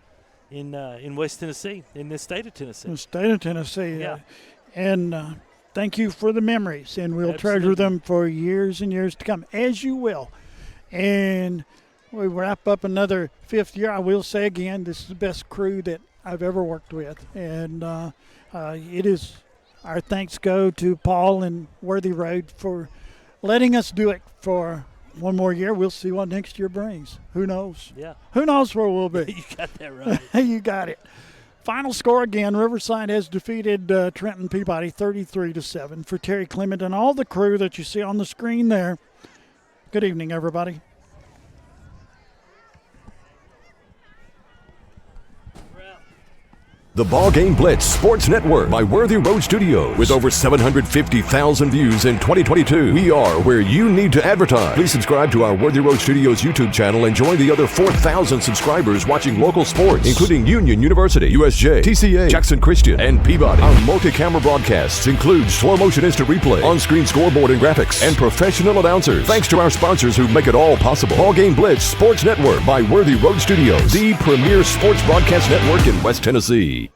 in West Tennessee, in the state of Tennessee. The state of Tennessee, yeah. And thank you for the memories, and we'll Absolutely. treasure them for years and years to come, as you will. And we wrap up another fifth year. I will say again, this is the best crew that I've ever worked with, and it is our thanks go to Paul and Worthy Road for letting us do it for one more year. We'll see what next year brings. Who knows? Yeah. Who knows where we'll be? You got that right. You got it. Final score again, Riverside has defeated Trenton Peabody 33-7. For Terry Clement and all the crew that you see on the screen there, good evening, everybody. The BallGame Blitz Sports Network by Worthy Road Studios. With over 750,000 views in 2022, we are where you need to advertise. Please subscribe to our Worthy Road Studios YouTube channel and join the other 4,000 subscribers watching local sports, including Union University, USJ, TCA, Jackson Christian, and Peabody. Our multi-camera broadcasts include slow motion instant replay, on-screen scoreboard and graphics, and professional announcers. Thanks to our sponsors who make it all possible. BallGame Blitz Sports Network by Worthy Road Studios, the premier sports broadcast network in West Tennessee.